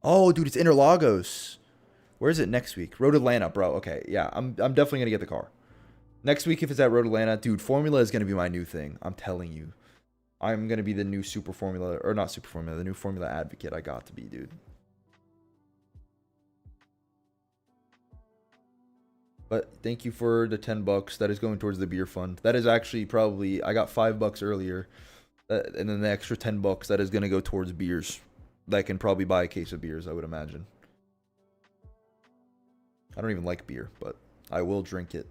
Oh, dude, it's Interlagos. Where is it next week? Road Atlanta, bro. Okay, yeah, I'm definitely gonna get the car next week if it's at Road Atlanta, dude. Formula is gonna be my new thing. I'm telling you, I'm gonna be the new Super Formula, or not Super Formula, the new Formula advocate. I got to be, dude. But thank you for the 10 bucks. That is going towards the beer fund. That is actually probably, I got 5 bucks earlier. And then the extra 10 bucks, that is going to go towards beers. That can probably buy a case of beers, I would imagine. I don't even like beer, but I will drink it.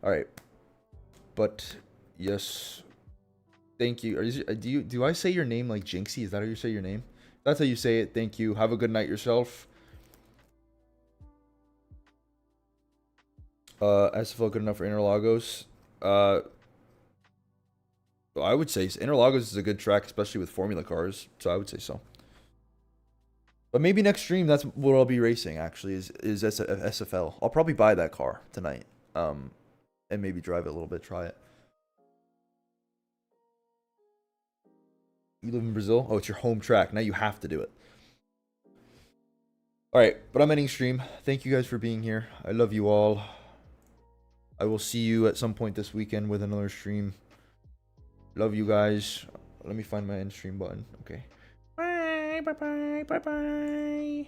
Alright. But, yes. Thank you. Do I say your name like Jinxie? Is that how you say your name? That's how you say it. Thank you. Have a good night yourself. SFL good enough for Interlagos? I would say Interlagos is a good track, especially with Formula cars. So I would say so. But maybe next stream, that's what I'll be racing. Actually, is SFL. I'll probably buy that car tonight. And maybe drive it a little bit, try it. You live in Brazil? Oh, it's your home track. Now you have to do it. All right, but I'm ending stream. Thank you guys for being here. I love you all. I will see you at some point this weekend with another stream. Love you guys. Let me find my end stream button. Okay. Bye, bye, bye, bye, bye.